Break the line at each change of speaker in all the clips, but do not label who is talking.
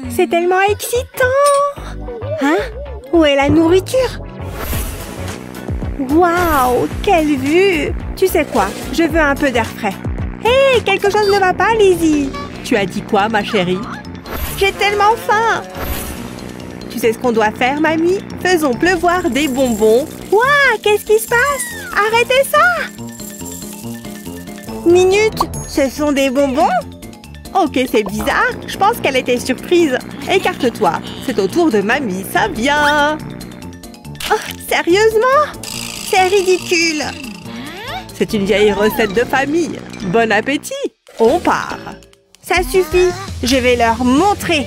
C'est tellement excitant! Hein? Où est la nourriture? Waouh! Quelle vue! Tu sais quoi? Je veux un peu d'air frais. Hé! Quelque chose ne va pas, Lizzie! Tu as dit quoi, ma chérie? J'ai tellement faim! Tu sais ce qu'on doit faire, mamie? Faisons pleuvoir des bonbons. Waouh! Qu'est-ce qui se passe? Arrêtez ça! Minute! Ce sont des bonbons? Ok, c'est bizarre. Je pense qu'elle était surprise. Écarte-toi. C'est au tour de mamie. Ça vient. Oh, sérieusement? C'est ridicule. C'est une vieille recette de famille. Bon appétit. On part. Ça suffit. Je vais leur montrer.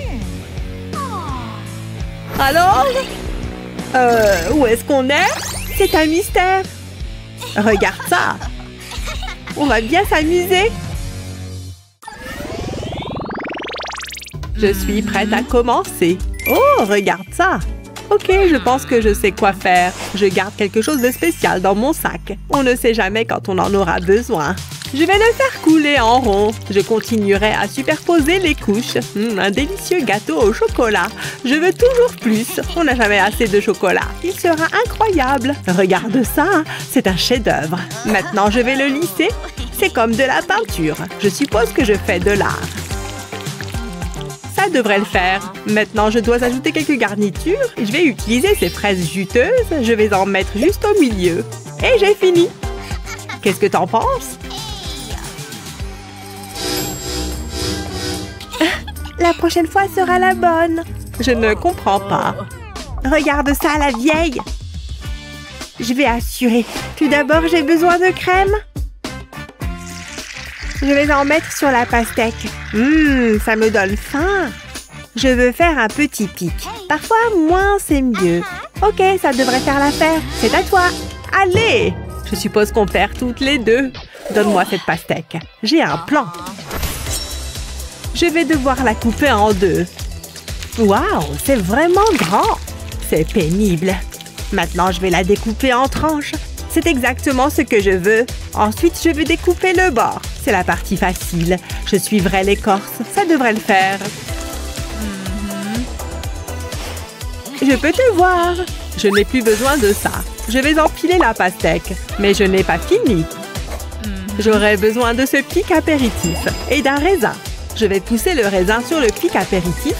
Alors? Où est-ce qu'on est? C'est un mystère. Regarde ça. On va bien s'amuser. Je suis prête à commencer. Oh, regarde ça. Ok, je pense que je sais quoi faire. Je garde quelque chose de spécial dans mon sac. On ne sait jamais quand on en aura besoin. Je vais le faire couler en rond. Je continuerai à superposer les couches. Un délicieux gâteau au chocolat. Je veux toujours plus. On n'a jamais assez de chocolat. Il sera incroyable. Regarde ça, c'est un chef-d'œuvre. Maintenant, je vais le lisser. C'est comme de la peinture. Je suppose que je fais de l'art. Ça devrait le faire. Maintenant, je dois ajouter quelques garnitures. Je vais utiliser ces fraises juteuses. Je vais en mettre juste au milieu. Et j'ai fini. Qu'est-ce que t'en penses? La prochaine fois sera la bonne. Je ne comprends pas. Regarde ça, la vieille. Je vais assurer. Tout d'abord, j'ai besoin de crème. Je vais en mettre sur la pastèque. Ça me donne faim. Je veux faire un petit pic. Parfois, moins, c'est mieux. Ok, ça devrait faire l'affaire. C'est à toi. Allez! Je suppose qu'on perd toutes les deux. Donne-moi cette pastèque. J'ai un plan. Je vais devoir la couper en deux. Waouh, c'est vraiment grand. C'est pénible. Maintenant, je vais la découper en tranches. C'est exactement ce que je veux. Ensuite, je vais découper le bord. C'est la partie facile. Je suivrai l'écorce. Ça devrait le faire. Je peux te voir. Je n'ai plus besoin de ça. Je vais empiler la pastèque. Mais je n'ai pas fini. J'aurai besoin de ce pic apéritif et d'un raisin. Je vais pousser le raisin sur le pic apéritif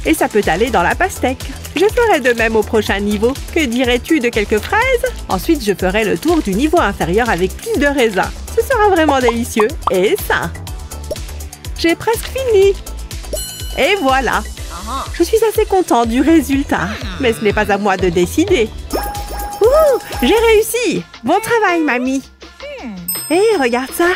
et ça peut aller dans la pastèque. Je ferai de même au prochain niveau. Que dirais-tu de quelques fraises? Ensuite, je ferai le tour du niveau inférieur avec plus de raisin. Ce sera vraiment délicieux et sain. J'ai presque fini. Et voilà. Je suis assez contente du résultat. Mais ce n'est pas à moi de décider. Ouh, j'ai réussi. Bon travail, mamie. Hé, regarde ça.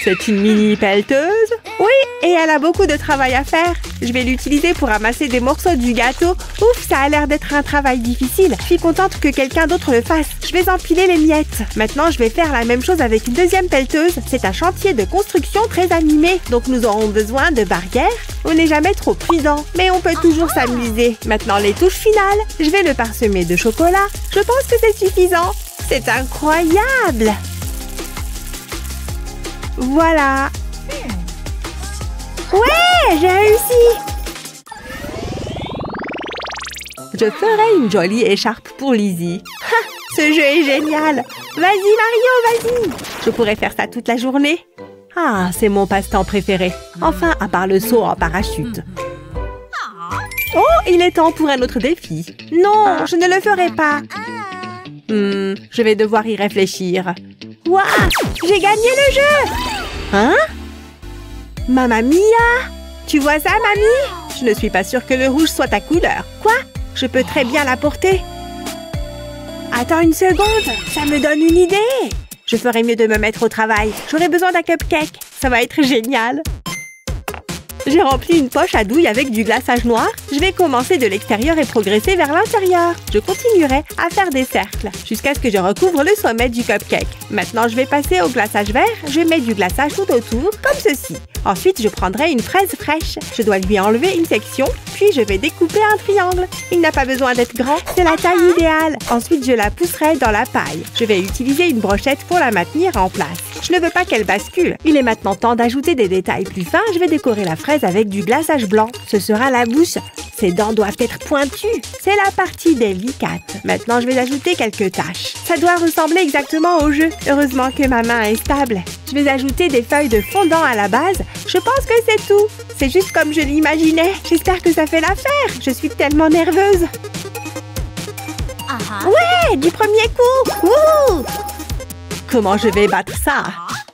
C'est une mini pelleteuse. Oui, et elle a beaucoup de travail à faire. Je vais l'utiliser pour ramasser des morceaux du gâteau. Ouf, ça a l'air d'être un travail difficile. Je suis contente que quelqu'un d'autre le fasse. Je vais empiler les miettes. Maintenant, je vais faire la même chose avec une deuxième pelleteuse. C'est un chantier de construction très animé. Donc, nous aurons besoin de barrières. On n'est jamais trop prudent, mais on peut toujours s'amuser. Maintenant, les touches finales. Je vais le parsemer de chocolat. Je pense que c'est suffisant. C'est incroyable! Voilà. Ouais, j'ai réussi. Je ferai une jolie écharpe pour Lizzie. Ha, ce jeu est génial. Vas-y, Mario, vas-y. Je pourrais faire ça toute la journée. Ah, c'est mon passe-temps préféré. Enfin, à part le saut en parachute. Oh, il est temps pour un autre défi. Non, je ne le ferai pas. Je vais devoir y réfléchir. Waouh, j'ai gagné le jeu! Hein? Mamma mia! Tu vois ça, mamie? Je ne suis pas sûre que le rouge soit ta couleur. Quoi? Je peux très bien la porter. Attends une seconde, ça me donne une idée. Je ferais mieux de me mettre au travail. J'aurai besoin d'un cupcake. Ça va être génial. J'ai rempli une poche à douille avec du glaçage noir. Je vais commencer de l'extérieur et progresser vers l'intérieur. Je continuerai à faire des cercles jusqu'à ce que je recouvre le sommet du cupcake. Maintenant, je vais passer au glaçage vert. Je mets du glaçage tout autour, comme ceci. Ensuite, je prendrai une fraise fraîche. Je dois lui enlever une section, puis je vais découper un triangle. Il n'a pas besoin d'être grand, c'est la taille idéale. Ensuite, je la pousserai dans la paille. Je vais utiliser une brochette pour la maintenir en place. Je ne veux pas qu'elle bascule. Il est maintenant temps d'ajouter des détails plus fins. Je vais décorer la fraise avec du glaçage blanc. Ce sera la bouche. Ses dents doivent être pointues. C'est la partie délicate. Maintenant, je vais ajouter quelques taches. Ça doit ressembler exactement au jeu. Heureusement que ma main est stable. Je vais ajouter des feuilles de fondant à la base. Je pense que c'est tout. C'est juste comme je l'imaginais. J'espère que ça fait l'affaire. Je suis tellement nerveuse. Ouais, du premier coup. Wouhou! Comment je vais battre ça?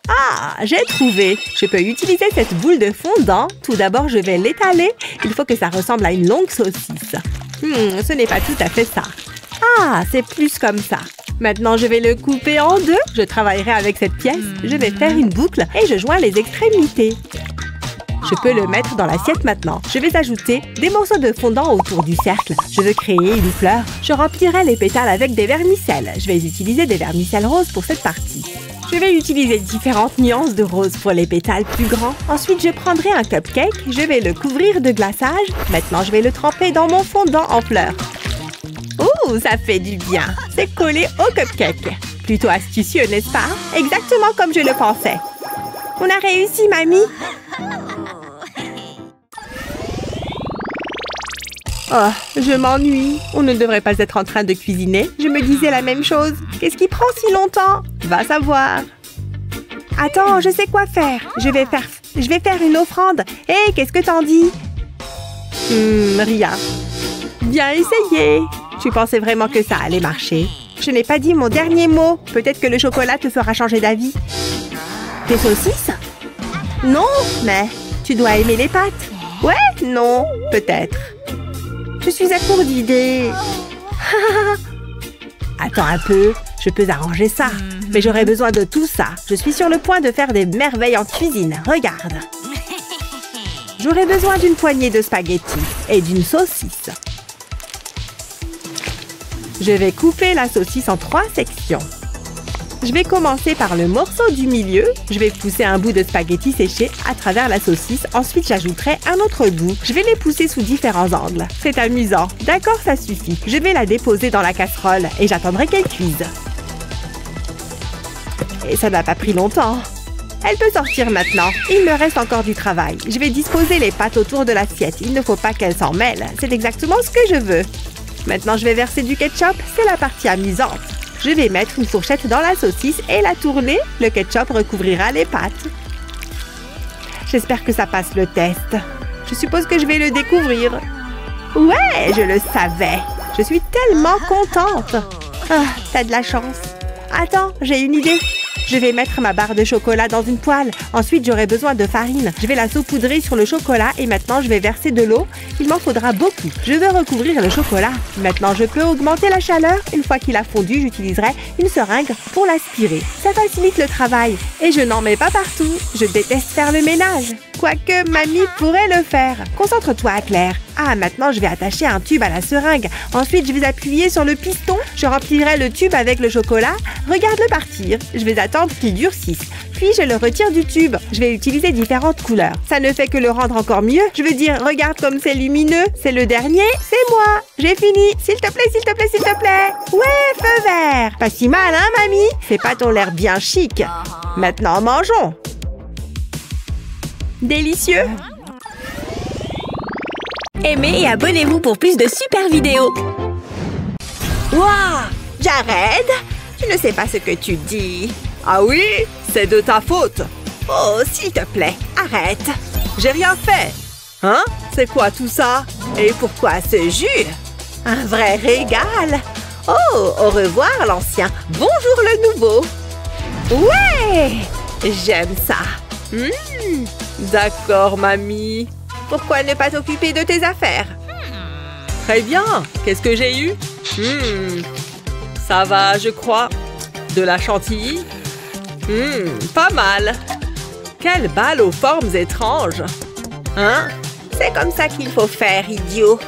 Ah, j'ai trouvé! Je peux utiliser cette boule de fondant. Tout d'abord, je vais l'étaler. Il faut que ça ressemble à une longue saucisse. Ce n'est pas tout à fait ça. Ah, c'est plus comme ça. Maintenant, je vais le couper en deux. Je travaillerai avec cette pièce. Je vais faire une boucle et je joins les extrémités. Je peux le mettre dans l'assiette maintenant. Je vais ajouter des morceaux de fondant autour du cercle. Je veux créer une fleur. Je remplirai les pétales avec des vermicelles. Je vais utiliser des vermicelles roses pour cette partie. Je vais utiliser différentes nuances de rose pour les pétales plus grands. Ensuite, je prendrai un cupcake. Je vais le couvrir de glaçage. Maintenant, je vais le tremper dans mon fondant en fleurs. Ouh, ça fait du bien. C'est collé au cupcake. Plutôt astucieux, n'est-ce pas? Exactement comme je le pensais. On a réussi, mamie. Oh, je m'ennuie. On ne devrait pas être en train de cuisiner. Je me disais la même chose. Qu'est-ce qui prend si longtemps? Va savoir. Attends, je sais quoi faire. Je vais faire une offrande. Hé, qu'est-ce que t'en dis? Rien. Bien essayé. Tu pensais vraiment que ça allait marcher? Je n'ai pas dit mon dernier mot. Peut-être que le chocolat te fera changer d'avis. Des saucisses? Non, mais tu dois aimer les pâtes. Ouais, non, peut-être. Je suis à court d'idées. Attends un peu, je peux arranger ça. Mais j'aurais besoin de tout ça. Je suis sur le point de faire des merveilles en cuisine. Regarde. J'aurais besoin d'une poignée de spaghettis et d'une saucisse. Je vais couper la saucisse en 3 sections. Je vais commencer par le morceau du milieu. Je vais pousser un bout de spaghetti séché à travers la saucisse. Ensuite, j'ajouterai un autre bout. Je vais les pousser sous différents angles. C'est amusant. D'accord, ça suffit. Je vais la déposer dans la casserole et j'attendrai qu'elle cuise. Et ça n'a pas pris longtemps. Elle peut sortir maintenant. Il me reste encore du travail. Je vais disposer les pâtes autour de l'assiette. Il ne faut pas qu'elles s'en mêlent. C'est exactement ce que je veux. Maintenant, je vais verser du ketchup. C'est la partie amusante. Je vais mettre une fourchette dans la saucisse et la tourner. Le ketchup recouvrira les pâtes. J'espère que ça passe le test. Je suppose que je vais le découvrir. Ouais, je le savais. Je suis tellement contente. Ah, t'as de la chance. Attends, j'ai une idée. Je vais mettre ma barre de chocolat dans une poêle. Ensuite, j'aurai besoin de farine. Je vais la saupoudrer sur le chocolat et maintenant, je vais verser de l'eau. Il m'en faudra beaucoup. Je vais recouvrir le chocolat. Maintenant, je peux augmenter la chaleur. Une fois qu'il a fondu, j'utiliserai une seringue pour l'aspirer. Ça facilite le travail. Et je n'en mets pas partout. Je déteste faire le ménage. Quoique, mamie pourrait le faire. Concentre-toi, Claire. Ah, maintenant, je vais attacher un tube à la seringue. Ensuite, je vais appuyer sur le piston. Je remplirai le tube avec le chocolat. Regarde-le partir. Je vais attendre qu'il durcisse. Puis, je le retire du tube. Je vais utiliser différentes couleurs. Ça ne fait que le rendre encore mieux. Je veux dire, regarde comme c'est lumineux. C'est le dernier. C'est moi. J'ai fini. S'il te plaît, s'il te plaît, s'il te plaît. Ouais, feu vert. Pas si mal, hein, mamie? Ces pâtes ont l'air bien chic. Maintenant, mangeons. Délicieux.
Aimez et abonnez-vous pour plus de super vidéos.
Waouh! Jared, tu ne sais pas ce que tu dis. Ah oui? C'est de ta faute. Oh, s'il te plaît, arrête. J'ai rien fait. Hein? C'est quoi tout ça? Et pourquoi ce jus? Un vrai régal. Oh, au revoir l'ancien. Bonjour le nouveau. Ouais! J'aime ça. D'accord, mamie. Pourquoi ne pas t'occuper de tes affaires? Très bien. Qu'est-ce que j'ai eu? Ça va, je crois. De la chantilly? Pas mal. Quelle balle aux formes étranges. Hein? C'est comme ça qu'il faut faire, idiot.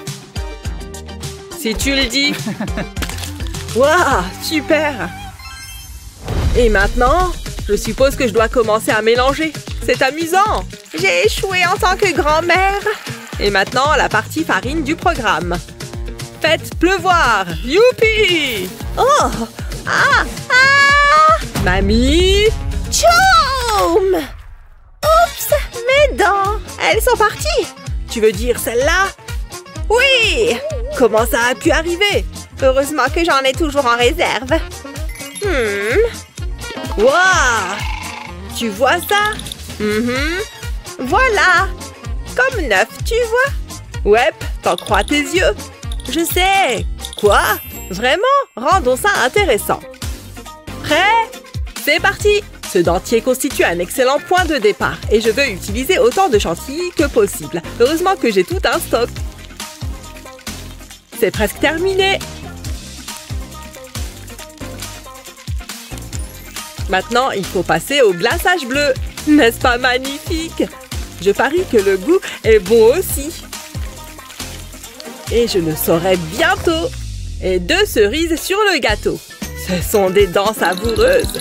Si tu le dis. Waouh, super. Et maintenant, je suppose que je dois commencer à mélanger. C'est amusant. J'ai échoué en tant que grand-mère. Et maintenant, la partie farine du programme. Faites pleuvoir. Youpi! Oh! Ah! Ah! Mamie! Choum! Oups! Mes dents! Elles sont parties! Tu veux dire celle-là? Oui! Comment ça a pu arriver? Heureusement que j'en ai toujours en réserve. Wow! Tu vois ça? Voilà! Comme neuf, tu vois? Ouais, t'en crois tes yeux? Je sais! Quoi? Vraiment? Rendons ça intéressant. Prêt? C'est parti! Ce dentier constitue un excellent point de départ et je veux utiliser autant de chantilly que possible. Heureusement que j'ai tout un stock. C'est presque terminé. Maintenant, il faut passer au glaçage bleu. N'est-ce pas magnifique? Je parie que le goût est bon aussi. Et je le saurai bientôt. Et 2 cerises sur le gâteau. Ce sont des dents savoureuses.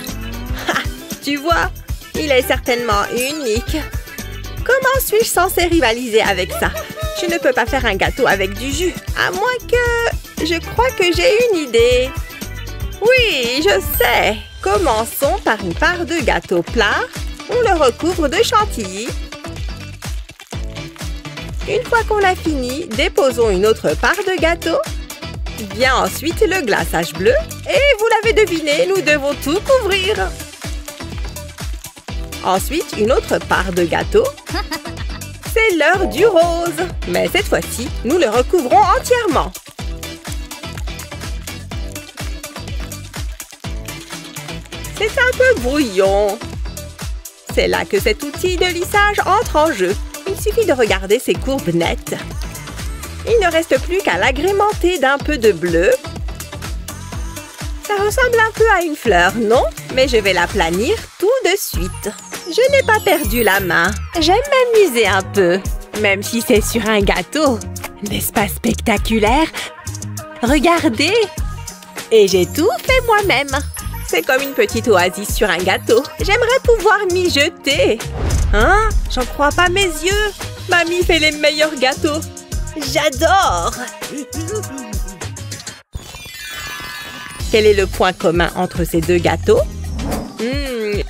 Ha! Tu vois, il est certainement unique. Comment suis-je censée rivaliser avec ça? Je ne peux pas faire un gâteau avec du jus, à moins que... Je crois que j'ai une idée. Oui, je sais. Commençons par une part de gâteau plat. On le recouvre de chantilly. Une fois qu'on a fini, déposons une autre part de gâteau. Vient ensuite le glaçage bleu. Et vous l'avez deviné, nous devons tout couvrir. Ensuite, une autre part de gâteau. C'est l'heure du rose. Mais cette fois-ci, nous le recouvrons entièrement. C'est un peu brouillon. C'est là que cet outil de lissage entre en jeu. Il suffit de regarder ces courbes nettes. Il ne reste plus qu'à l'agrémenter d'un peu de bleu. Ça ressemble un peu à une fleur, non? Mais je vais l'aplanir tout de suite. Je n'ai pas perdu la main. J'aime m'amuser un peu, même si c'est sur un gâteau. N'est-ce pas spectaculaire? Regardez! Et j'ai tout fait moi-même. C'est comme une petite oasis sur un gâteau. J'aimerais pouvoir m'y jeter. Hein? J'en crois pas mes yeux. Mamie fait les meilleurs gâteaux. J'adore! Quel est le point commun entre ces 2 gâteaux?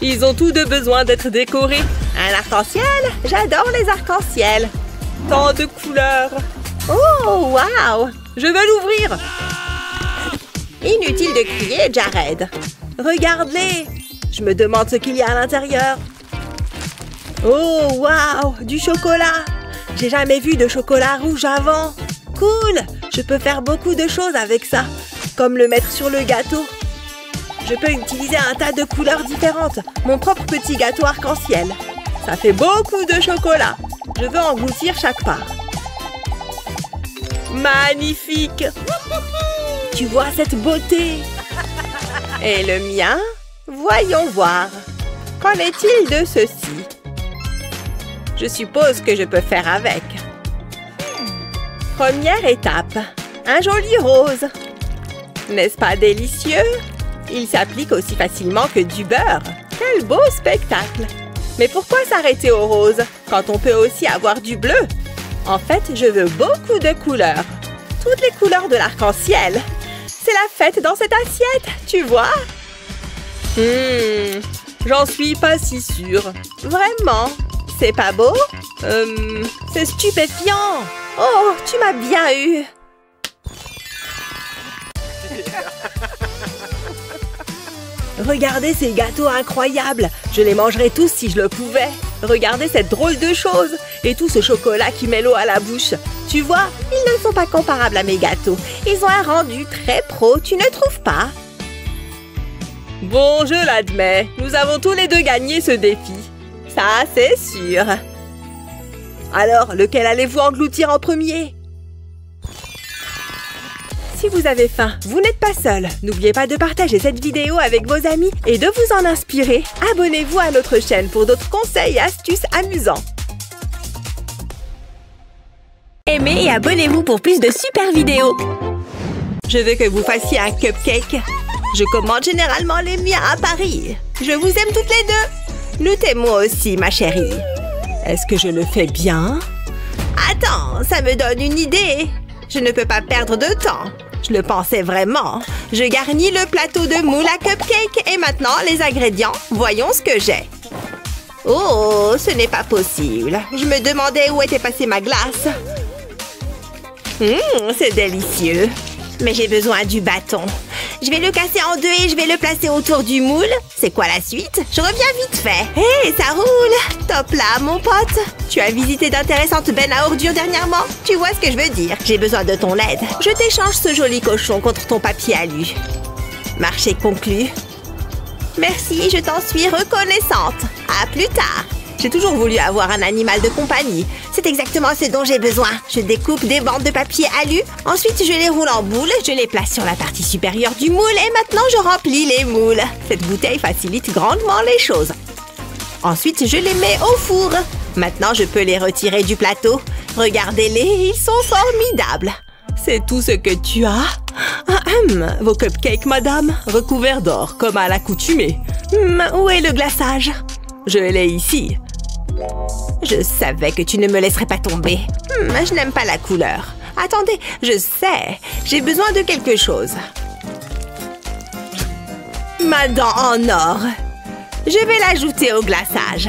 Ils ont tous 2 besoin d'être décorés. Un arc-en-ciel? J'adore les arcs-en-ciel. Tant de couleurs. Oh, wow! Je veux l'ouvrir. Inutile de crier, Jared. Regarde-les. Je me demande ce qu'il y a à l'intérieur. Oh, wow! Du chocolat. J'ai jamais vu de chocolat rouge avant. Cool! Je peux faire beaucoup de choses avec ça. Comme le mettre sur le gâteau. Je peux utiliser un tas de couleurs différentes. Mon propre petit gâteau arc-en-ciel. Ça fait beaucoup de chocolat. Je veux engloutir chaque part. Magnifique! Tu vois cette beauté? Et le mien? Voyons voir. Qu'en est-il de ceci? Je suppose que je peux faire avec. Première étape. Un joli rose. N'est-ce pas délicieux? Il s'applique aussi facilement que du beurre. Quel beau spectacle! Mais pourquoi s'arrêter au rose quand on peut aussi avoir du bleu? En fait, je veux beaucoup de couleurs. Toutes les couleurs de l'arc-en-ciel. C'est la fête dans cette assiette, tu vois? J'en suis pas si sûre. Vraiment? C'est pas beau? C'est stupéfiant. Oh, tu m'as bien eu. Regardez ces gâteaux incroyables. Je les mangerais tous si je le pouvais. Regardez cette drôle de chose. Et tout ce chocolat qui met l'eau à la bouche. Tu vois, ils ne sont pas comparables à mes gâteaux. Ils ont un rendu très pro, tu ne trouves pas? Bon, je l'admets. Nous avons tous les 2 gagné ce défi. Ça, c'est sûr. Alors, lequel allez-vous engloutir en premier? Si vous avez faim, vous n'êtes pas seul. N'oubliez pas de partager cette vidéo avec vos amis et de vous en inspirer. Abonnez-vous à notre chaîne pour d'autres conseils et astuces amusants.
Aimez et abonnez-vous pour plus de super vidéos.
Je veux que vous fassiez un cupcake. Je commande généralement les miens à Paris. Je vous aime toutes les 2. Nous t'aimons aussi, ma chérie.
Est-ce que je le fais bien? Attends, ça me donne une idée. Je ne peux pas perdre de temps. Je le pensais vraiment. Je garnis le plateau de moule à cupcake et maintenant les ingrédients. Voyons ce que j'ai. Oh, ce n'est pas possible. Je me demandais où était passée ma glace. C'est délicieux. Mais j'ai besoin du bâton. Je vais le casser en deux et je vais le placer autour du moule. C'est quoi la suite? Je reviens vite fait. Hé, ça roule! Top là, mon pote! Tu as visité d'intéressantes bennes à ordures dernièrement? Tu vois ce que je veux dire? J'ai besoin de ton aide. Je t'échange ce joli cochon contre ton papier alu. Marché conclu. Merci, je t'en suis reconnaissante. À plus tard. J'ai toujours voulu avoir un animal de compagnie. C'est exactement ce dont j'ai besoin. Je découpe des bandes de papier alu. Ensuite, je les roule en boule. Je les place sur la partie supérieure du moule. Et maintenant, je remplis les moules. Cette bouteille facilite grandement les choses. Ensuite, je les mets au four. Maintenant, je peux les retirer du plateau. Regardez-les, ils sont formidables. C'est tout ce que tu as? Vos cupcakes, madame, recouverts d'or, comme à l'accoutumée. Où est le glaçage? Je l'ai ici. Je savais que tu ne me laisserais pas tomber. Je n'aime pas la couleur. Attendez, je sais. J'ai besoin de quelque chose. Ma dent en or. Je vais l'ajouter au glaçage.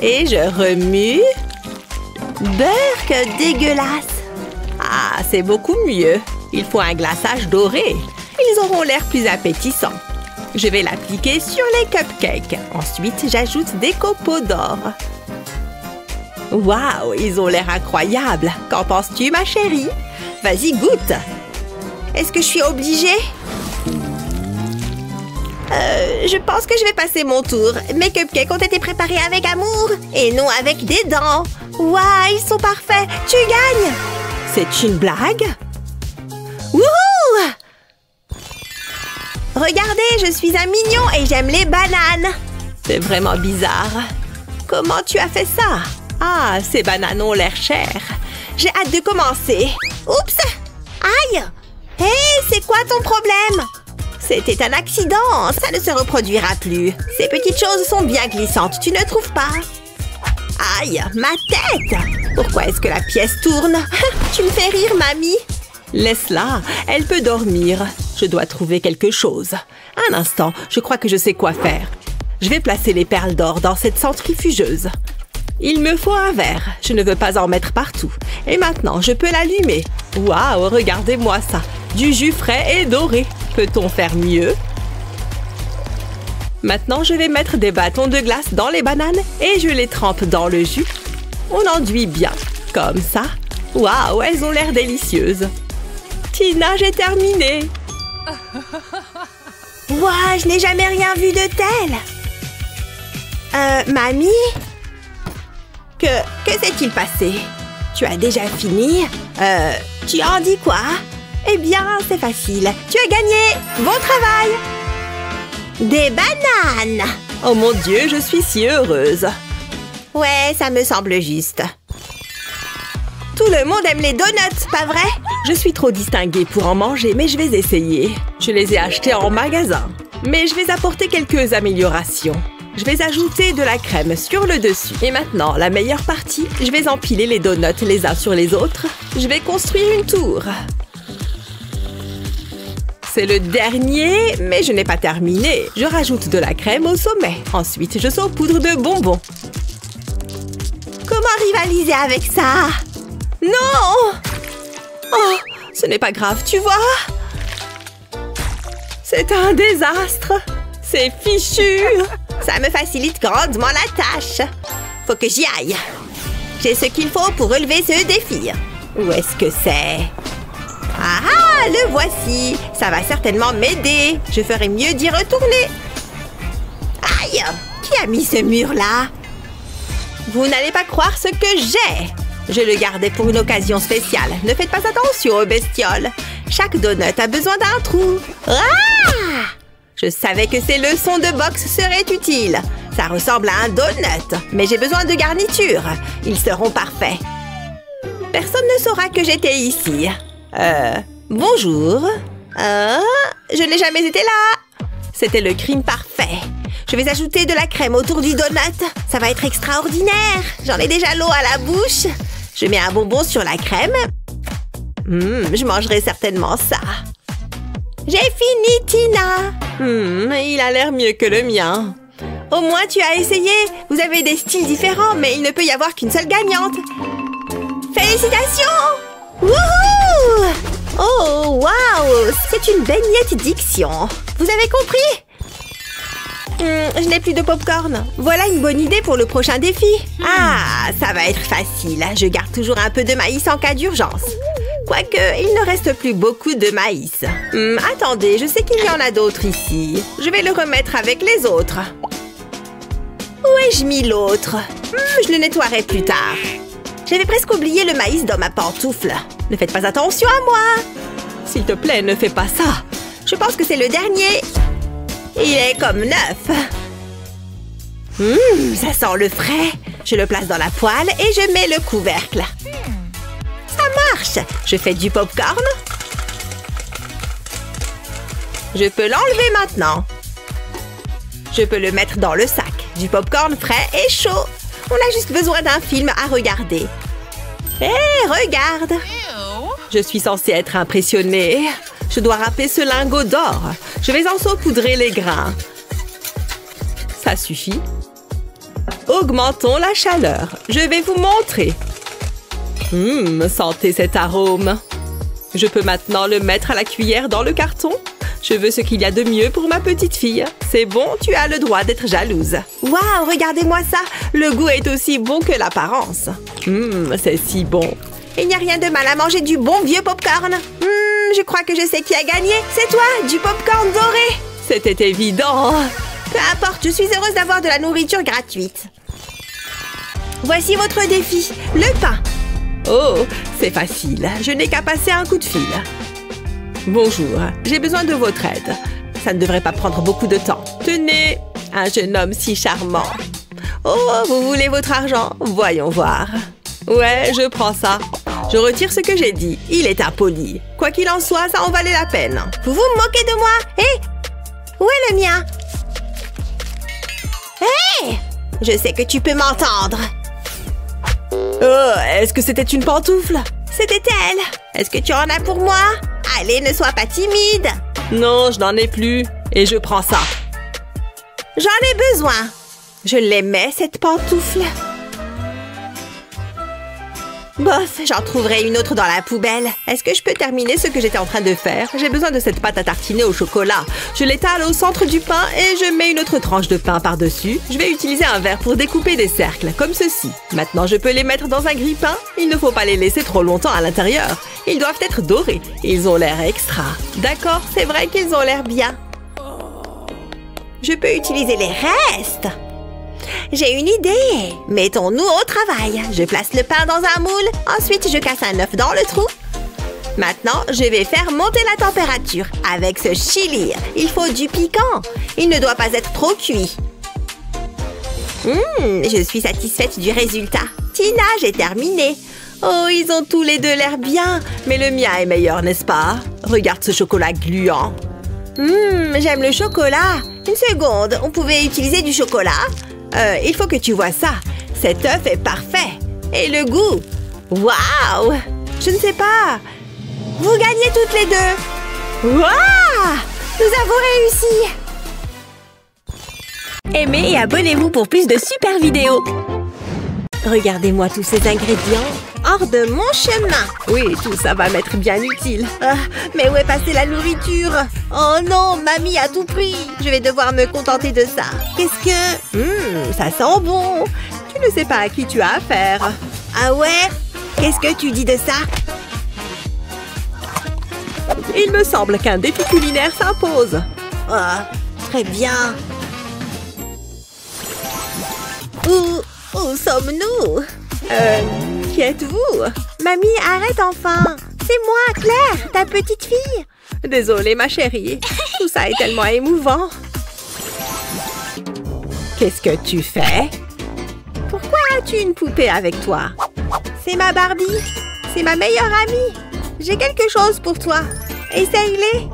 Et je remue. Burk dégueulasse. Ah, c'est beaucoup mieux. Il faut un glaçage doré. Ils auront l'air plus appétissants. Je vais l'appliquer sur les cupcakes. Ensuite, j'ajoute des copeaux d'or. Waouh, ils ont l'air incroyables. Qu'en penses-tu, ma chérie? Vas-y, goûte. Est-ce que je suis obligée? Je pense que je vais passer mon tour. Mes cupcakes ont été préparés avec amour et non avec des dents. Waouh, ils sont parfaits. Tu gagnes. C'est une blague? Wouhou! Regardez, je suis un mignon et j'aime les bananes. C'est vraiment bizarre. Comment tu as fait ça? Ah, ces bananes ont l'air chères. J'ai hâte de commencer. Oups! Aïe! Hé, c'est quoi ton problème? C'était un accident. Ça ne se reproduira plus. Ces petites choses sont bien glissantes, tu ne trouves pas? Aïe, ma tête! Pourquoi est-ce que la pièce tourne? Tu me fais rire, mamie. Laisse-la, elle peut dormir. Je dois trouver quelque chose. Un instant, je crois que je sais quoi faire. Je vais placer les perles d'or dans cette centrifugeuse. Il me faut un verre. Je ne veux pas en mettre partout. Et maintenant, je peux l'allumer. Waouh, regardez-moi ça. Du jus frais et doré. Peut-on faire mieux? Maintenant, je vais mettre des bâtons de glace dans les bananes et je les trempe dans le jus. On enduit bien, comme ça. Waouh, elles ont l'air délicieuses. Tina, j'ai terminé. Waouh, je n'ai jamais rien vu de tel. Mamie? Que s'est-il passé? Tu as déjà fini? Tu en dis quoi? Eh bien, c'est facile. Tu as gagné! Bon travail! Des bananes! Oh mon Dieu, je suis si heureuse. Ouais, ça me semble juste. Tout le monde aime les donuts, pas vrai? Je suis trop distinguée pour en manger, mais je vais essayer. Je les ai achetés en magasin. Mais je vais apporter quelques améliorations. Je vais ajouter de la crème sur le dessus. Et maintenant, la meilleure partie, je vais empiler les donuts les uns sur les autres. Je vais construire une tour. C'est le dernier, mais je n'ai pas terminé. Je rajoute de la crème au sommet. Ensuite, je saupoudre de bonbons. Comment rivaliser avec ça? Non! Oh, ce n'est pas grave, tu vois? C'est un désastre. C'est fichu. Ça me facilite grandement la tâche. Faut que j'y aille. J'ai ce qu'il faut pour relever ce défi. Où est-ce que c'est? Ah, le voici. Ça va certainement m'aider. Je ferai mieux d'y retourner. Aïe! Qui a mis ce mur-là? Vous n'allez pas croire ce que j'ai. Je le gardais pour une occasion spéciale. Ne faites pas attention aux bestioles. Chaque donut a besoin d'un trou. Ah! Je savais que ces leçons de boxe seraient utiles. Ça ressemble à un donut, mais j'ai besoin de garniture. Ils seront parfaits. Personne ne saura que j'étais ici. Bonjour. Je n'ai jamais été là. C'était le crime parfait. Je vais ajouter de la crème autour du donut. Ça va être extraordinaire. J'en ai déjà l'eau à la bouche. Je mets un bonbon sur la crème. Je mangerai certainement ça. J'ai fini, Tina.
Il a l'air mieux que le mien.
Au moins, tu as essayé. Vous avez des styles différents, mais il ne peut y avoir qu'une seule gagnante. Félicitations! Wouhou! Oh, waouh! C'est une baignette diction. Vous avez compris? Je n'ai plus de popcorn. Voilà une bonne idée pour le prochain défi. Ah, ça va être facile. Je garde toujours un peu de maïs en cas d'urgence. Quoique, il ne reste plus beaucoup de maïs. Attendez, je sais qu'il y en a d'autres ici. Je vais le remettre avec les autres. Où ai-je mis l'autre? Je le nettoierai plus tard. J'avais presque oublié le maïs dans ma pantoufle. Ne faites pas attention à moi.
S'il te plaît, ne fais pas ça.
Je pense que c'est le dernier. Il est comme neuf. Ça sent le frais. Je le place dans la poêle et je mets le couvercle. Ça marche. Je fais du popcorn. Je peux l'enlever maintenant. Je peux le mettre dans le sac. Du popcorn frais et chaud. On a juste besoin d'un film à regarder. Hé, regarde!
Je suis censée être impressionnée. Je dois râper ce lingot d'or. Je vais en saupoudrer les grains. Ça suffit. Augmentons la chaleur. Je vais vous montrer. Sentez cet arôme. Je peux maintenant le mettre à la cuillère dans le carton. Je veux ce qu'il y a de mieux pour ma petite fille. C'est bon, tu as le droit d'être jalouse.
Waouh, regardez-moi ça. Le goût est aussi bon que l'apparence.
C'est si bon.
Il n'y a rien de mal à manger du bon vieux popcorn. Je crois que je sais qui a gagné. C'est toi, du popcorn doré.
C'était évident.
Peu importe, je suis heureuse d'avoir de la nourriture gratuite. Voici votre défi, le pain.
Oh, c'est facile. Je n'ai qu'à passer un coup de fil. Bonjour, j'ai besoin de votre aide. Ça ne devrait pas prendre beaucoup de temps. Tenez, un jeune homme si charmant. Oh, vous voulez votre argent? Voyons voir. Ouais, je prends ça. Je retire ce que j'ai dit. Il est impoli. Quoi qu'il en soit, ça en valait la peine.
Vous vous moquez de moi? Hé! Où est le mien? Hé! Je sais que tu peux m'entendre.
Oh, est-ce que c'était une pantoufle?
C'était elle. Est-ce que tu en as pour moi? Allez, ne sois pas timide.
Non, je n'en ai plus. Et je prends ça.
J'en ai besoin. Je l'aimais, cette pantoufle. Bof, j'en trouverai une autre dans la poubelle. Est-ce que je peux terminer ce que j'étais en train de faire? J'ai besoin de cette pâte à tartiner au chocolat. Je l'étale au centre du pain et je mets une autre tranche de pain par-dessus. Je vais utiliser un verre pour découper des cercles, comme ceci. Maintenant, je peux les mettre dans un grille-pain. Il ne faut pas les laisser trop longtemps à l'intérieur. Ils doivent être dorés. Ils ont l'air extra. D'accord, c'est vrai qu'ils ont l'air bien. Je peux utiliser les restes. J'ai une idée. Mettons-nous au travail. Je place le pain dans un moule. Ensuite, je casse un œuf dans le trou. Maintenant, je vais faire monter la température. Avec ce chili, il faut du piquant. Il ne doit pas être trop cuit. Je suis satisfaite du résultat. Tina, j'ai terminé. Oh, ils ont tous les deux l'air bien. Mais le mien est meilleur, n'est-ce pas? Regarde ce chocolat gluant. J'aime le chocolat. Une seconde, on pouvait utiliser du chocolat? Il faut que tu vois ça. Cet œuf est parfait. Et le goût? Waouh! Je ne sais pas. Vous gagnez toutes les deux. Waouh! Nous avons réussi.
Aimez et abonnez-vous pour plus de super vidéos.
Regardez-moi tous ces ingrédients. Hors de mon chemin.
Oui, tout ça va m'être bien utile.
Mais où est passée la nourriture? Oh non, mamie a tout pris. Je vais devoir me contenter de ça. Qu'est-ce que...
Ça sent bon. Tu ne sais pas à qui tu as affaire.
Ah ouais? Qu'est-ce que tu dis de ça?
Il me semble qu'un défi culinaire s'impose.
Très bien. Où sommes-nous?
Qui êtes-vous?
Mamie, arrête enfin. C'est moi, Claire, ta petite fille.
Désolée, ma chérie. Tout ça est tellement émouvant. Qu'est-ce que tu fais?
Pourquoi as-tu une poupée avec toi? C'est ma Barbie. C'est ma meilleure amie. J'ai quelque chose pour toi. Essaye-les.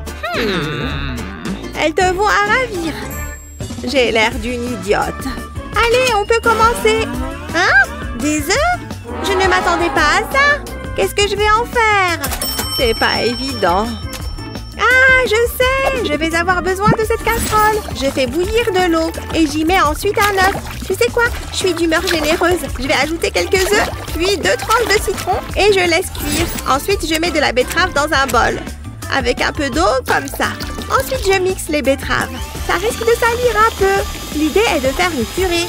Elles te vont à ravir. J'ai l'air d'une idiote. Allez, on peut commencer. Hein? Des œufs? Je ne m'attendais pas à ça. Qu'est-ce que je vais en faire? C'est pas évident. Ah, je sais! Je vais avoir besoin de cette casserole. Je fais bouillir de l'eau et j'y mets ensuite un œuf. Tu sais quoi? Je suis d'humeur généreuse. Je vais ajouter quelques œufs, puis 2 tranches de citron et je laisse cuire. Ensuite, je mets de la betterave dans un bol. Avec un peu d'eau, comme ça. Ensuite, je mixe les betteraves. Ça risque de salir un peu. L'idée est de faire une purée.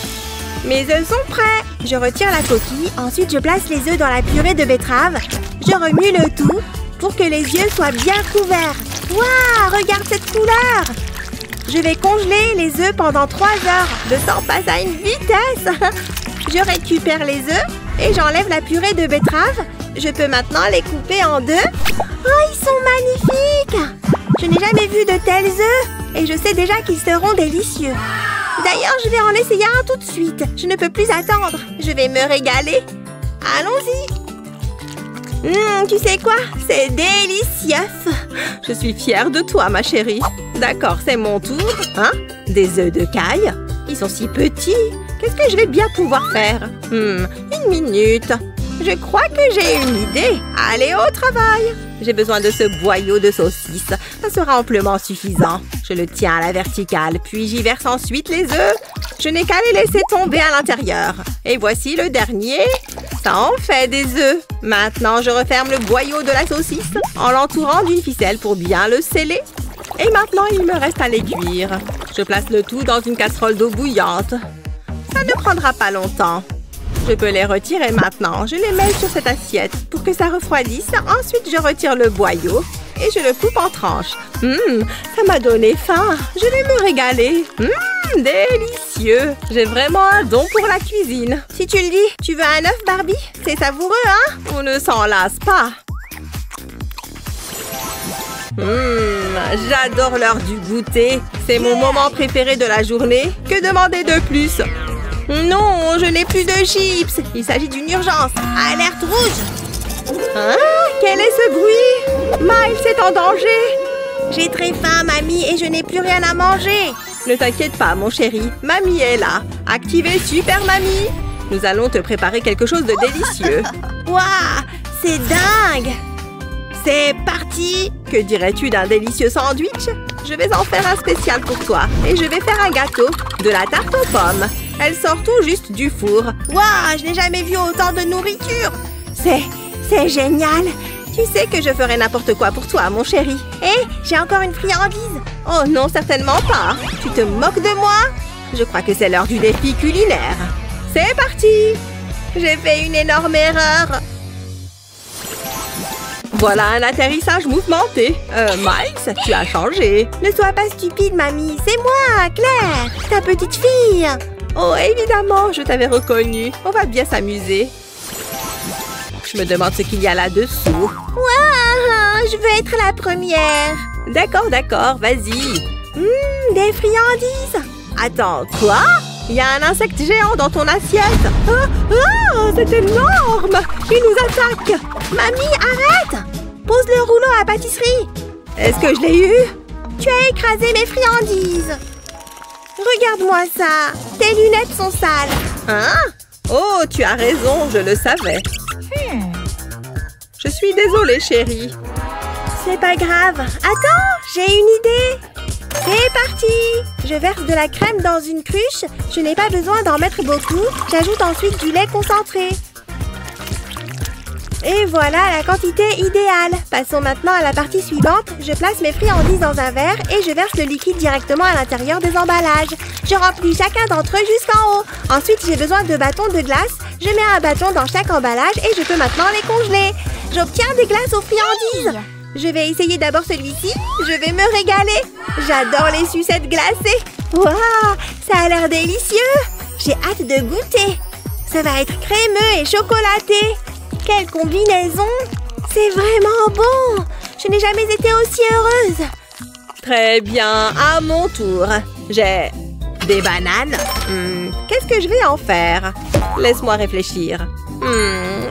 Mes œufs sont prêts. Je retire la coquille. Ensuite, je place les œufs dans la purée de betterave. Je remue le tout pour que les yeux soient bien couverts. Waouh, regarde cette couleur! Je vais congeler les œufs pendant 3 heures. Le temps passe à une vitesse. Je récupère les œufs et j'enlève la purée de betterave. Je peux maintenant les couper en 2. Oh, ils sont magnifiques! Je n'ai jamais vu de tels œufs et je sais déjà qu'ils seront délicieux. D'ailleurs, je vais en essayer un tout de suite. Je ne peux plus attendre. Je vais me régaler. Allons-y! Tu sais quoi? C'est délicieux! Je suis fière de toi, ma chérie. D'accord, c'est mon tour. Hein? Des œufs de caille? Ils sont si petits. Qu'est-ce que je vais bien pouvoir faire? Une minute. Je crois que j'ai une idée. Allez au travail! J'ai besoin de ce boyau de saucisse. Ça sera amplement suffisant. Je le tiens à la verticale, puis j'y verse ensuite les œufs. Je n'ai qu'à les laisser tomber à l'intérieur. Et voici le dernier. Ça en fait des œufs. Maintenant, je referme le boyau de la saucisse en l'entourant d'une ficelle pour bien le sceller. Et maintenant, il me reste à les cuire. Je place le tout dans une casserole d'eau bouillante. Ça ne prendra pas longtemps. Je peux les retirer maintenant. Je les mets sur cette assiette pour que ça refroidisse. Ensuite, je retire le boyau et je le coupe en tranches. Ça m'a donné faim. Je vais me régaler. Délicieux. J'ai vraiment un don pour la cuisine. Si tu le dis, tu veux un œuf, Barbie? C'est savoureux, hein? On ne s'en lasse pas. J'adore l'heure du goûter. C'est mon moment préféré de la journée. Que demander de plus? Non, je n'ai plus de chips. Il s'agit d'une urgence. Alerte rouge. Hein? Quel est ce bruit? Miles est en danger. J'ai très faim, mamie, et je n'ai plus rien à manger. Ne t'inquiète pas, mon chéri. Mamie est là. Activez Super Mamie. Nous allons te préparer quelque chose de délicieux. Waouh, c'est dingue. C'est parti. Que dirais-tu d'un délicieux sandwich? Je vais en faire un spécial pour toi. Et je vais faire un gâteau. De la tarte aux pommes. Elle sort tout juste du four. Waouh, je n'ai jamais vu autant de nourriture. C'est génial. Tu sais que je ferai n'importe quoi pour toi, mon chéri. Et j'ai encore une friandise. Oh non, certainement pas. Tu te moques de moi? Je crois que c'est l'heure du défi culinaire. C'est parti. J'ai fait une énorme erreur. Voilà un atterrissage mouvementé. Miles, tu as changé. Ne sois pas stupide, mamie. C'est moi, Claire, ta petite fille. Oh, évidemment, je t'avais reconnue. On va bien s'amuser. Je me demande ce qu'il y a là-dessous. Waouh, je veux être la première. D'accord, vas-y. Des friandises. Attends, quoi? Il y a un insecte géant dans ton assiette. C'est énorme. Il nous attaque. Mamie, arrête. Pose le rouleau à pâtisserie. Est-ce que je l'ai eu? Tu as écrasé mes friandises. Regarde-moi ça. Tes lunettes sont sales. Hein? Oh, tu as raison, je le savais. Je suis désolée, chérie. C'est pas grave. Attends, j'ai une idée. C'est parti. Je verse de la crème dans une cruche. Je n'ai pas besoin d'en mettre beaucoup. J'ajoute ensuite du lait concentré. Et voilà la quantité idéale. Passons maintenant à la partie suivante. Je place mes friandises dans un verre et je verse le liquide directement à l'intérieur des emballages. Je remplis chacun d'entre eux jusqu'en haut. Ensuite, j'ai besoin de bâtons de glace. Je mets un bâton dans chaque emballage et je peux maintenant les congeler. J'obtiens des glaces aux friandises. Je vais essayer d'abord celui-ci. Je vais me régaler. J'adore les sucettes glacées. Waouh, ça a l'air délicieux. J'ai hâte de goûter. Ça va être crémeux et chocolaté. Quelle combinaison! C'est vraiment bon! Je n'ai jamais été aussi heureuse! Très bien, à mon tour. J'ai des bananes. Qu'est-ce que je vais en faire? Laisse-moi réfléchir.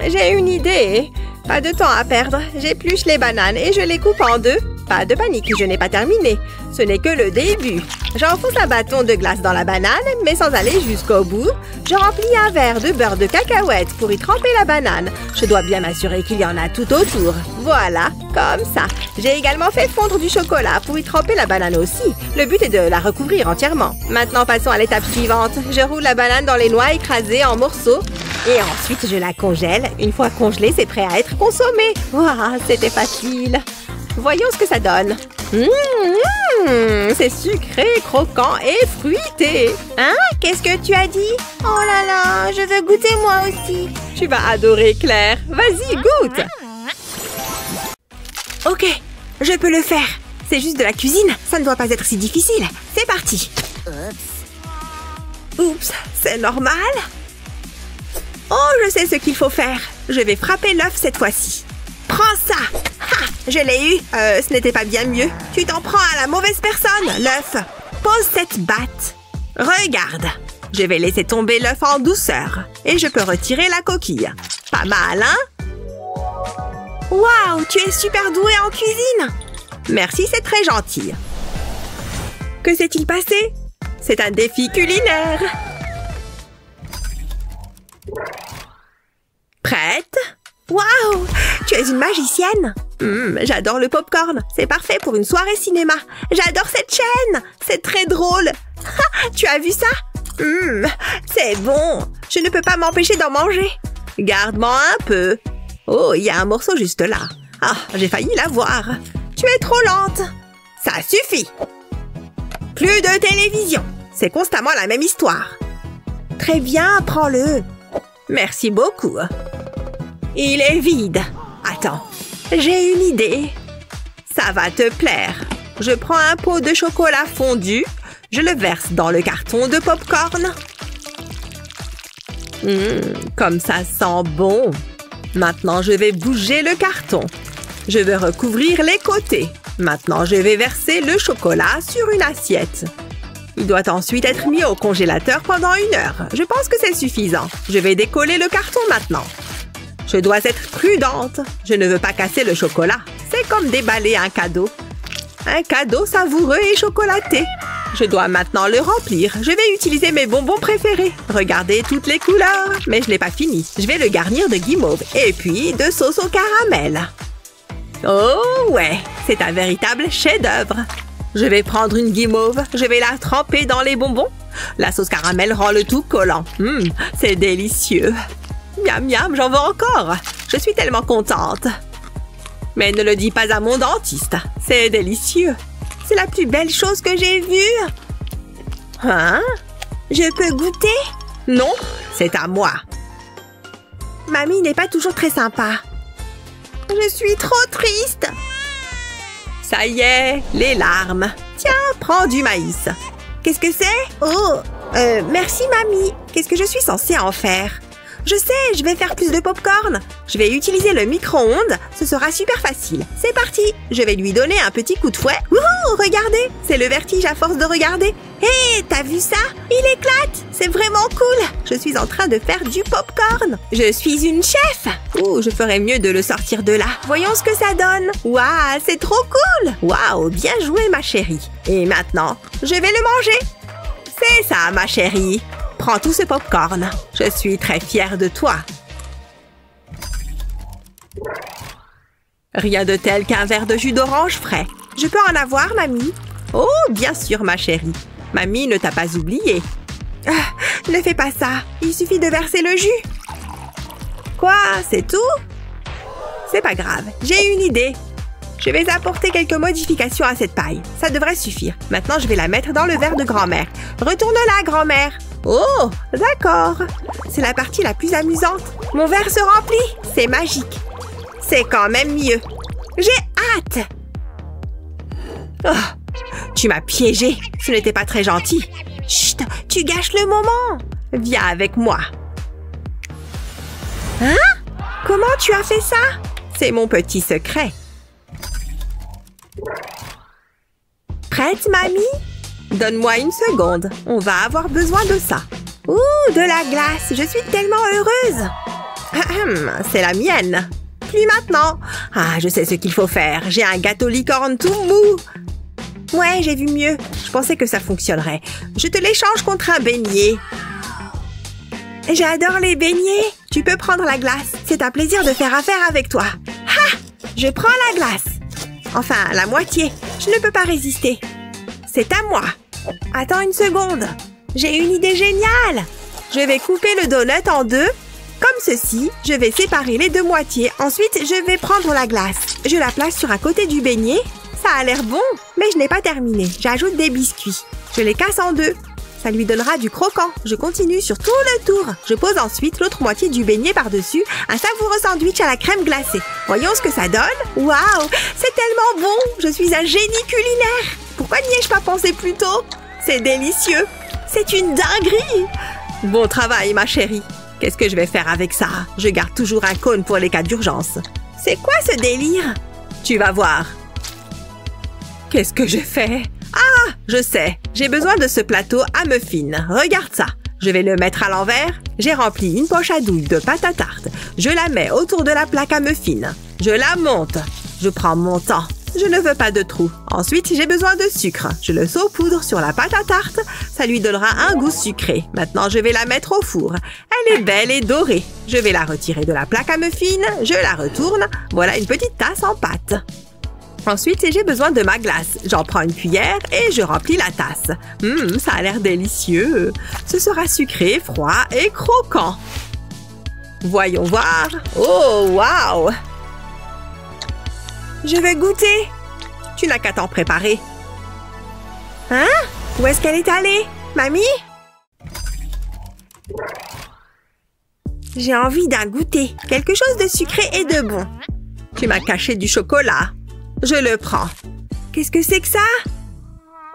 J'ai une idée. Pas de temps à perdre. J'épluche les bananes et je les coupe en deux. Pas de panique, je n'ai pas terminé. Ce n'est que le début. J'enfonce un bâton de glace dans la banane, mais sans aller jusqu'au bout. Je remplis un verre de beurre de cacahuète pour y tremper la banane. Je dois bien m'assurer qu'il y en a tout autour. Voilà, comme ça. J'ai également fait fondre du chocolat pour y tremper la banane aussi. Le but est de la recouvrir entièrement. Maintenant, passons à l'étape suivante. Je roule la banane dans les noix écrasées en morceaux. Et ensuite, je la congèle. Une fois congelée, c'est prêt à être consommé. Waouh, c'était facile. Voyons ce que ça donne. C'est sucré, croquant et fruité. Hein? Qu'est-ce que tu as dit? Oh là là, je veux goûter moi aussi. Tu vas adorer, Claire. Vas-y, goûte. Ok, je peux le faire. C'est juste de la cuisine. Ça ne doit pas être si difficile. C'est parti. Oups, c'est normal? Oh, je sais ce qu'il faut faire. Je vais frapper l'œuf cette fois-ci. Prends ça! Ha! Je l'ai eu. Ce n'était pas bien mieux. Tu t'en prends à la mauvaise personne, l'œuf. Pose cette batte. Regarde. Je vais laisser tomber l'œuf en douceur. Et je peux retirer la coquille. Pas mal, hein? Waouh, tu es super douée en cuisine! Merci, c'est très gentil. Que s'est-il passé? C'est un défi culinaire. Prête? Waouh! Tu es une magicienne! J'adore le popcorn. C'est parfait pour une soirée cinéma. J'adore cette chaîne. C'est très drôle. Ha! Tu as vu ça? C'est bon. Je ne peux pas m'empêcher d'en manger. Garde-moi un peu. Oh, il y a un morceau juste là. Ah, j'ai failli l'avoir. Tu es trop lente. Ça suffit. Plus de télévision. C'est constamment la même histoire. Très bien, prends-le. Merci beaucoup. Il est vide. Attends, j'ai une idée. Ça va te plaire. Je prends un pot de chocolat fondu. Je le verse dans le carton de popcorn. Comme ça sent bon. Maintenant, je vais bouger le carton. Je vais recouvrir les côtés. Maintenant, je vais verser le chocolat sur une assiette. Il doit ensuite être mis au congélateur pendant 1 heure. Je pense que c'est suffisant. Je vais décoller le carton maintenant. Je dois être prudente. Je ne veux pas casser le chocolat. C'est comme déballer un cadeau. Un cadeau savoureux et chocolaté. Je dois maintenant le remplir. Je vais utiliser mes bonbons préférés. Regardez toutes les couleurs. Mais je n'ai pas fini. Je vais le garnir de guimauve et puis de sauce au caramel. Oh ouais, c'est un véritable chef-d'œuvre. Je vais prendre une guimauve. Je vais la tremper dans les bonbons. La sauce caramel rend le tout collant. C'est délicieux. Miam miam, j'en veux encore. Je suis tellement contente. Mais ne le dis pas à mon dentiste. C'est délicieux. C'est la plus belle chose que j'ai vue. Hein? Je peux goûter? Non, c'est à moi. Mamie n'est pas toujours très sympa. Je suis trop triste. Ça y est, les larmes. Tiens, prends du maïs. Qu'est-ce que c'est? Oh, merci mamie. Qu'est-ce que je suis censée en faire? Je sais, je vais faire plus de popcorn. Je vais utiliser le micro-ondes. Ce sera super facile. C'est parti. Je vais lui donner un petit coup de fouet. Wouhou, regardez. C'est le vertige à force de regarder. Hé, t'as vu ça? Il éclate. C'est vraiment cool. Je suis en train de faire du popcorn. Je suis une chef. Ouh, je ferais mieux de le sortir de là. Voyons ce que ça donne. Waouh, c'est trop cool. Waouh, bien joué ma chérie. Et maintenant, je vais le manger. C'est ça ma chérie. Prends tout ce popcorn. Je suis très fière de toi. Rien de tel qu'un verre de jus d'orange frais. Je peux en avoir, mamie? Oh, bien sûr, ma chérie. Mamie ne t'a pas oublié. Ne fais pas ça. Il suffit de verser le jus. Quoi? C'est tout? C'est pas grave. J'ai une idée. Je vais apporter quelques modifications à cette paille. Ça devrait suffire. Maintenant, je vais la mettre dans le verre de grand-mère. Retourne-la, grand-mère. Oh, d'accord. C'est la partie la plus amusante. Mon verre se remplit. C'est magique. C'est quand même mieux. J'ai hâte. Oh, tu m'as piégée. Ce n'était pas très gentil. Chut, tu gâches le moment. Viens avec moi. Hein? Comment tu as fait ça? C'est mon petit secret. Prête, mamie? Donne-moi 1 seconde. On va avoir besoin de ça. Ouh, de la glace. Je suis tellement heureuse. C'est la mienne. plus maintenant. Ah, je sais ce qu'il faut faire. J'ai un gâteau licorne tout mou. Ouais, j'ai vu mieux. Je pensais que ça fonctionnerait. Je te l'échange contre un beignet. J'adore les beignets. Tu peux prendre la glace. C'est un plaisir de faire affaire avec toi. Ha! Je prends la glace. Enfin, la moitié. Je ne peux pas résister. C'est à moi. Attends une seconde. J'ai une idée géniale. Je vais couper le donut en deux. Comme ceci, je vais séparer les deux moitiés. Ensuite, je vais prendre la glace. Je la place sur un côté du beignet. Ça a l'air bon, mais je n'ai pas terminé. J'ajoute des biscuits. Je les casse en deux. Ça lui donnera du croquant. Je continue sur tout le tour. Je pose ensuite l'autre moitié du beignet par-dessus. Un savoureux sandwich à la crème glacée. Voyons ce que ça donne. Waouh, c'est tellement bon. Je suis un génie culinaire. Pourquoi n'y ai-je pas pensé plus tôt? C'est délicieux. C'est une dinguerie. Bon travail, ma chérie. Qu'est-ce que je vais faire avec ça? Je garde toujours un cône pour les cas d'urgence. C'est quoi ce délire? Tu vas voir. Qu'est-ce que je fais? Ah, je sais. J'ai besoin de ce plateau à muffins. Regarde ça. Je vais le mettre à l'envers. J'ai rempli une poche à douille de pâte à tarte. Je la mets autour de la plaque à muffins. Je la monte. Je prends mon temps. Je ne veux pas de trou. Ensuite, j'ai besoin de sucre. Je le saupoudre sur la pâte à tarte. Ça lui donnera un goût sucré. Maintenant, je vais la mettre au four. Elle est belle et dorée. Je vais la retirer de la plaque à muffins. Je la retourne. Voilà une petite tasse en pâte. Ensuite, j'ai besoin de ma glace. J'en prends une cuillère et je remplis la tasse. Ça a l'air délicieux. Ce sera sucré, froid et croquant. Voyons voir. Oh, waouh! Je vais goûter. Tu n'as qu'à t'en préparer. Hein? Où est-ce qu'elle est allée? Mamie? J'ai envie d'un goûter. Quelque chose de sucré et de bon. Tu m'as caché du chocolat. Je le prends. Qu'est-ce que c'est que ça?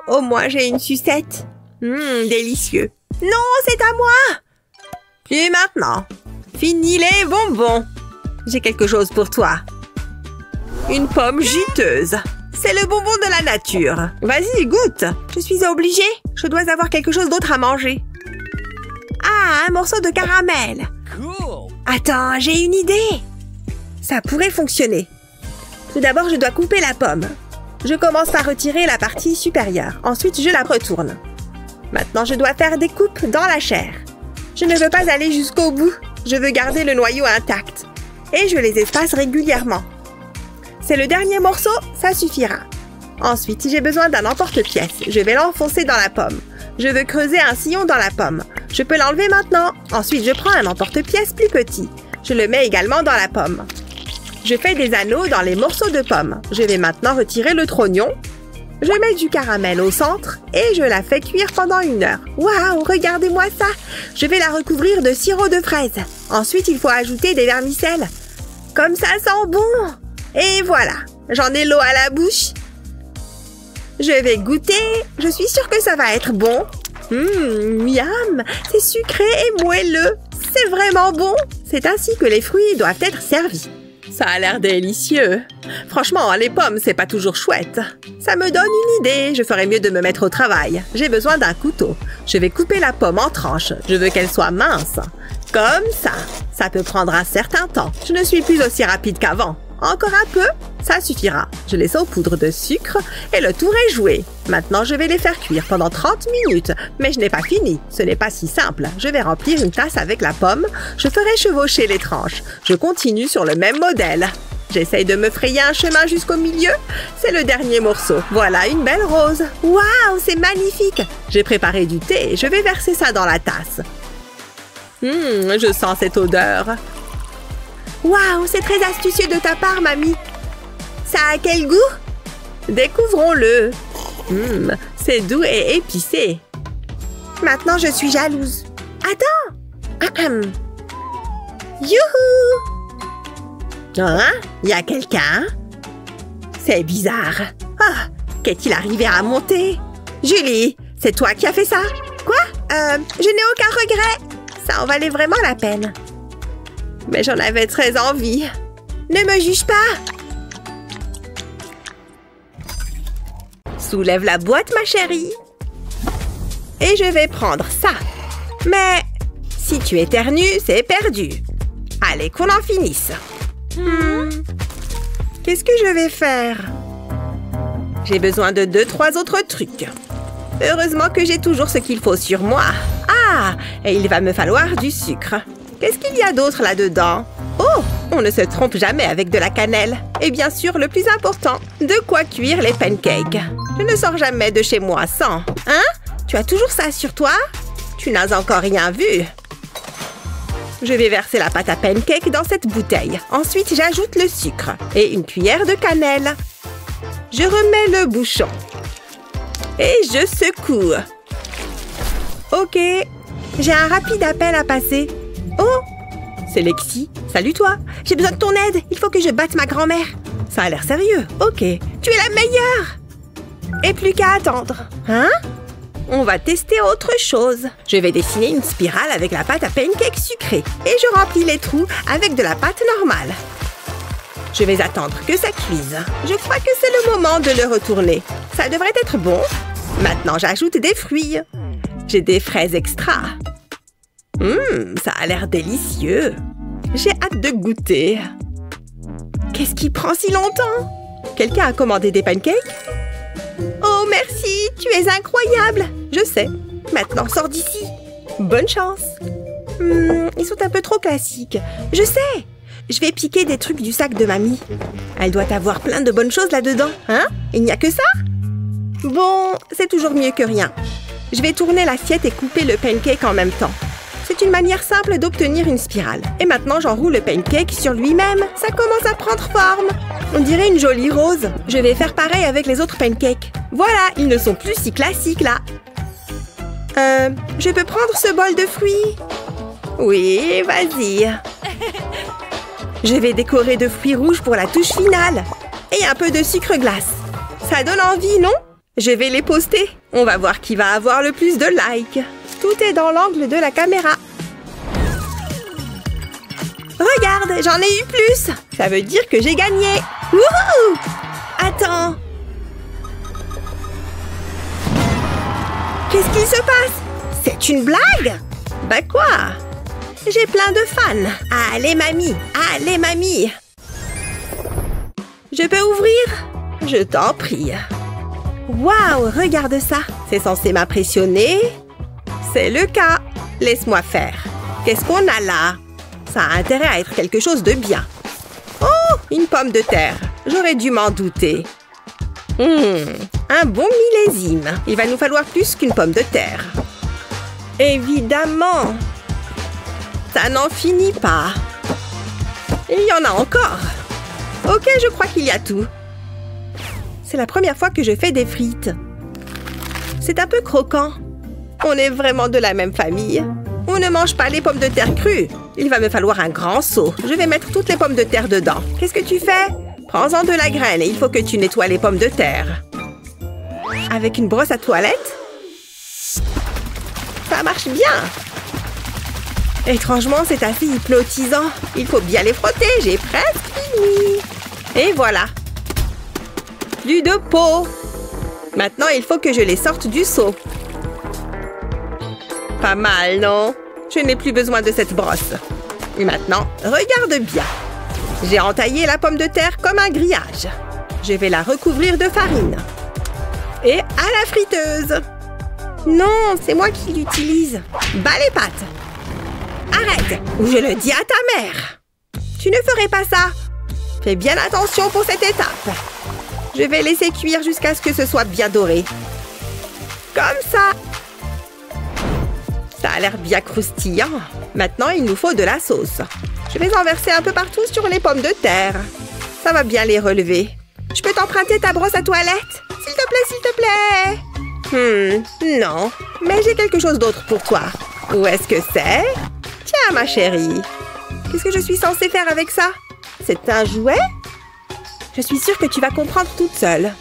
Au moins, j'ai une sucette. Délicieux. Non, c'est à moi! Plus maintenant. Fini les bonbons. J'ai quelque chose pour toi. Une pomme juteuse. C'est le bonbon de la nature. Vas-y, goûte. Je suis obligée. Je dois avoir quelque chose d'autre à manger. Ah, un morceau de caramel. Cool. Attends, j'ai une idée. Ça pourrait fonctionner. Tout d'abord, je dois couper la pomme. Je commence par retirer la partie supérieure. Ensuite, je la retourne. Maintenant, je dois faire des coupes dans la chair. Je ne veux pas aller jusqu'au bout. Je veux garder le noyau intact. Et je les espace régulièrement. C'est le dernier morceau, ça suffira. Ensuite, j'ai besoin d'un emporte-pièce. Je vais l'enfoncer dans la pomme. Je veux creuser un sillon dans la pomme. Je peux l'enlever maintenant. Ensuite, je prends un emporte-pièce plus petit. Je le mets également dans la pomme. Je fais des anneaux dans les morceaux de pomme. Je vais maintenant retirer le trognon. Je mets du caramel au centre et je la fais cuire pendant 1 heure. Waouh, regardez-moi ça! Je vais la recouvrir de sirop de fraise. Ensuite, il faut ajouter des vermicelles. Comme ça sent bon! Et voilà, j'en ai l'eau à la bouche. Je vais goûter. Je suis sûre que ça va être bon. Miam! C'est sucré et moelleux. C'est vraiment bon. C'est ainsi que les fruits doivent être servis. Ça a l'air délicieux. Franchement, les pommes, c'est pas toujours chouette. Ça me donne une idée. Je ferais mieux de me mettre au travail. J'ai besoin d'un couteau. Je vais couper la pomme en tranches. Je veux qu'elle soit mince. Comme ça. Ça peut prendre un certain temps. Je ne suis plus aussi rapide qu'avant. Encore un peu, ça suffira. Je les saupoudre de sucre et le tour est joué. Maintenant, je vais les faire cuire pendant 30 minutes. Mais je n'ai pas fini. Ce n'est pas si simple. Je vais remplir une tasse avec la pomme. Je ferai chevaucher les tranches. Je continue sur le même modèle. J'essaye de me frayer un chemin jusqu'au milieu. C'est le dernier morceau. Voilà une belle rose. Waouh, c'est magnifique. J'ai préparé du thé et je vais verser ça dans la tasse. Je sens cette odeur. Waouh, c'est très astucieux de ta part, mamie. Ça a quel goût? Découvrons-le. C'est doux et épicé. Maintenant, je suis jalouse. Attends. Youhou! Hein? Y a quelqu'un? C'est bizarre. Ah, qu'est-il arrivé à monter? Julie, c'est toi qui as fait ça? Quoi? Je n'ai aucun regret. Ça en valait vraiment la peine. Mais j'en avais très envie. Ne me juge pas. Soulève la boîte, ma chérie. Et je vais prendre ça. Mais si tu éternues, c'est perdu. Allez, qu'on en finisse. Qu'est-ce que je vais faire? J'ai besoin de 2-3 autres trucs. Heureusement que j'ai toujours ce qu'il faut sur moi. Ah, et il va me falloir du sucre. Qu'est-ce qu'il y a d'autre là-dedans? Oh, on ne se trompe jamais avec de la cannelle. Et bien sûr, le plus important, de quoi cuire les pancakes. Je ne sors jamais de chez moi sans. Hein? Tu as toujours ça sur toi? Tu n'as encore rien vu. Je vais verser la pâte à pancake dans cette bouteille. Ensuite, j'ajoute le sucre et une cuillère de cannelle. Je remets le bouchon. Et je secoue. Ok, j'ai un rapide appel à passer. Oh, c'est Lexi. Salut toi. J'ai besoin de ton aide. Il faut que je batte ma grand-mère. Ça a l'air sérieux. Ok, tu es la meilleure. Et plus qu'à attendre. Hein? On va tester autre chose. Je vais dessiner une spirale avec la pâte à pancake sucrée. Et je remplis les trous avec de la pâte normale. Je vais attendre que ça cuise. Je crois que c'est le moment de le retourner. Ça devrait être bon. Maintenant, j'ajoute des fruits. J'ai des fraises extra. Ça a l'air délicieux. J'ai hâte de goûter. Qu'est-ce qui prend si longtemps? Quelqu'un a commandé des pancakes? Oh, merci, tu es incroyable. Je sais. Maintenant, sors d'ici. Bonne chance. Ils sont un peu trop classiques. Je sais. Je vais piquer des trucs du sac de mamie. Elle doit avoir plein de bonnes choses là-dedans. Hein? Il n'y a que ça? Bon, c'est toujours mieux que rien. Je vais tourner l'assiette et couper le pancake en même temps. C'est une manière simple d'obtenir une spirale. Et maintenant, j'enroule le pancake sur lui-même. Ça commence à prendre forme. On dirait une jolie rose. Je vais faire pareil avec les autres pancakes. Voilà, ils ne sont plus si classiques là. Je peux prendre ce bol de fruits? Oui, vas-y. Je vais décorer de fruits rouges pour la touche finale. Et un peu de sucre glace. Ça donne envie, non? Je vais les poster. On va voir qui va avoir le plus de likes. Tout est dans l'angle de la caméra. Regarde, j'en ai eu plus. Ça veut dire que j'ai gagné. Wouhou! Attends. Qu'est-ce qu'il se passe? C'est une blague? Bah quoi? J'ai plein de fans. Allez, mamie. Allez, mamie. Je peux ouvrir? Je t'en prie. Waouh, regarde ça. C'est censé m'impressionner. C'est le cas. Laisse-moi faire. Qu'est-ce qu'on a là? Ça a intérêt à être quelque chose de bien. Oh, une pomme de terre. J'aurais dû m'en douter. Un bon millésime. Il va nous falloir plus qu'une pomme de terre. Évidemment. Ça n'en finit pas. Il y en a encore. Ok, je crois qu'il y a tout. C'est la première fois que je fais des frites. C'est un peu croquant. On est vraiment de la même famille. On ne mange pas les pommes de terre crues. Il va me falloir un grand seau. Je vais mettre toutes les pommes de terre dedans. Qu'est-ce que tu fais? Prends-en de la graine et il faut que tu nettoies les pommes de terre. Avec une brosse à toilette? Ça marche bien. Étrangement, c'est assez hypnotisant. Il faut bien les frotter. J'ai presque fini. Et voilà. Plus de peau. Maintenant, il faut que je les sorte du seau. Pas mal, non? Je n'ai plus besoin de cette brosse. Et maintenant, regarde bien. J'ai entaillé la pomme de terre comme un grillage. Je vais la recouvrir de farine. Et à la friteuse. Non, c'est moi qui l'utilise. Bats les pâtes. Arrête, ou je le dis à ta mère. Tu ne ferais pas ça. Fais bien attention pour cette étape. Je vais laisser cuire jusqu'à ce que ce soit bien doré. Comme ça. Ça a l'air bien croustillant. Maintenant, il nous faut de la sauce. Je vais en verser un peu partout sur les pommes de terre. Ça va bien les relever. Je peux t'emprunter ta brosse à toilette? S'il te plaît, s'il te plaît. Non. Mais j'ai quelque chose d'autre pour toi. Où est-ce que c'est? Tiens, ma chérie. Qu'est-ce que je suis censée faire avec ça? C'est un jouet? Je suis sûre que tu vas comprendre toute seule.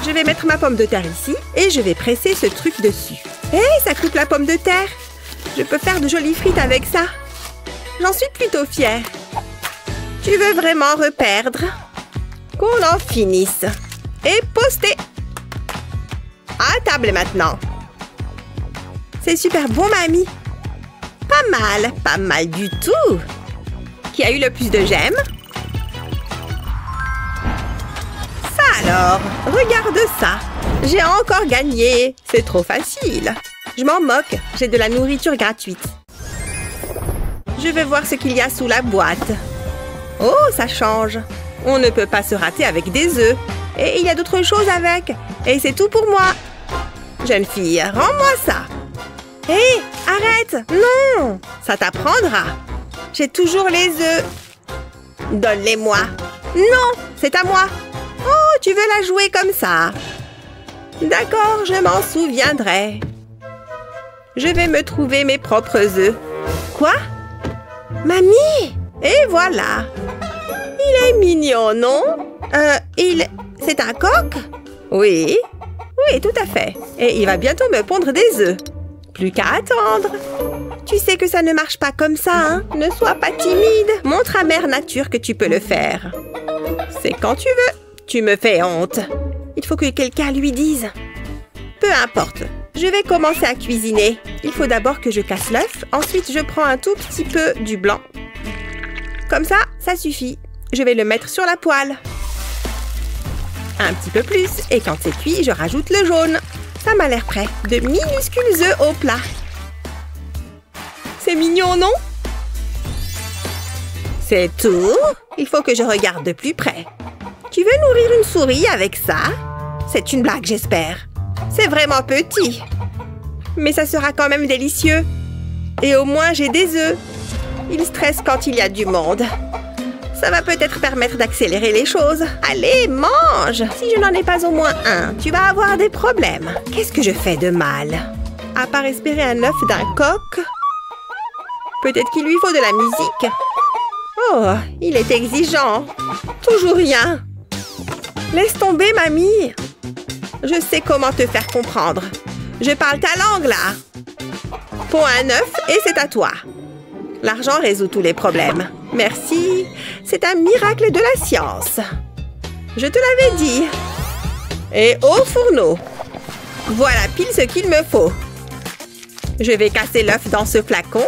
Je vais mettre ma pomme de terre ici et je vais presser ce truc dessus. Hé, ça coupe la pomme de terre. Je peux faire de jolies frites avec ça. J'en suis plutôt fière. Tu veux vraiment reperdre? Qu'on en finisse. Et poster. À table maintenant. C'est super bon, mamie. Pas mal du tout. Qui a eu le plus de j'aime? Ça alors, regarde ça. J'ai encore gagné. C'est trop facile. Je m'en moque, j'ai de la nourriture gratuite. Je vais voir ce qu'il y a sous la boîte. Oh, ça change. On ne peut pas se rater avec des œufs. Et il y a d'autres choses avec. Et c'est tout pour moi. Jeune fille, rends-moi ça. Hé, arrête. Non, ça t'apprendra. J'ai toujours les œufs. Donne-les-moi. Non, c'est à moi. Oh, tu veux la jouer comme ça? D'accord, je m'en souviendrai. Je vais me trouver mes propres œufs. Quoi? Mamie! Et voilà! Il est mignon, non? C'est un coq? Oui. Oui, tout à fait. Et il va bientôt me pondre des œufs. Plus qu'à attendre. Tu sais que ça ne marche pas comme ça, hein? Ne sois pas timide. Montre à Mère Nature que tu peux le faire. C'est quand tu veux. Tu me fais honte. Il faut que quelqu'un lui dise. Peu importe. Je vais commencer à cuisiner. Il faut d'abord que je casse l'œuf. Ensuite, je prends un tout petit peu du blanc. Comme ça, ça suffit. Je vais le mettre sur la poêle. Un petit peu plus. Et quand c'est cuit, je rajoute le jaune. Ça m'a l'air prêt. De minuscules œufs au plat. C'est mignon, non? C'est tout? Il faut que je regarde de plus près. Tu veux nourrir une souris avec ça? C'est une blague, j'espère. C'est vraiment petit. Mais ça sera quand même délicieux. Et au moins, j'ai des œufs. Ils stressent quand il y a du monde. Ça va peut-être permettre d'accélérer les choses. Allez, mange! Si je n'en ai pas au moins un, tu vas avoir des problèmes. Qu'est-ce que je fais de mal? À part espérer un œuf d'un coq? Peut-être qu'il lui faut de la musique. Oh, il est exigeant. Toujours rien. Laisse tomber, mamie. Je sais comment te faire comprendre. Je parle ta langue, là. Pond un œuf et c'est à toi. L'argent résout tous les problèmes. Merci. C'est un miracle de la science. Je te l'avais dit. Et au fourneau. Voilà pile ce qu'il me faut. Je vais casser l'œuf dans ce flacon.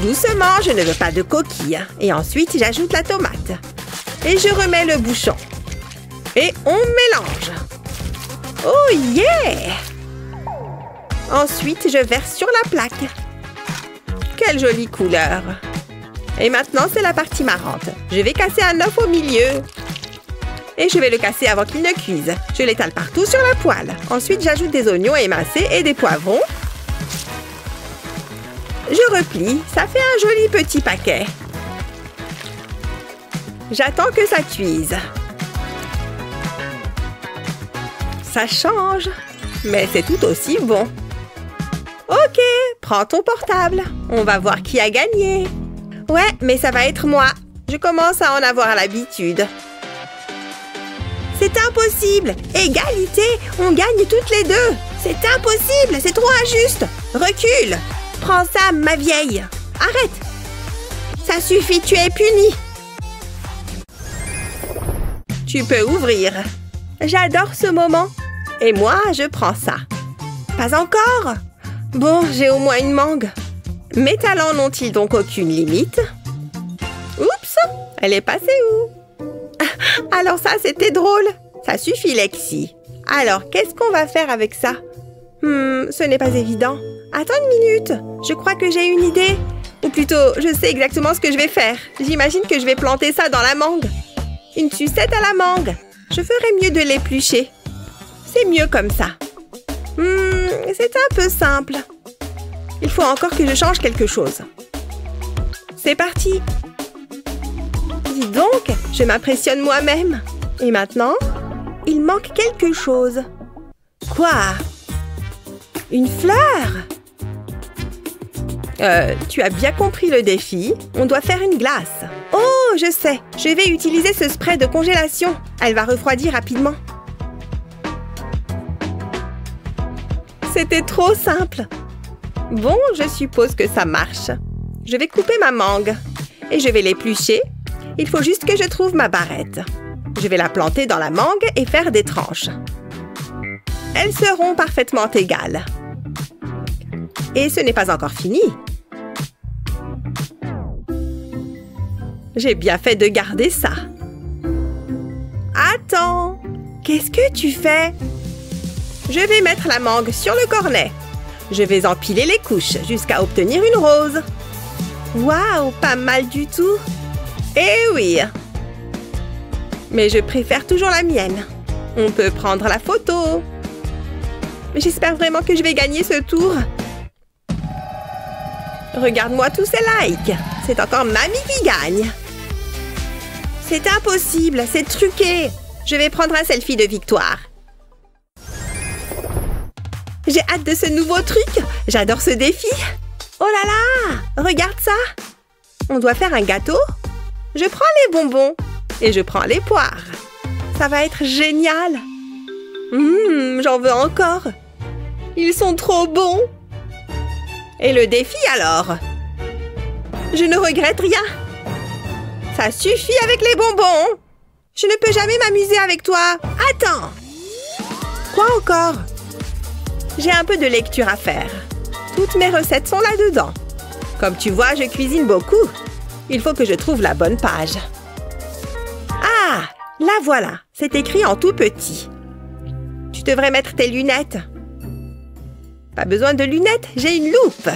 Doucement, je ne veux pas de coquille. Et ensuite, j'ajoute la tomate. Et je remets le bouchon. Et on mélange. Oh yeah! Ensuite, je verse sur la plaque. Quelle jolie couleur! Et maintenant, c'est la partie marrante. Je vais casser un œuf au milieu. Et je vais le casser avant qu'il ne cuise. Je l'étale partout sur la poêle. Ensuite, j'ajoute des oignons émincés et des poivrons. Je replie. Ça fait un joli petit paquet. J'attends que ça cuise. Ça change, mais c'est tout aussi bon. Ok, prends ton portable. On va voir qui a gagné. Ouais, mais ça va être moi. Je commence à en avoir l'habitude. C'est impossible. Égalité, on gagne toutes les deux. C'est impossible, c'est trop injuste. Recule. Prends ça, ma vieille. Arrête. Ça suffit, tu es punie. Tu peux ouvrir. J'adore ce moment. Et moi, je prends ça. Pas encore? Bon, j'ai au moins une mangue. Mes talents n'ont-ils donc aucune limite? Oups! Elle est passée où? Alors ça, c'était drôle. Ça suffit, Lexi. Alors, qu'est-ce qu'on va faire avec ça? Ce n'est pas évident. Attends une minute. Je crois que j'ai une idée. Ou plutôt, je sais exactement ce que je vais faire. J'imagine que je vais planter ça dans la mangue. Une sucette à la mangue. Je ferais mieux de l'éplucher. C'est mieux comme ça. C'est un peu simple. Il faut encore que je change quelque chose. C'est parti. Dis donc, je m'impressionne moi-même. Et maintenant, il manque quelque chose. Quoi? Une fleur? Tu as bien compris le défi. On doit faire une glace. Oh, je sais. Je vais utiliser ce spray de congélation. Elle va refroidir rapidement. C'était trop simple. Bon, je suppose que ça marche. Je vais couper ma mangue. Et je vais l'éplucher. Il faut juste que je trouve ma barrette. Je vais la planter dans la mangue et faire des tranches. Elles seront parfaitement égales. Et ce n'est pas encore fini. J'ai bien fait de garder ça. Attends, qu'est-ce que tu fais? Je vais mettre la mangue sur le cornet. Je vais empiler les couches jusqu'à obtenir une rose. Waouh, pas mal du tout. Eh oui. Mais je préfère toujours la mienne. On peut prendre la photo. J'espère vraiment que je vais gagner ce tour. Regarde-moi tous ces likes. C'est encore Mamie qui gagne. C'est impossible, c'est truqué. Je vais prendre un selfie de victoire. J'ai hâte de ce nouveau truc. J'adore ce défi. Oh là là, regarde ça. On doit faire un gâteau. Je prends les bonbons et je prends les poires. Ça va être génial. J'en veux encore. Ils sont trop bons. Et le défi alors? Je ne regrette rien. Ça suffit avec les bonbons. Je ne peux jamais m'amuser avec toi. Attends. Quoi encore? J'ai un peu de lecture à faire. Toutes mes recettes sont là-dedans. Comme tu vois, je cuisine beaucoup. Il faut que je trouve la bonne page. Ah, la voilà. C'est écrit en tout petit. Tu devrais mettre tes lunettes. Pas besoin de lunettes, j'ai une loupe.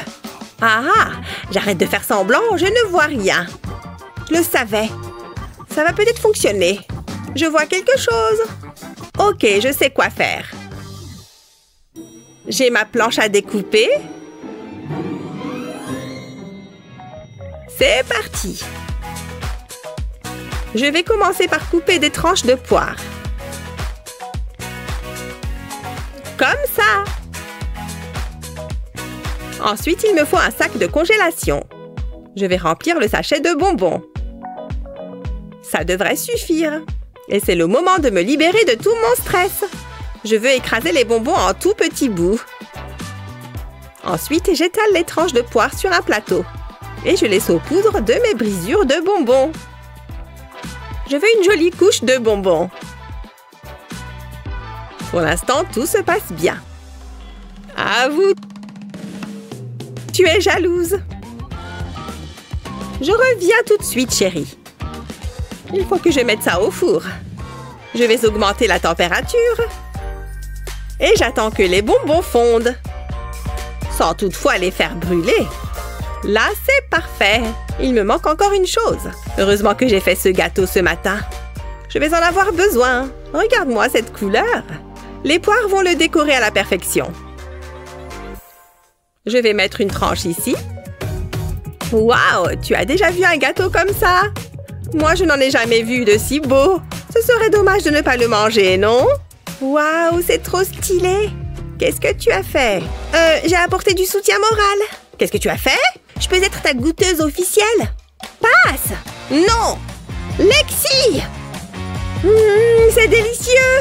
Ah, j'arrête de faire semblant, je ne vois rien. Je le savais. Ça va peut-être fonctionner. Je vois quelque chose. Ok, je sais quoi faire. J'ai ma planche à découper. C'est parti. Je vais commencer par couper des tranches de poire. Comme ça. Ensuite, il me faut un sac de congélation. Je vais remplir le sachet de bonbons. Ça devrait suffire. Et c'est le moment de me libérer de tout mon stress. Je veux écraser les bonbons en tout petits bouts. Ensuite, j'étale les tranches de poire sur un plateau. Et je les saupoudre de mes brisures de bonbons. Je veux une jolie couche de bonbons. Pour l'instant, tout se passe bien. À vous. Tu es jalouse. Je reviens tout de suite, chérie. Il faut que je mette ça au four. Je vais augmenter la température. Et j'attends que les bonbons fondent. Sans toutefois les faire brûler. Là, c'est parfait. Il me manque encore une chose. Heureusement que j'ai fait ce gâteau ce matin. Je vais en avoir besoin. Regarde-moi cette couleur. Les poires vont le décorer à la perfection. Je vais mettre une tranche ici. Waouh, tu as déjà vu un gâteau comme ça? Moi, je n'en ai jamais vu de si beau. Ce serait dommage de ne pas le manger, non? Waouh, c'est trop stylé. Qu'est-ce que tu as fait? J'ai apporté du soutien moral. Qu'est-ce que tu as fait? Je peux être ta goûteuse officielle? Passe! Non! Lexi! C'est délicieux!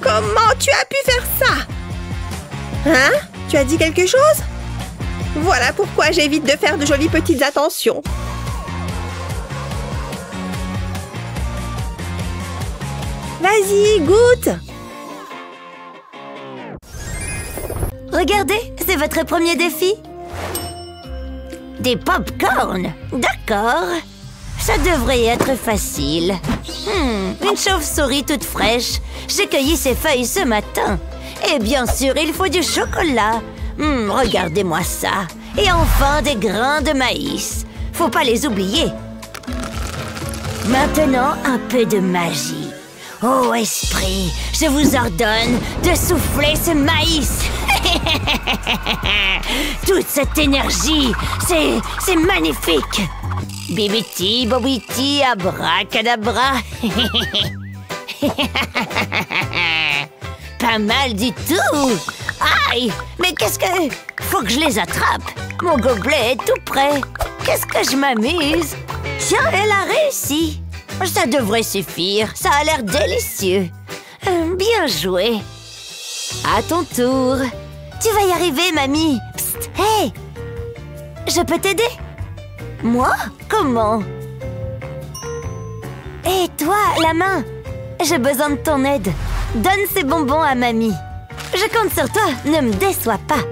Comment tu as pu faire ça? Hein? Tu as dit quelque chose? Voilà pourquoi j'évite de faire de jolies petites attentions. Vas-y, goûte!
Regardez, c'est votre premier défi. Des pop-corn. D'accord. Ça devrait être facile. Une chauve-souris toute fraîche. J'ai cueilli ses feuilles ce matin. Et bien sûr, il faut du chocolat. Regardez-moi ça. Et enfin, des grains de maïs. Faut pas les oublier. Maintenant, un peu de magie. Oh, esprit, je vous ordonne de souffler ce maïs. Toute cette énergie, c'est magnifique. Bibiti, bobiti, abracadabra. Pas mal du tout. Aïe, mais qu'est-ce que... Faut que je les attrape. Mon gobelet est tout prêt. Qu'est-ce que je m'amuse. Tiens, elle a réussi. Ça devrait suffire. Ça a l'air délicieux. Bien joué. À ton tour. Tu vas y arriver, mamie. Psst, hey! Je peux t'aider? Moi? Comment? Et toi, la main? J'ai besoin de ton aide. Donne ces bonbons à mamie. Je compte sur toi, ne me déçois pas.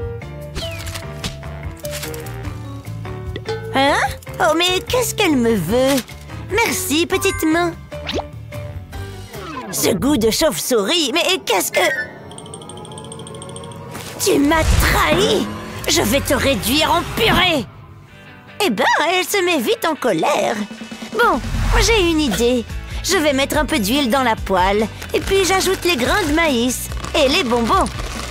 Hein? Oh, mais qu'est-ce qu'elle me veut? Merci, petite main. Ce goût de chauve-souris, mais qu'est-ce que... Tu m'as trahi! Je vais te réduire en purée! Eh ben, elle se met vite en colère. Bon, j'ai une idée. Je vais mettre un peu d'huile dans la poêle, et puis j'ajoute les grains de maïs et les bonbons.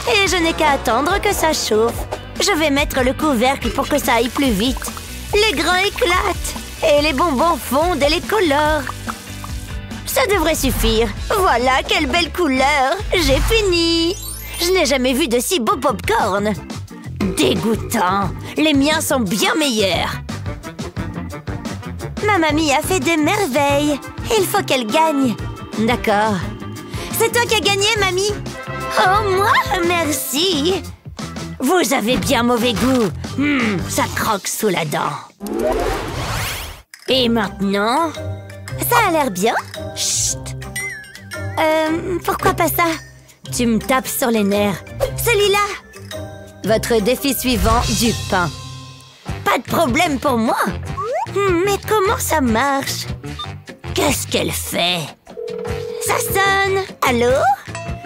Et je n'ai qu'à attendre que ça chauffe. Je vais mettre le couvercle pour que ça aille plus vite. Les grains éclatent, et les bonbons fondent et les colorent. Ça devrait suffire. Voilà, quelle belle couleur! J'ai fini! Je n'ai jamais vu de si beau pop-corn. Dégoûtant! Les miens sont bien meilleurs. Ma mamie a fait des merveilles. Il faut qu'elle gagne. D'accord. C'est toi qui as gagné, mamie? Oh, moi? Merci. Vous avez bien mauvais goût. Ça croque sous la dent. Et maintenant? Ça a l'air bien. Chut. Pourquoi pas ça? Tu me tapes sur les nerfs. Celui-là. Votre défi suivant, du pain. Pas de problème pour moi. Mais comment ça marche? Qu'est-ce qu'elle fait? Ça sonne. Allô?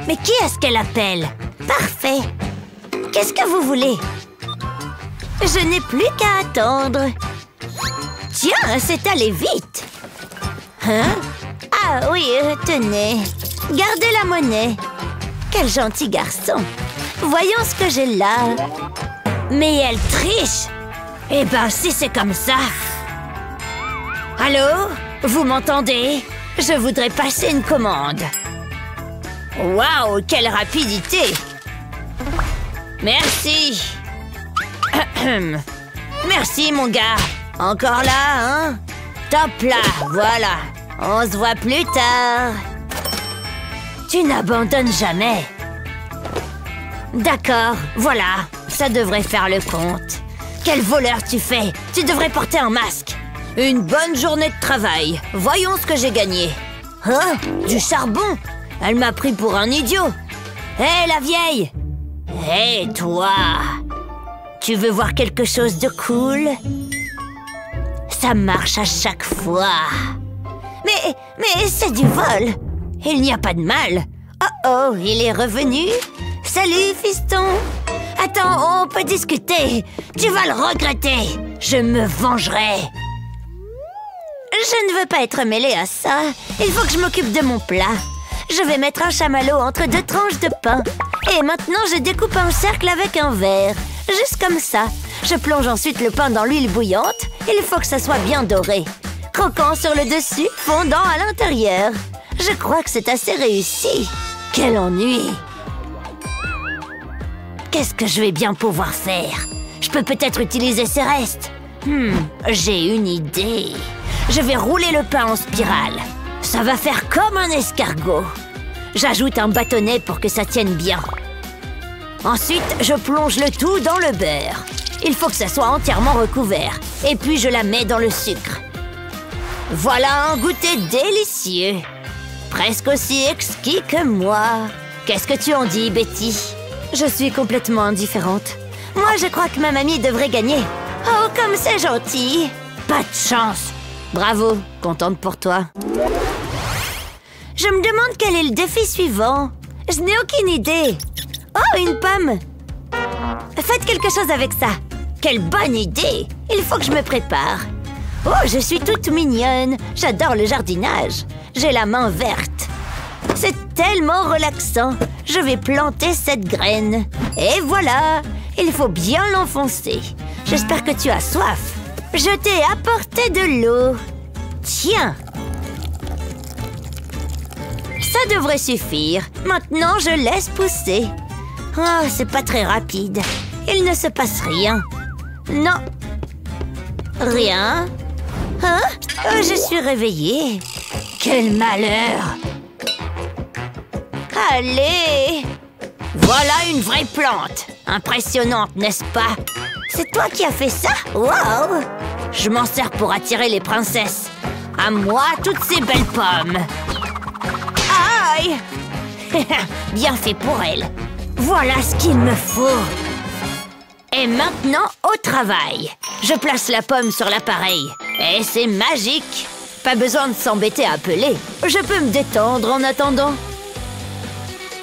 Mais qui est-ce qu'elle appelle? Parfait. Qu'est-ce que vous voulez? Je n'ai plus qu'à attendre. Tiens, c'est allé vite. Hein? Ah oui, tenez. Gardez la monnaie. Quel gentil garçon. Voyons ce que j'ai là. Mais elle triche. Eh ben, si c'est comme ça... Allô? Vous m'entendez? Je voudrais passer une commande. Waouh, quelle rapidité! Merci. Merci, mon gars. Encore là, hein? Top là, voilà. On se voit plus tard. Tu n'abandonnes jamais. D'accord, voilà. Ça devrait faire le compte. Quel voleur tu fais! Tu devrais porter un masque. Une bonne journée de travail. Voyons ce que j'ai gagné. Hein? Du charbon? Elle m'a pris pour un idiot. Hé, la vieille! Hé, toi! Tu veux voir quelque chose de cool? Ça marche à chaque fois. Mais c'est du vol. Il n'y a pas de mal. Oh, il est revenu. Salut, fiston. Attends, on peut discuter. Tu vas le regretter. Je me vengerai. Je ne veux pas être mêlée à ça. Il faut que je m'occupe de mon plat. Je vais mettre un chamallow entre 2 tranches de pain. Et maintenant, je découpe un cercle avec un verre. Juste comme ça. Je plonge ensuite le pain dans l'huile bouillante. Il faut que ça soit bien doré. Croquant sur le dessus, fondant à l'intérieur. Je crois que c'est assez réussi. Quel ennui! Qu'est-ce que je vais bien pouvoir faire? Je peux peut-être utiliser ces restes. J'ai une idée. Je vais rouler le pain en spirale. Ça va faire comme un escargot. J'ajoute un bâtonnet pour que ça tienne bien. Ensuite, je plonge le tout dans le beurre. Il faut que ça soit entièrement recouvert. Et puis, je la mets dans le sucre. Voilà un goûter délicieux. Presque aussi exquis que moi. Qu'est-ce que tu en dis, Betty? Je suis complètement indifférente. Moi, je crois que ma mamie devrait gagner. Oh, comme c'est gentil. Pas de chance. Bravo, contente pour toi. Je me demande quel est le défi suivant. Je n'ai aucune idée. Oh, une pomme. Faites quelque chose avec ça. Quelle bonne idée. Il faut que je me prépare. Oh, je suis toute mignonne. J'adore le jardinage. J'ai la main verte. C'est tellement relaxant. Je vais planter cette graine. Et voilà. Il faut bien l'enfoncer. J'espère que tu as soif. Je t'ai apporté de l'eau. Tiens. Ça devrait suffire. Maintenant, je laisse pousser. Oh, c'est pas très rapide. Il ne se passe rien. Non. Rien. Hein? Oh, je suis réveillée. Quel malheur! Allez! Voilà une vraie plante. Impressionnante, n'est-ce pas? C'est toi qui as fait ça? Wow! Je m'en sers pour attirer les princesses. À moi, toutes ces belles pommes. Aïe! Bien fait pour elle. Voilà ce qu'il me faut. Et maintenant, au travail. Je place la pomme sur l'appareil. Et c'est magique. Pas besoin de s'embêter à peler. Je peux me détendre en attendant.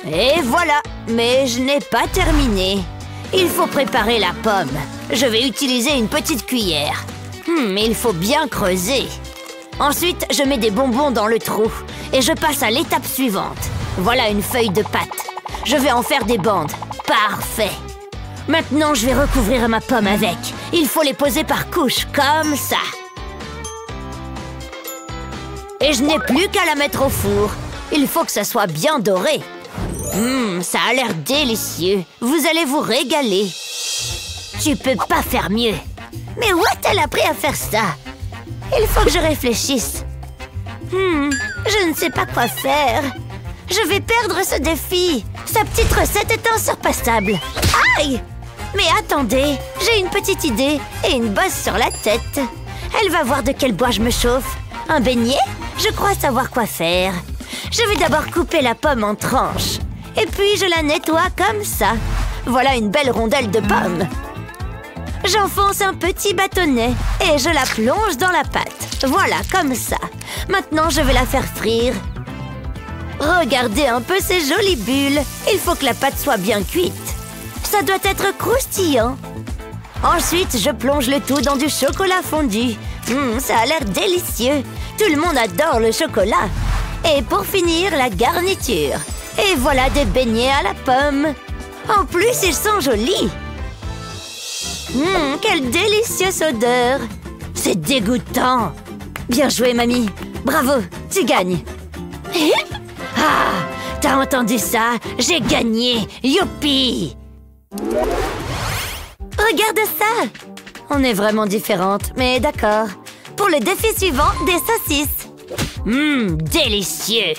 Et voilà. Mais je n'ai pas terminé. Il faut préparer la pomme. Je vais utiliser une petite cuillère. Il faut bien creuser. Ensuite, je mets des bonbons dans le trou. Et je passe à l'étape suivante. Voilà une feuille de pâte. Je vais en faire des bandes. Parfait. Maintenant, je vais recouvrir ma pomme avec. Il faut les poser par couches, comme ça. Et je n'ai plus qu'à la mettre au four. Il faut que ça soit bien doré. Ça a l'air délicieux. Vous allez vous régaler. Tu peux pas faire mieux. Mais où a-t-elle appris à faire ça? Il faut que je réfléchisse. Je ne sais pas quoi faire. Je vais perdre ce défi. Sa petite recette est insurpassable. Aïe! Mais attendez, j'ai une petite idée et une bosse sur la tête. Elle va voir de quel bois je me chauffe. Un beignet? Je crois savoir quoi faire. Je vais d'abord couper la pomme en tranches. Et puis je la nettoie comme ça. Voilà une belle rondelle de pomme. J'enfonce un petit bâtonnet et je la plonge dans la pâte. Voilà, comme ça. Maintenant, je vais la faire frire. Regardez un peu ces jolies bulles. Il faut que la pâte soit bien cuite. Ça doit être croustillant. Ensuite, je plonge le tout dans du chocolat fondu. Ça a l'air délicieux. Tout le monde adore le chocolat. Et pour finir, la garniture. Et voilà des beignets à la pomme. En plus, ils sont jolis. Quelle délicieuse odeur. C'est dégoûtant. Bien joué, mamie. Bravo, tu gagnes. Ah, t'as entendu ça? J'ai gagné. Youpi! Regarde ça! On est vraiment différentes, mais d'accord. Pour le défi suivant, des saucisses. Délicieux!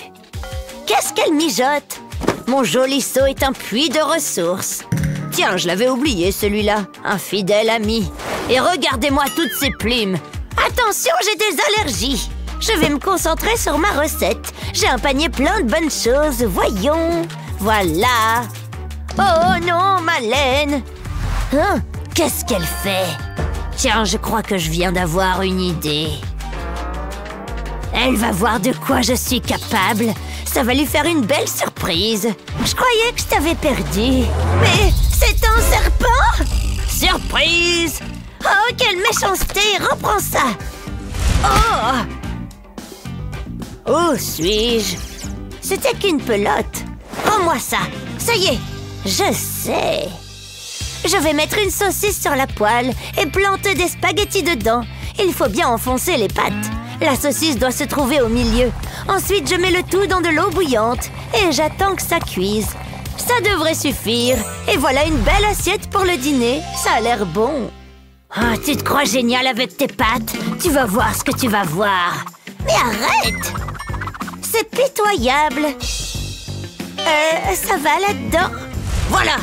Qu'est-ce qu'elle mijote? Mon joli seau est un puits de ressources. Tiens, je l'avais oublié celui-là. Un fidèle ami. Et regardez-moi toutes ces plumes. Attention, j'ai des allergies. Je vais me concentrer sur ma recette. J'ai un panier plein de bonnes choses. Voyons. Voilà. Oh non, ma laine. Qu'est-ce qu'elle fait? Tiens, je crois que je viens d'avoir une idée. Elle va voir de quoi je suis capable. Ça va lui faire une belle surprise. Je croyais que je t'avais perdu. Mais c'est un serpent! Surprise! Oh, quelle méchanceté! Reprends ça! Où suis-je? C'était qu'une pelote. Rends-moi ça! Ça y est! Je sais! Je vais mettre une saucisse sur la poêle et planter des spaghettis dedans. Il faut bien enfoncer les pâtes. La saucisse doit se trouver au milieu. Ensuite, je mets le tout dans de l'eau bouillante et j'attends que ça cuise. Ça devrait suffire. Et voilà une belle assiette pour le dîner. Ça a l'air bon. Oh, tu te crois génial avec tes pâtes? Tu vas voir ce que tu vas voir. Mais arrête! C'est pitoyable. Ça va là-dedans? Voilà!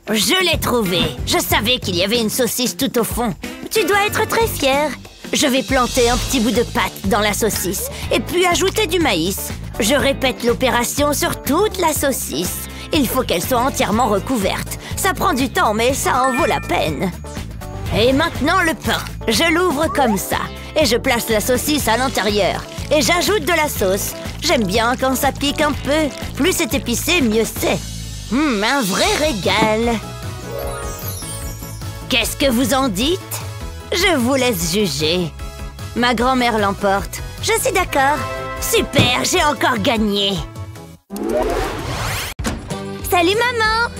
Je l'ai trouvé. Je savais qu'il y avait une saucisse tout au fond. Tu dois être très fière. Je vais planter un petit bout de pâte dans la saucisse et puis ajouter du maïs. Je répète l'opération sur toute la saucisse. Il faut qu'elle soit entièrement recouverte. Ça prend du temps, mais ça en vaut la peine. Et maintenant le pain. Je l'ouvre comme ça et je place la saucisse à l'intérieur. Et j'ajoute de la sauce. J'aime bien quand ça pique un peu. Plus c'est épicé, mieux c'est. Un vrai régal. Qu'est-ce que vous en dites? Je vous laisse juger. Ma grand-mère l'emporte. Je suis d'accord. Super, j'ai encore gagné. Salut maman.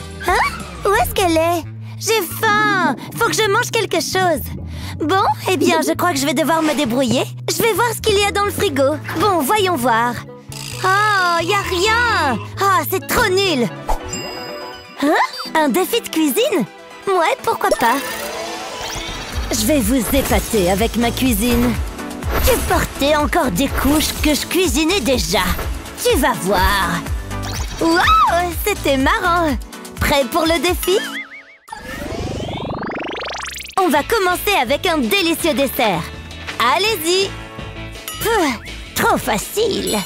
Où est-ce qu'elle est? J'ai faim. Faut que je mange quelque chose. Bon, eh bien, je crois que je vais devoir me débrouiller. Je vais voir ce qu'il y a dans le frigo. Bon, voyons voir. Oh, y a rien. Ah, c'est trop nul. Un défi de cuisine? Ouais, pourquoi pas. Je vais vous épater avec ma cuisine. Tu portais encore des couches que je cuisinais déjà. Tu vas voir. Wow, c'était marrant. Prêt pour le défi? On va commencer avec un délicieux dessert. Allez-y. Trop facile.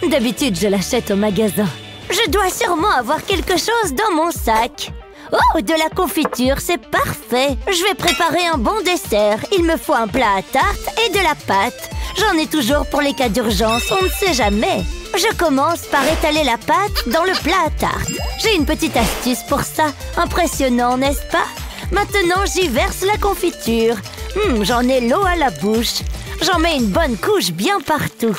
D'habitude, je l'achète au magasin. Je dois sûrement avoir quelque chose dans mon sac. Oh, de la confiture, c'est parfait. Je vais préparer un bon dessert. Il me faut un plat à tarte et de la pâte. J'en ai toujours pour les cas d'urgence, on ne sait jamais. Je commence par étaler la pâte dans le plat à tarte. J'ai une petite astuce pour ça. Impressionnant, n'est-ce pas? Maintenant, j'y verse la confiture. J'en ai l'eau à la bouche. J'en mets une bonne couche bien partout.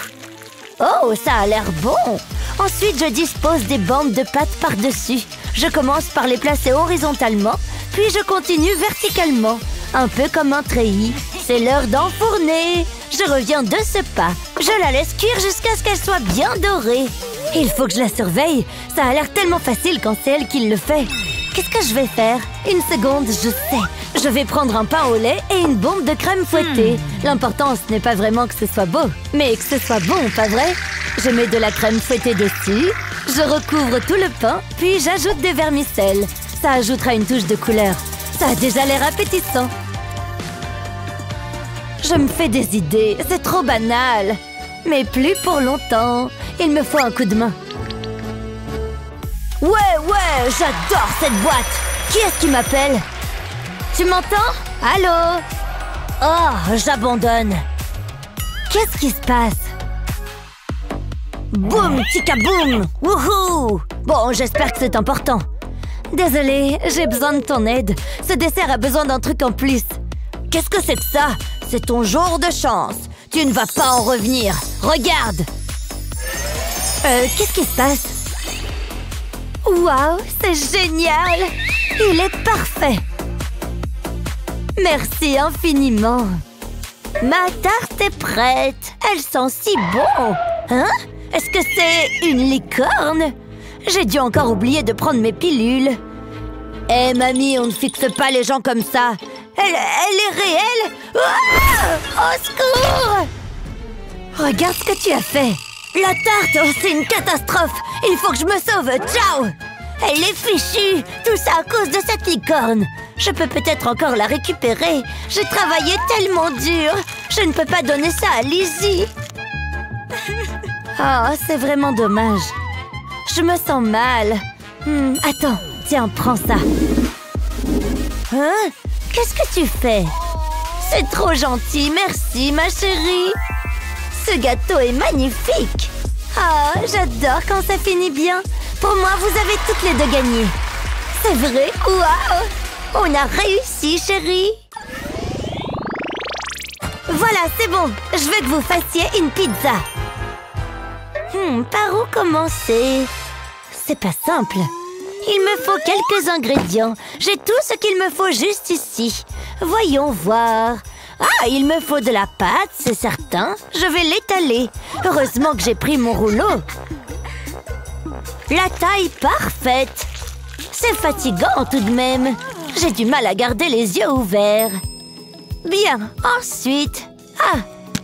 Oh, ça a l'air bon! Ensuite, je dispose des bandes de pâte par-dessus. Je commence par les placer horizontalement, puis je continue verticalement, un peu comme un treillis. C'est l'heure d'enfourner. Je reviens de ce pas. Je la laisse cuire jusqu'à ce qu'elle soit bien dorée. Il faut que je la surveille. Ça a l'air tellement facile quand c'est elle qui le fait. Qu'est-ce que je vais faire? Une seconde, je sais. Je vais prendre un pain au lait et une bombe de crème fouettée. L'important, ce n'est pas vraiment que ce soit beau, mais que ce soit bon, pas vrai? Je mets de la crème fouettée dessus, je recouvre tout le pain, puis j'ajoute des vermicelles. Ça ajoutera une touche de couleur. Ça a déjà l'air appétissant. Je me fais des idées, c'est trop banal. Mais plus pour longtemps. Il me faut un coup de main. Ouais, j'adore cette boîte. Qui est-ce qui m'appelle? Tu m'entends? Allô? Oh, j'abandonne. Qu'est-ce qui se passe? Boum, tika boum. Wouhou! Bon, j'espère que c'est important. Désolée, j'ai besoin de ton aide. Ce dessert a besoin d'un truc en plus. Qu'est-ce que c'est que ça? C'est ton jour de chance. Tu ne vas pas en revenir. Regarde! Qu'est-ce qui se passe? Waouh, c'est génial! Il est parfait! Merci infiniment! Ma tarte est prête! Elle sent si bon! Hein? Est-ce que c'est une licorne? J'ai dû encore oublier de prendre mes pilules. Eh mamie, on ne fixe pas les gens comme ça! Elle est réelle! Ah! Au secours! Regarde ce que tu as fait! La tarte, oh, c'est une catastrophe! Il faut que je me sauve! Ciao! Elle est fichue! Tout ça à cause de cette licorne! Je peux peut-être encore la récupérer! J'ai travaillé tellement dur! Je ne peux pas donner ça à Lizzie! Oh, c'est vraiment dommage! Je me sens mal! Attends, tiens, prends ça! Hein? Qu'est-ce que tu fais? C'est trop gentil, merci ma chérie! Ce gâteau est magnifique! Ah, j'adore quand ça finit bien! Pour moi, vous avez toutes les deux gagné! C'est vrai? Waouh! On a réussi, chérie! Voilà, c'est bon! Je veux que vous fassiez une pizza! Par où commencer? C'est pas simple! Il me faut quelques ingrédients. J'ai tout ce qu'il me faut juste ici. Voyons voir. Ah, il me faut de la pâte, c'est certain. Je vais l'étaler. Heureusement que j'ai pris mon rouleau. La taille parfaite. C'est fatigant tout de même. J'ai du mal à garder les yeux ouverts. Bien, ensuite... Ah,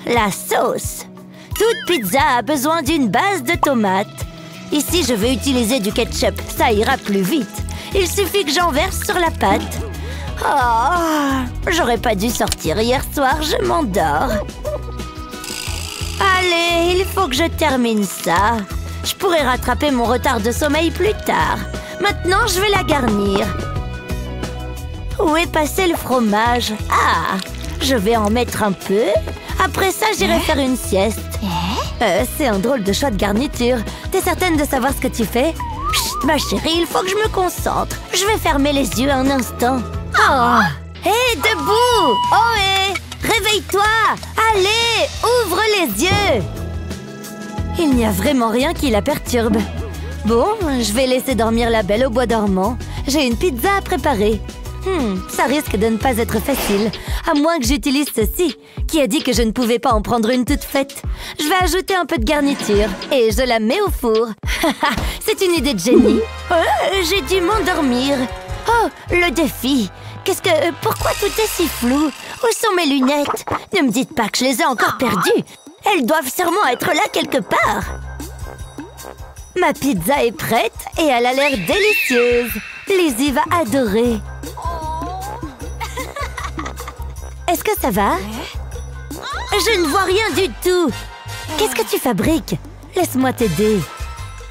la sauce. Toute pizza a besoin d'une base de tomates. Ici, je vais utiliser du ketchup. Ça ira plus vite. Il suffit que j'en verse sur la pâte. Oh, j'aurais pas dû sortir hier soir, je m'endors. Allez, il faut que je termine ça. Je pourrais rattraper mon retard de sommeil plus tard. Maintenant, je vais la garnir. Où est passé le fromage? Ah, je vais en mettre un peu. Après ça, j'irai faire une sieste. C'est un drôle de choix de garniture. T'es certaine de savoir ce que tu fais? Chut, ma chérie, il faut que je me concentre. Je vais fermer les yeux un instant. Oh! Hé, debout! Oh, hé! Réveille-toi! Allez, ouvre les yeux! Il n'y a vraiment rien qui la perturbe. Bon, je vais laisser dormir la belle au bois dormant. J'ai une pizza à préparer. Ça risque de ne pas être facile, à moins que j'utilise ceci. Qui a dit que je ne pouvais pas en prendre une toute faite? Je vais ajouter un peu de garniture et je la mets au four. C'est une idée de génie. J'ai dû m'endormir. Oh, le défi. Pourquoi tout est si flou? Où sont mes lunettes? Ne me dites pas que je les ai encore perdues. Elles doivent sûrement être là quelque part. Ma pizza est prête et elle a l'air délicieuse. Lizzie va adorer. Est-ce que ça va? Je ne vois rien du tout. Qu'est-ce que tu fabriques? Laisse-moi t'aider.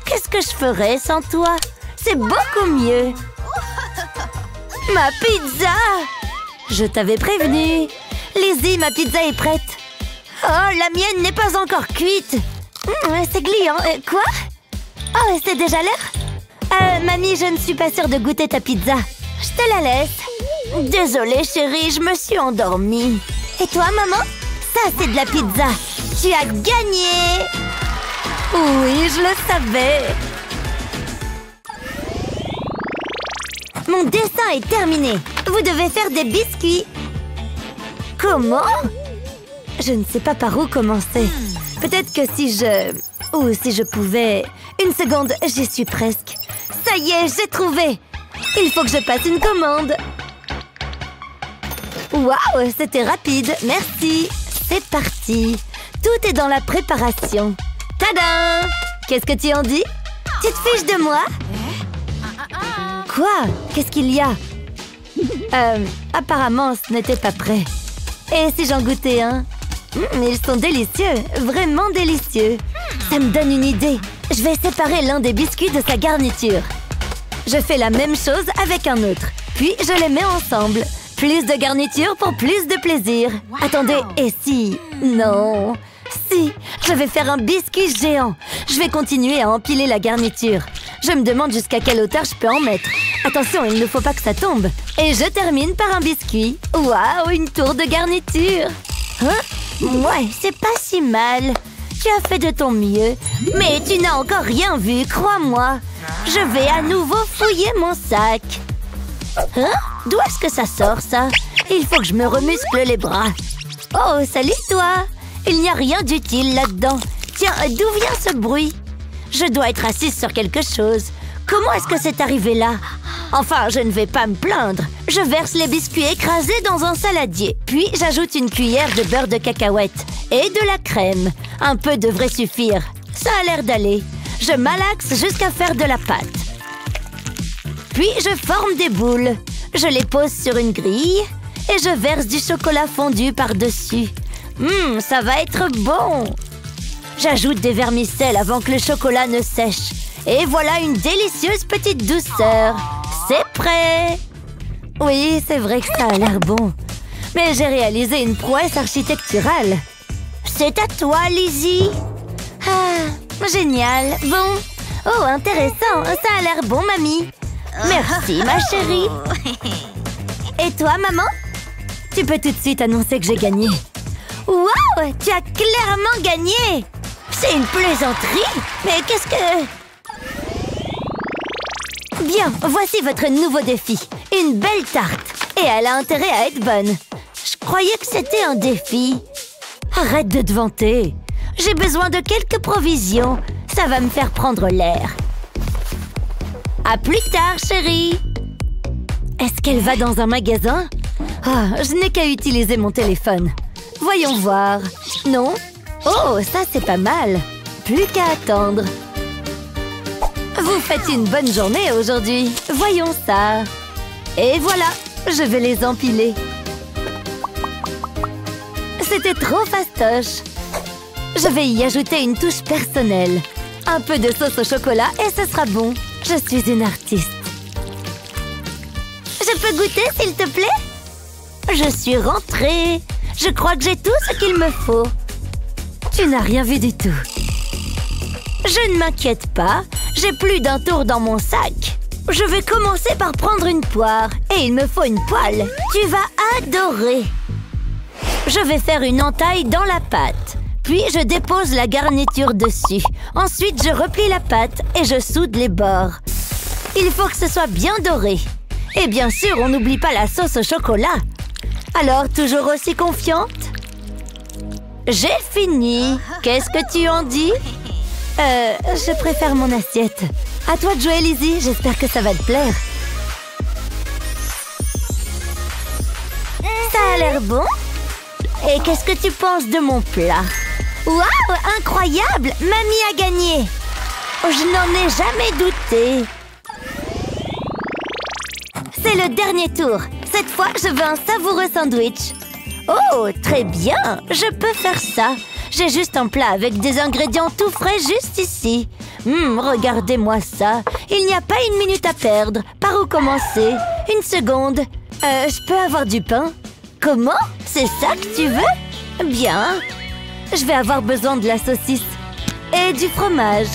Qu'est-ce que je ferais sans toi? C'est beaucoup mieux. Ma pizza! Je t'avais prévenu. Lizzie, ma pizza est prête. Oh, la mienne n'est pas encore cuite. C'est gluant. Quoi? Oh, c'est déjà l'heure? Mamie, je ne suis pas sûre de goûter ta pizza. Je te la laisse. Désolée, chérie, je me suis endormie. Et toi, maman? Ça, c'est de la pizza. Tu as gagné! Oui, je le savais. Mon dessin est terminé. Vous devez faire des biscuits. Comment? Je ne sais pas par où commencer. Peut-être que si je... Ou si je pouvais... Une seconde, j'y suis presque. Ça y est, j'ai trouvé. Il faut que je passe une commande. Waouh, c'était rapide. Merci. C'est parti. Tout est dans la préparation. Tadam! Qu'est-ce que tu en dis? Tu te fiches de moi? Quoi? Qu'est-ce qu'il y a? Apparemment, ce n'était pas prêt. Et si j'en goûtais un? Ils sont délicieux, vraiment délicieux. Ça me donne une idée. Je vais séparer l'un des biscuits de sa garniture. Je fais la même chose avec un autre. Puis je les mets ensemble. Plus de garniture pour plus de plaisir. Attendez, et si... Non... Si, je vais faire un biscuit géant. Je vais continuer à empiler la garniture. Je me demande jusqu'à quelle hauteur je peux en mettre. Attention, il ne faut pas que ça tombe. Et je termine par un biscuit. Waouh, une tour de garniture. Hein? Ouais, c'est pas si mal. Tu as fait de ton mieux. Mais tu n'as encore rien vu, crois-moi. Je vais à nouveau fouiller mon sac. Hein? D'où est-ce que ça sort, ça? Il faut que je me remuscle les bras. Oh, salut toi! Il n'y a rien d'utile là-dedans. Tiens, d'où vient ce bruit? Je dois être assise sur quelque chose. Comment est-ce que c'est arrivé là? Enfin, je ne vais pas me plaindre. Je verse les biscuits écrasés dans un saladier. Puis, j'ajoute une cuillère de beurre de cacahuète et de la crème. Un peu devrait suffire. Ça a l'air d'aller. Je malaxe jusqu'à faire de la pâte. Puis, je forme des boules. Je les pose sur une grille et je verse du chocolat fondu par-dessus. Ça va être bon! J'ajoute des vermicelles avant que le chocolat ne sèche. Et voilà une délicieuse petite douceur. C'est prêt! Oui, c'est vrai que ça a l'air bon. Mais j'ai réalisé une prouesse architecturale. C'est à toi, Lizzie! Ah, génial! Bon! Oh, intéressant! Ça a l'air bon, mamie! Merci, ma chérie! Et toi, maman? Tu peux tout de suite annoncer que j'ai gagné. Wow! Tu as clairement gagné! C'est une plaisanterie! Mais qu'est-ce que... Bien, voici votre nouveau défi. Une belle tarte. Et elle a intérêt à être bonne. Je croyais que c'était un défi. Arrête de te vanter. J'ai besoin de quelques provisions. Ça va me faire prendre l'air. À plus tard, chérie. Est-ce qu'elle va dans un magasin? Je n'ai qu'à utiliser mon téléphone. Voyons voir. Non? Oh, ça c'est pas mal. Plus qu'à attendre. Vous faites une bonne journée aujourd'hui. Voyons ça. Et voilà, je vais les empiler. C'était trop fastoche. Je vais y ajouter une touche personnelle. Un peu de sauce au chocolat et ce sera bon. Je suis une artiste. Je peux goûter, s'il te plaît? Je suis rentrée. Je crois que j'ai tout ce qu'il me faut. Tu n'as rien vu du tout. Je ne m'inquiète pas. J'ai plus d'un tour dans mon sac. Je vais commencer par prendre une poire. Et il me faut une poêle. Tu vas adorer. Je vais faire une entaille dans la pâte. Puis je dépose la garniture dessus. Ensuite, je replie la pâte et je soude les bords. Il faut que ce soit bien doré. Et bien sûr, on n'oublie pas la sauce au chocolat. Alors, toujours aussi confiante? J'ai fini. Qu'est-ce que tu en dis? Je préfère mon assiette. À toi de jouer, Lizzie. J'espère que ça va te plaire. Ça a l'air bon. Et qu'est-ce que tu penses de mon plat? Waouh, incroyable! Mamie a gagné. Je n'en ai jamais douté. C'est le dernier tour. Cette fois, je veux un savoureux sandwich. Oh, très bien. Je peux faire ça. J'ai juste un plat avec des ingrédients tout frais juste ici. Regardez-moi ça. Il n'y a pas une minute à perdre. Par où commencer? Une seconde. Je peux avoir du pain? Comment? C'est ça que tu veux? Bien. Je vais avoir besoin de la saucisse. Et du fromage.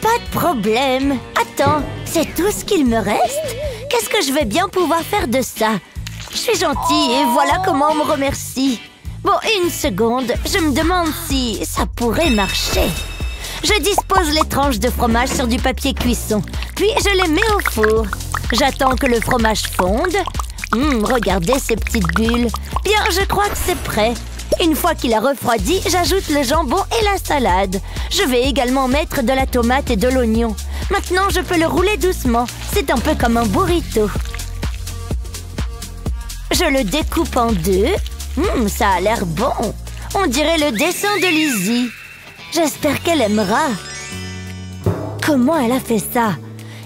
Pas de problème. Attends, c'est tout ce qu'il me reste? Qu'est-ce que je vais bien pouvoir faire de ça? Je suis gentille et voilà comment on me remercie. Bon, une seconde. Je me demande si ça pourrait marcher. Je dispose les tranches de fromage sur du papier cuisson. Puis je les mets au four. J'attends que le fromage fonde. Regardez ces petites bulles. Bien, je crois que c'est prêt. Une fois qu'il a refroidi, j'ajoute le jambon et la salade. Je vais également mettre de la tomate et de l'oignon. Maintenant, je peux le rouler doucement. C'est un peu comme un burrito. Je le découpe en deux. Ça a l'air bon. On dirait le dessin de Lizzie. J'espère qu'elle aimera. Comment elle a fait ça?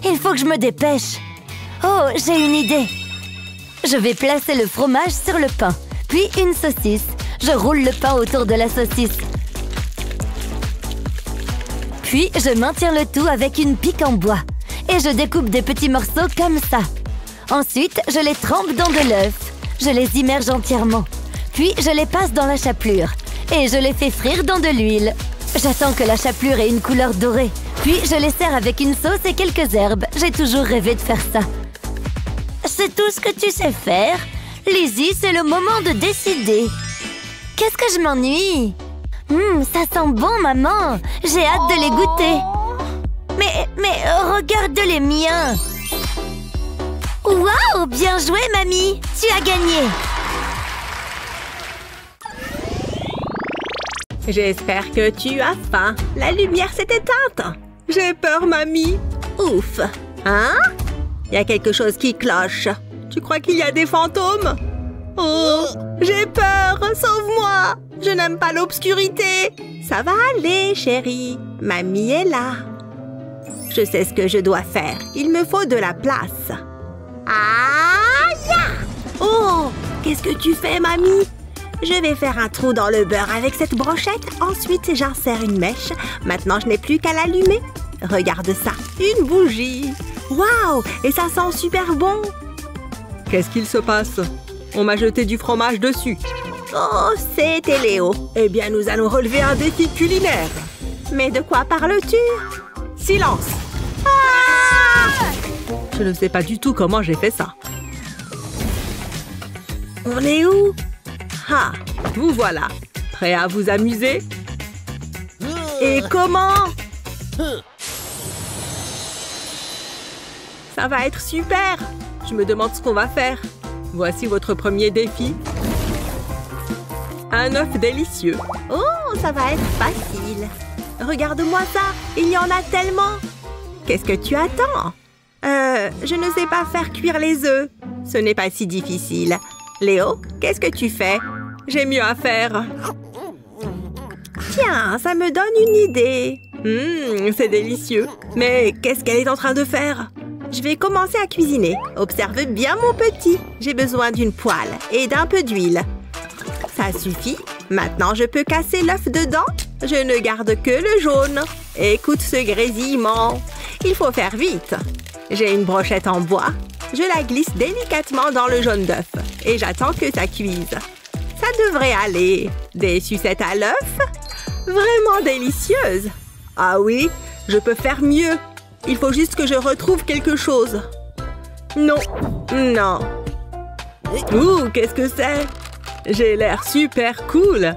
Il faut que je me dépêche. Oh, j'ai une idée. Je vais placer le fromage sur le pain, puis une saucisse. Je roule le pain autour de la saucisse. Puis, je maintiens le tout avec une pique en bois. Et je découpe des petits morceaux comme ça. Ensuite, je les trempe dans de l'œuf. Je les immerge entièrement. Puis, je les passe dans la chapelure. Et je les fais frire dans de l'huile. J'attends que la chapelure ait une couleur dorée. Puis, je les sers avec une sauce et quelques herbes. J'ai toujours rêvé de faire ça. C'est tout ce que tu sais faire? Lizzie, c'est le moment de décider. Qu'est-ce que je m'ennuie? Ça sent bon, maman. J'ai hâte de les goûter. Mais regarde les miens. Waouh, bien joué, mamie. Tu as gagné.
J'espère que tu as faim. La lumière s'est éteinte.
J'ai peur, mamie.
Ouf. Hein? Il y a quelque chose qui cloche.
Tu crois qu'il y a des fantômes? Oh, j'ai peur. Sauve-moi. Je n'aime pas l'obscurité.
Ça va aller, chérie. Mamie est là. Je sais ce que je dois faire. Il me faut de la place. Aïe! Oh! Qu'est-ce que tu fais, mamie? Je vais faire un trou dans le beurre avec cette brochette. Ensuite, j'insère une mèche. Maintenant, je n'ai plus qu'à l'allumer. Regarde ça, une bougie. Waouh! Et ça sent super bon.
Qu'est-ce qu'il se passe? On m'a jeté du fromage dessus.
Oh, c'était Léo.
Eh bien, nous allons relever un défi culinaire.
Mais de quoi parles-tu?
Silence! Ah! Je ne sais pas du tout comment j'ai fait ça.
On est où?
Ah, vous voilà. Prêt à vous amuser? Et comment? Ça va être super! Je me demande ce qu'on va faire. Voici votre premier défi. Un œuf délicieux.
Oh, ça va être facile. Regarde-moi ça, il y en a tellement. Qu'est-ce que tu attends? Je ne sais pas faire cuire les œufs. Ce n'est pas si difficile. Léo, qu'est-ce que tu fais?
J'ai mieux à faire.
Tiens, ça me donne une idée.
C'est délicieux. Mais qu'est-ce qu'elle est en train de faire?
Je vais commencer à cuisiner. Observe bien mon petit. J'ai besoin d'une poêle et d'un peu d'huile. Ça suffit. Maintenant, je peux casser l'œuf dedans. Je ne garde que le jaune. Écoute ce grésillement. Il faut faire vite. J'ai une brochette en bois. Je la glisse délicatement dans le jaune d'œuf. Et j'attends que ça cuise. Ça devrait aller. Des sucettes à l'œuf? Vraiment délicieuses.
Ah oui, je peux faire mieux. Il faut juste que je retrouve quelque chose. Non, non. Ouh, qu'est-ce que c'est? J'ai l'air super cool.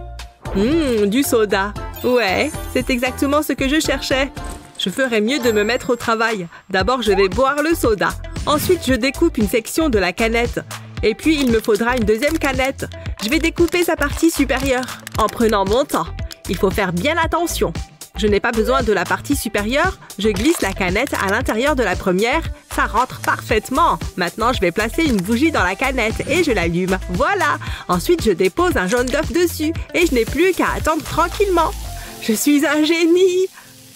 Du soda. Ouais, c'est exactement ce que je cherchais. Je ferais mieux de me mettre au travail. D'abord, je vais boire le soda. Ensuite, je découpe une section de la canette. Et puis, il me faudra une deuxième canette. Je vais découper sa partie supérieure en prenant mon temps. Il faut faire bien attention. Je n'ai pas besoin de la partie supérieure. Je glisse la canette à l'intérieur de la première. Ça rentre parfaitement. Maintenant, je vais placer une bougie dans la canette et je l'allume. Voilà. Ensuite, je dépose un jaune d'œuf dessus et je n'ai plus qu'à attendre tranquillement. Je suis un génie.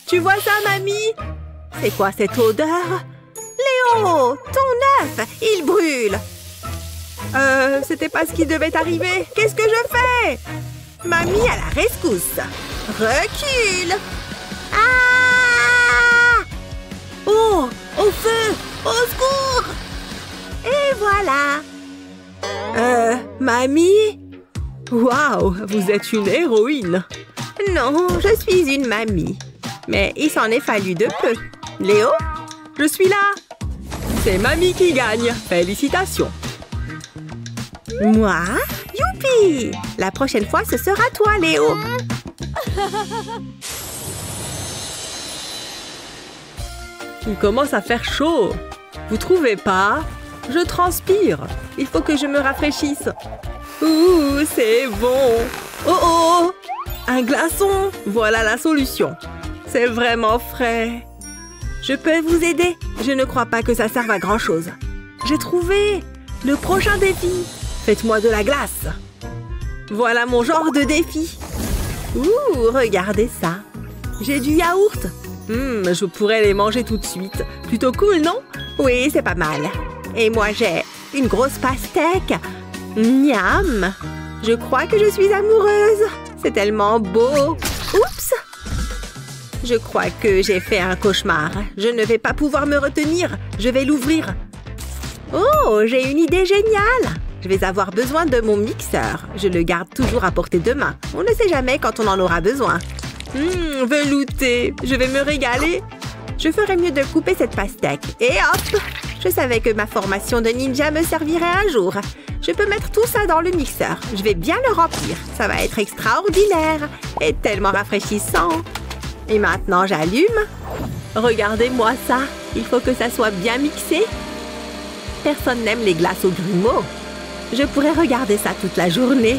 Tu vois ça, mamie?
C'est quoi cette odeur? Léo, ton œuf, il brûle.
C'était pas ce qui devait arriver. Qu'est-ce que je fais?
Mamie à la rescousse. Recule. Ah! Oh, au feu! Au secours! voilà.
Mamie? Waouh, vous êtes une héroïne.
Non, je suis une mamie. Mais il s'en est fallu de peu. Léo?
Je suis là. C'est Mamie qui gagne. Félicitations.
Moi? Youpi! La prochaine fois, ce sera toi, Léo.
Il commence à faire chaud. Vous trouvez pas? Je transpire. Il faut que je me rafraîchisse. Ouh, c'est bon. Oh oh! Un glaçon. Voilà la solution. C'est vraiment frais.
Je peux vous aider? Je ne crois pas que ça serve à grand-chose.
J'ai trouvé le prochain défi. Faites-moi de la glace.
Voilà mon genre de défi. Ouh, regardez ça. J'ai du yaourt.
Je pourrais les manger tout de suite. Plutôt cool, non?
Oui, c'est pas mal. Et moi, j'ai une grosse pastèque. Miam! Je crois que je suis amoureuse. C'est tellement beau. Oups! Je crois que j'ai fait un cauchemar. Je ne vais pas pouvoir me retenir. Je vais l'ouvrir. Oh, j'ai une idée géniale! Je vais avoir besoin de mon mixeur. Je le garde toujours à portée de main. On ne sait jamais quand on en aura besoin.
Velouté. Je vais me régaler.
Je ferais mieux de couper cette pastèque. Et hop! Je savais que ma formation de ninja me servirait un jour. Je peux mettre tout ça dans le mixeur. Je vais bien le remplir. Ça va être extraordinaire et tellement rafraîchissant. Et maintenant, j'allume. Regardez-moi ça. Il faut que ça soit bien mixé. Personne n'aime les glaces au grumeau. Je pourrais regarder ça toute la journée.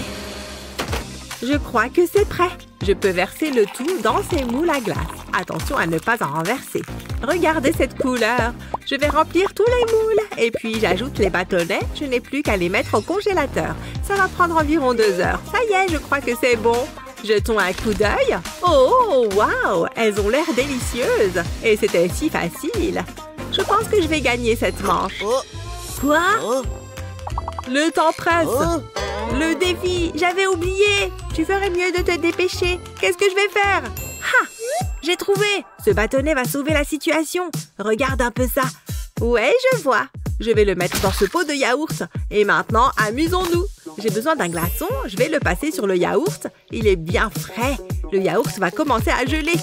Je crois que c'est prêt. Je peux verser le tout dans ces moules à glace. Attention à ne pas en renverser. Regardez cette couleur. Je vais remplir tous les moules. Et puis, j'ajoute les bâtonnets. Je n'ai plus qu'à les mettre au congélateur. Ça va prendre environ 2 heures. Ça y est, je crois que c'est bon. Jetons un coup d'œil. Oh, waouh! Elles ont l'air délicieuses. Et c'était si facile. Je pense que je vais gagner cette manche. Quoi?
Le temps presse.
Le défi, j'avais oublié. Tu ferais mieux de te dépêcher. Qu'est-ce que je vais faire? Ha! J'ai trouvé. Ce bâtonnet va sauver la situation. Regarde un peu ça. Ouais, je vois. Je vais le mettre dans ce pot de yaourt. Et maintenant, amusons-nous. J'ai besoin d'un glaçon. Je vais le passer sur le yaourt. Il est bien frais. Le yaourt va commencer à geler.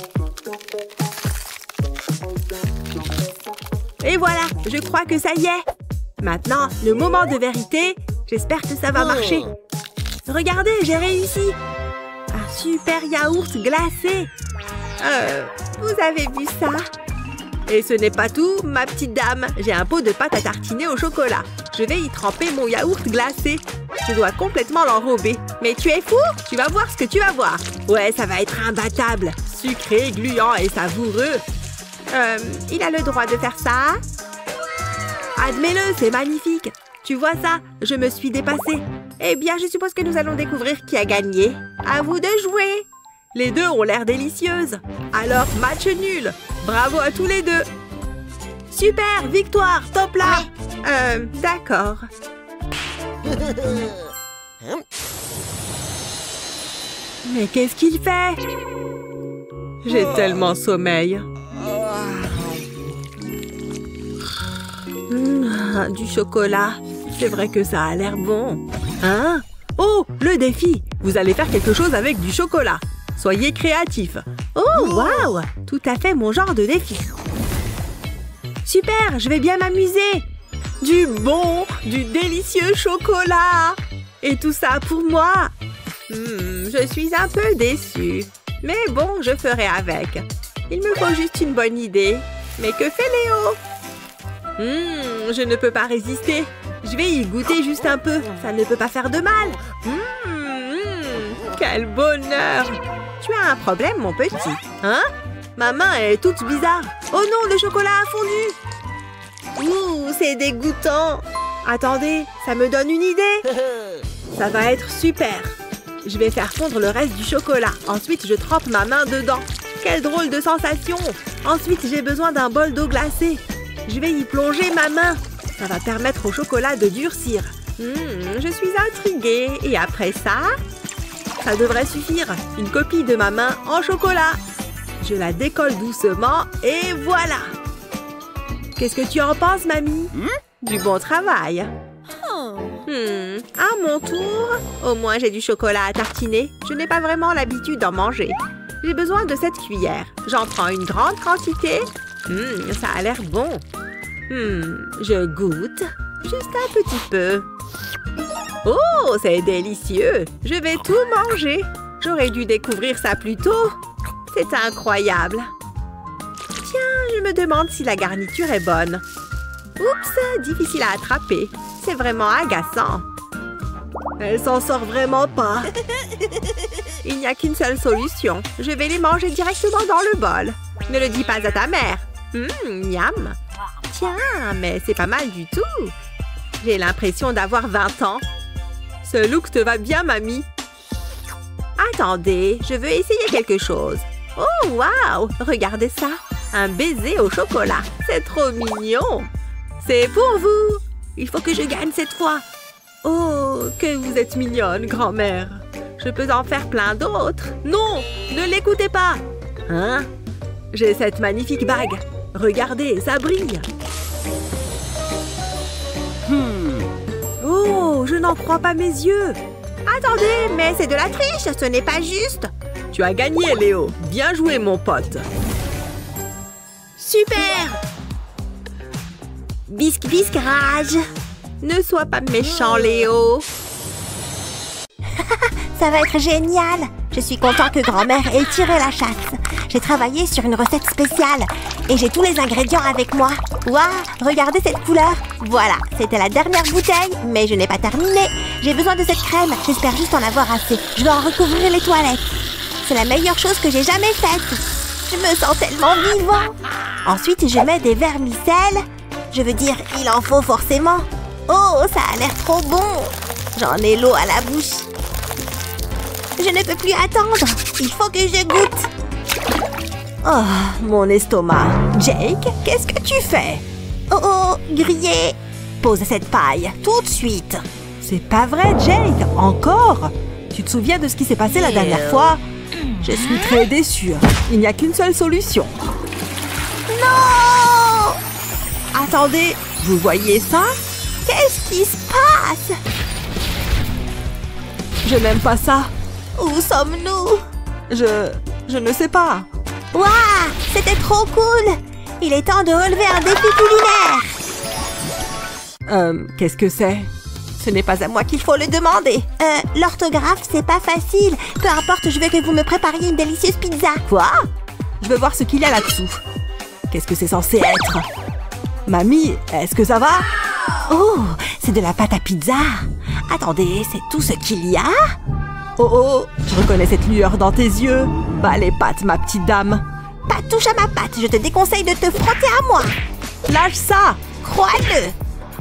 Et voilà, je crois que ça y est. Maintenant, le moment de vérité. J'espère que ça va marcher. Regardez, j'ai réussi. Un super yaourt glacé. Vous avez vu ça? Et ce n'est pas tout, ma petite dame. J'ai un pot de pâte à tartiner au chocolat. Je vais y tremper mon yaourt glacé. Je dois complètement l'enrober. Mais tu es fou? Tu vas voir ce que tu vas voir. Ouais, ça va être imbattable. Sucré, gluant et savoureux. Il a le droit de faire ça? Admets-le, c'est magnifique. Tu vois ça? Je me suis dépassée. Eh bien, je suppose que nous allons découvrir qui a gagné. À vous de jouer. Les deux ont l'air délicieuses. Alors, match nul. Bravo à tous les deux. Super, victoire, top là. D'accord. Mais qu'est-ce qu'il fait? J'ai tellement sommeil. Du chocolat. C'est vrai que ça a l'air bon. Hein? Oh, le défi! Vous allez faire quelque chose avec du chocolat. Soyez créatifs. Oh, waouh! Tout à fait mon genre de défi. Super, je vais bien m'amuser. Du bon, du délicieux chocolat. Et tout ça pour moi. Je suis un peu déçue. Mais bon, je ferai avec. Il me faut juste une bonne idée. Mais que fait Léo? Je ne peux pas résister. Je vais y goûter juste un peu. Ça ne peut pas faire de mal. Quel bonheur! Tu as un problème, mon petit. Hein? Ma main est toute bizarre. Oh non, le chocolat a fondu. Ouh, c'est dégoûtant. Attendez, ça me donne une idée. Ça va être super. Je vais faire fondre le reste du chocolat. Ensuite, je trempe ma main dedans. Quelle drôle de sensation. Ensuite, j'ai besoin d'un bol d'eau glacée. Je vais y plonger ma main. Ça va permettre au chocolat de durcir. Je suis intriguée. Et après ça, ça devrait suffire. Une copie de ma main en chocolat. Je la décolle doucement et voilà. Qu'est-ce que tu en penses, mamie? Du bon travail. À mon tour. Au moins, j'ai du chocolat à tartiner. Je n'ai pas vraiment l'habitude d'en manger. J'ai besoin de cette cuillère. J'en prends une grande quantité. Ça a l'air bon. Je goûte. Juste un petit peu. Oh, c'est délicieux. Je vais tout manger. J'aurais dû découvrir ça plus tôt. C'est incroyable. Tiens, je me demande si la garniture est bonne. Oups, difficile à attraper. C'est vraiment agaçant. Elle s'en sort vraiment pas. Il n'y a qu'une seule solution. Je vais les manger directement dans le bol. Ne le dis pas à ta mère. Miam. Tiens, mais c'est pas mal du tout. J'ai l'impression d'avoir 20 ans. Ce look te va bien, mamie. Attendez, je veux essayer quelque chose. Oh, waouh! Regardez ça. Un baiser au chocolat. C'est trop mignon. C'est pour vous. Il faut que je gagne cette fois. Oh, que vous êtes mignonne, grand-mère. Je peux en faire plein d'autres. Non, ne l'écoutez pas. Hein? J'ai cette magnifique bague. Regardez, ça brille. Oh, je n'en crois pas mes yeux. Attendez, mais c'est de la triche, ce n'est pas juste. Tu as gagné, Léo. Bien joué, mon pote. Super! Bisque, bisque, rage. Ne sois pas méchant, Léo.
Ça va être génial. Je suis content que grand-mère ait tiré la chasse. J'ai travaillé sur une recette spéciale et j'ai tous les ingrédients avec moi. Waouh, regardez cette couleur. Voilà, c'était la dernière bouteille, mais je n'ai pas terminé. J'ai besoin de cette crème. J'espère juste en avoir assez. Je vais en recouvrir les toilettes. C'est la meilleure chose que j'ai jamais faite. Je me sens tellement vivant. Ensuite, je mets des vermicelles. Je veux dire, il en faut forcément. Oh, ça a l'air trop bon. J'en ai l'eau à la bouche. Je ne peux plus attendre. Il faut que je goûte. Oh, mon estomac. Jake, qu'est-ce que tu fais? Oh, grillé. Pose cette paille, tout de suite.
C'est pas vrai, Jake. Encore? Tu te souviens de ce qui s'est passé la dernière fois? Je suis très déçue. Il n'y a qu'une seule solution.
Non!
Attendez, vous voyez ça?
Qu'est-ce qui se passe?
Je n'aime pas ça.
Où sommes-nous?
Je ne sais pas.
Waouh! C'était trop cool! Il est temps de relever un défi culinaire!
Qu'est-ce que c'est?
Ce n'est pas à moi qu'il faut le demander. L'orthographe, c'est pas facile. Peu importe, je veux que vous me prépariez une délicieuse pizza.
Quoi? Je veux voir ce qu'il y a là-dessous. Qu'est-ce que c'est censé être? Mamie, est-ce que ça va?
Oh, c'est de la pâte à pizza. Attendez, c'est tout ce qu'il y a?
Oh, je reconnais cette lueur dans tes yeux. Bah les pattes, ma petite dame.
Pas touche à ma patte, je te déconseille de te frotter à moi.
Lâche ça!
Crois-le!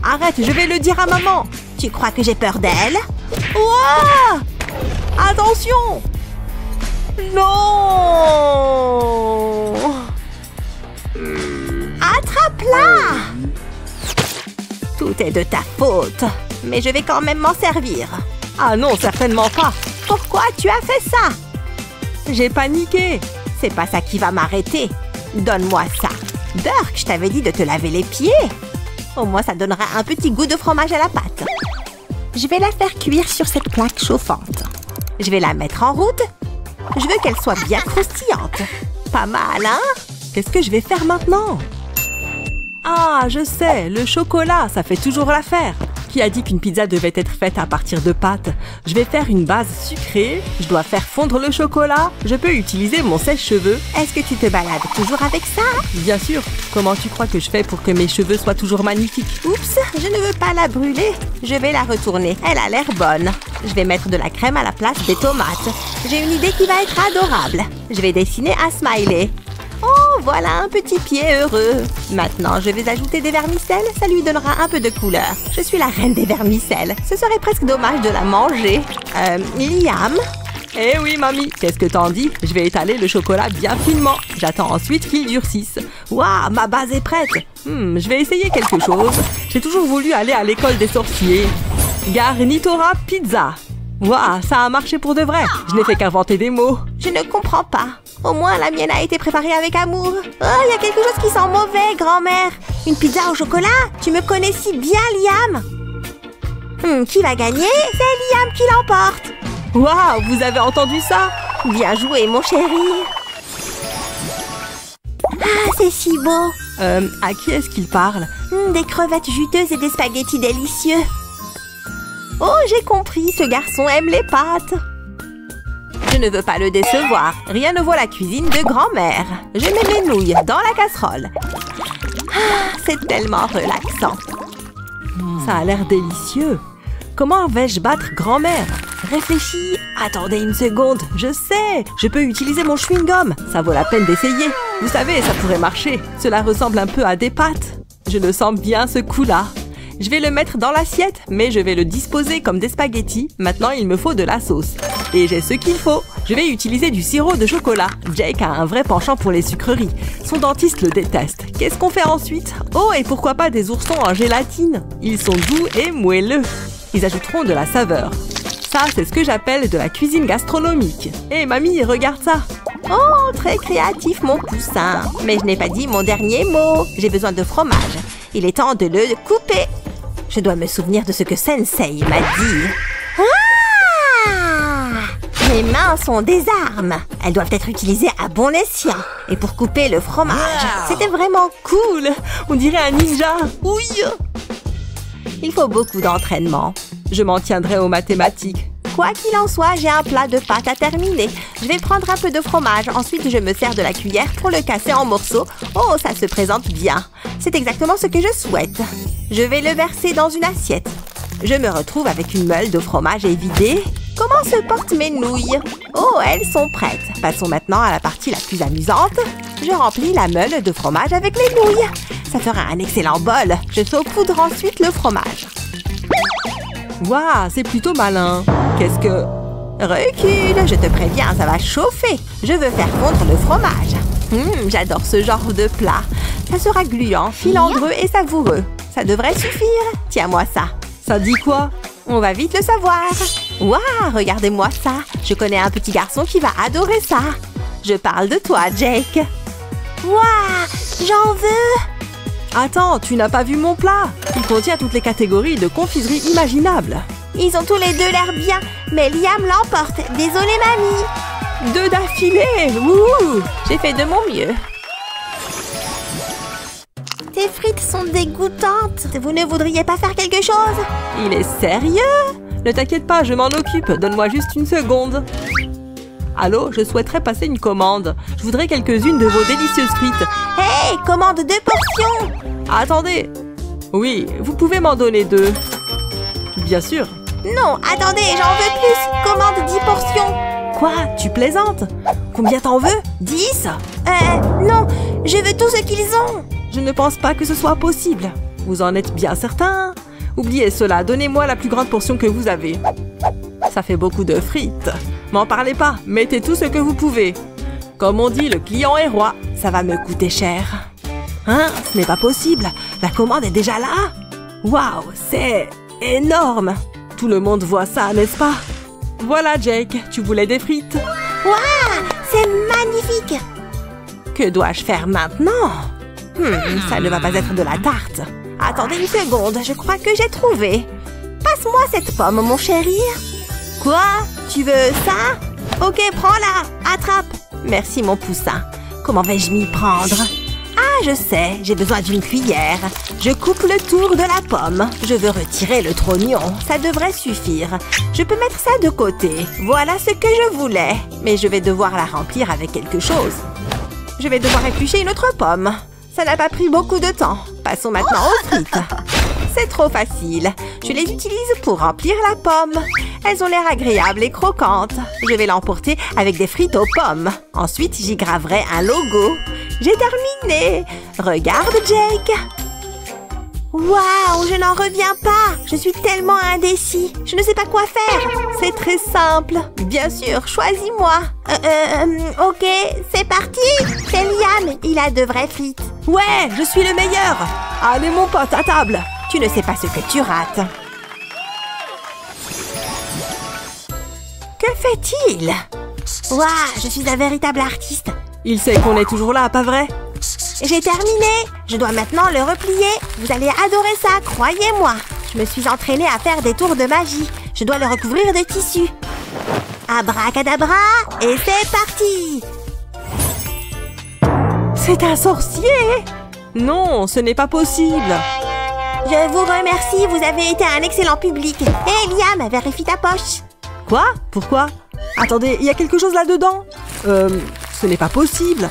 Arrête, je vais le dire à maman.
Tu crois que j'ai peur d'elle?
Ouah! Attention! Non!
Attrape-la! Tout est de ta faute, mais je vais quand même m'en servir.
Ah non, certainement pas.
Pourquoi tu as fait ça?
J'ai paniqué.
C'est pas ça qui va m'arrêter. Donne-moi ça. Dirk, je t'avais dit de te laver les pieds. Au moins, ça donnera un petit goût de fromage à la pâte. Je vais la faire cuire sur cette plaque chauffante. Je vais la mettre en route. Je veux qu'elle soit bien croustillante. Pas mal, hein?
Qu'est-ce que je vais faire maintenant? Ah, je sais, le chocolat, ça fait toujours l'affaire. Qui a dit qu'une pizza devait être faite à partir de pâtes? Je vais faire une base sucrée. Je dois faire fondre le chocolat. Je peux utiliser mon sèche-cheveux.
Est-ce que tu te balades toujours avec ça?
Bien sûr. Comment tu crois que je fais pour que mes cheveux soient toujours magnifiques?
Oups, je ne veux pas la brûler. Je vais la retourner. Elle a l'air bonne. Je vais mettre de la crème à la place des tomates. J'ai une idée qui va être adorable. Je vais dessiner un smiley. Oh, voilà un petit pied heureux. Maintenant, je vais ajouter des vermicelles. Ça lui donnera un peu de couleur. Je suis la reine des vermicelles. Ce serait presque dommage de la manger. Liam?
Eh oui, mamie. Qu'est-ce que t'en dis? Je vais étaler le chocolat bien finement. J'attends ensuite qu'il durcisse. Waouh, ma base est prête. Je vais essayer quelque chose. J'ai toujours voulu aller à l'école des sorciers. Garnitura pizza. Waouh, ça a marché pour de vrai. Je n'ai fait qu'inventer des mots.
Je ne comprends pas. Au moins, la mienne a été préparée avec amour. Oh, il y a quelque chose qui sent mauvais, grand-mère. Une pizza au chocolat? Tu me connais si bien, Liam.
Qui va gagner? C'est Liam qui l'emporte.
Waouh, vous avez entendu ça?
Bien joué, mon chéri. Ah, c'est si beau.
À qui est-ce qu'il parle?
Des crevettes juteuses et des spaghettis délicieux. Oh, j'ai compris, ce garçon aime les pâtes. Je ne veux pas le décevoir. Rien ne vaut la cuisine de grand-mère. Je mets mes nouilles dans la casserole. Ah, c'est tellement relaxant.
Ça a l'air délicieux. Comment vais-je battre grand-mère? Réfléchis. Attendez une seconde. Je sais. Je peux utiliser mon chewing-gum. Ça vaut la peine d'essayer. Vous savez, ça pourrait marcher. Cela ressemble un peu à des pâtes. Je le sens bien ce coup-là. Je vais le mettre dans l'assiette, mais je vais le disposer comme des spaghettis. Maintenant, il me faut de la sauce. Et j'ai ce qu'il faut. Je vais utiliser du sirop de chocolat. Jake a un vrai penchant pour les sucreries. Son dentiste le déteste. Qu'est-ce qu'on fait ensuite? Oh, et pourquoi pas des oursons en gélatine? Ils sont doux et moelleux. Ils ajouteront de la saveur. Ça, c'est ce que j'appelle de la cuisine gastronomique. Hé, mamie, regarde ça.
Oh, très créatif, mon poussin. Mais je n'ai pas dit mon dernier mot. J'ai besoin de fromage. Il est temps de le couper. Je dois me souvenir de ce que Sensei m'a dit. Ah! Mes mains sont des armes. Elles doivent être utilisées à bon escient. Et pour couper le fromage, c'était vraiment
cool. On dirait un ninja. Oui.
Il faut beaucoup d'entraînement.
Je m'en tiendrai aux mathématiques.
Quoi qu'il en soit, j'ai un plat de pâtes à terminer. Je vais prendre un peu de fromage. Ensuite, je me sers de la cuillère pour le casser en morceaux. Oh, ça se présente bien. C'est exactement ce que je souhaite. Je vais le verser dans une assiette. Je me retrouve avec une meule de fromage évidée. Comment se portent mes nouilles? Oh, elles sont prêtes. Passons maintenant à la partie la plus amusante. Je remplis la meule de fromage avec les nouilles. Ça fera un excellent bol. Je saupoudre ensuite le fromage.
Waouh, c'est plutôt malin. Qu'est-ce que...
Recule, je te préviens, ça va chauffer. Je veux faire fondre le fromage. J'adore ce genre de plat. Ça sera gluant, filandreux et savoureux. Ça devrait suffire. Tiens-moi ça.
Ça dit quoi?
On va vite le savoir. Waouh, regardez-moi ça. Je connais un petit garçon qui va adorer ça. Je parle de toi, Jake. Waouh, j'en veux.
Attends, tu n'as pas vu mon plat? Il contient toutes les catégories de confiserie imaginables.
Ils ont tous les deux l'air bien, mais Liam l'emporte. Désolée, mamie.
2 d'affilée. Wouhou!
J'ai fait de mon mieux. Tes frites sont dégoûtantes. Vous ne voudriez pas faire quelque chose?
Il est sérieux? Ne t'inquiète pas, je m'en occupe. Donne-moi juste une seconde. Allô, je souhaiterais passer une commande. Je voudrais quelques-unes de vos délicieuses frites.
Hé, commande 2 portions.
Attendez. Oui, vous pouvez m'en donner 2. Bien sûr.
Non, attendez, j'en veux plus. Commande 10 portions.
Quoi? Tu plaisantes? Combien t'en veux? 10?
Non, je veux tout ce qu'ils ont.
Je ne pense pas que ce soit possible. Vous en êtes bien certain? Oubliez cela, donnez-moi la plus grande portion que vous avez. Ça fait beaucoup de frites. M'en parlez pas, mettez tout ce que vous pouvez. Comme on dit, le client est roi. Ça va me coûter cher. Hein? Ce n'est pas possible. La commande est déjà là? Waouh, c'est énorme. Tout le monde voit ça, n'est-ce pas? Voilà, Jake, tu voulais des frites.
Waouh, c'est magnifique.
Que dois-je faire maintenant? Ça ne va pas être de la tarte.
Attendez une seconde, je crois que j'ai trouvé. Passe-moi cette pomme, mon chéri. Quoi? Tu veux ça? Ok, prends-la. Attrape. Merci, mon poussin. Comment vais-je m'y prendre? Ah, je sais, j'ai besoin d'une cuillère. Je coupe le tour de la pomme. Je veux retirer le trognon. Ça devrait suffire. Je peux mettre ça de côté. Voilà ce que je voulais. Mais je vais devoir la remplir avec quelque chose. Je vais devoir éplucher une autre pomme. Ça n'a pas pris beaucoup de temps. Passons maintenant aux frites. C'est trop facile. Je les utilise pour remplir la pomme. Elles ont l'air agréables et croquantes. Je vais l'emporter avec des frites aux pommes. Ensuite, j'y graverai un logo. J'ai terminé. Regarde, Jake. Waouh, je n'en reviens pas. Je suis tellement indécis. Je ne sais pas quoi faire. C'est très simple. Bien sûr, choisis-moi. Ok, c'est parti. C'est Liam. Il a de vraies frites.
Ouais, je suis le meilleur. Allez, mon pote, à table.
Tu ne sais pas ce que tu rates. Que fait-il? Waouh, je suis un véritable artiste.
Il sait qu'on est toujours là, pas vrai?
J'ai terminé. Je dois maintenant le replier. Vous allez adorer ça, croyez-moi. Je me suis entraînée à faire des tours de magie. Je dois le recouvrir de tissu. Abracadabra, et c'est parti!
C'est un sorcier! Non, ce n'est pas possible.
Je vous remercie, vous avez été un excellent public. Hé, Liam, vérifie ta poche.
Quoi? Pourquoi? Attendez, il y a quelque chose là-dedans? Ce n'est pas possible.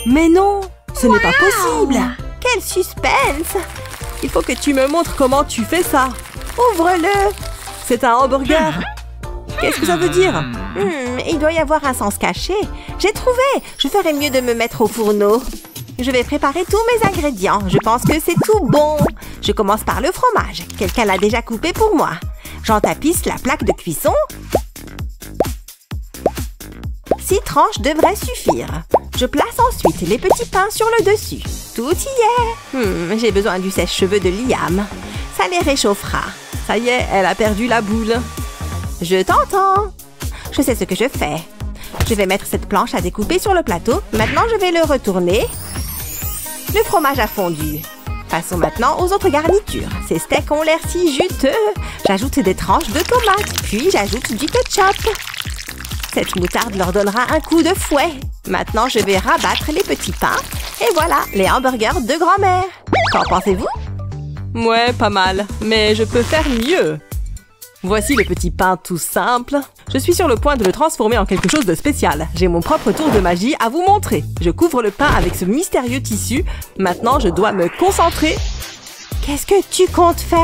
Mais non, ce n'est pas possible.
Quel suspense!
Il faut que tu me montres comment tu fais ça.
Ouvre-le.
C'est un hamburger. Qu'est-ce que ça veut dire?
Il doit y avoir un sens caché. J'ai trouvé. Je ferais mieux de me mettre au fourneau. Je vais préparer tous mes ingrédients. Je pense que c'est tout bon. Je commence par le fromage. Quelqu'un l'a déjà coupé pour moi. J'en tapisse la plaque de cuisson. 6 tranches devraient suffire. Je place ensuite les petits pains sur le dessus. Tout y est. J'ai besoin du sèche-cheveux de Liam. Ça les réchauffera.
Ça y est, elle a perdu la boule.
Je t'entends. Je sais ce que je fais. Je vais mettre cette planche à découper sur le plateau. Maintenant, je vais le retourner. Le fromage a fondu. Passons maintenant aux autres garnitures. Ces steaks ont l'air si juteux. J'ajoute des tranches de tomates, puis j'ajoute du ketchup. Cette moutarde leur donnera un coup de fouet. Maintenant, je vais rabattre les petits pains. Et voilà, les hamburgers de grand-mère. Qu'en pensez-vous?
Ouais, pas mal. Mais je peux faire mieux. Voici le petit pain tout simple. Je suis sur le point de le transformer en quelque chose de spécial. J'ai mon propre tour de magie à vous montrer. Je couvre le pain avec ce mystérieux tissu. Maintenant, je dois me concentrer.
Qu'est-ce que tu comptes faire?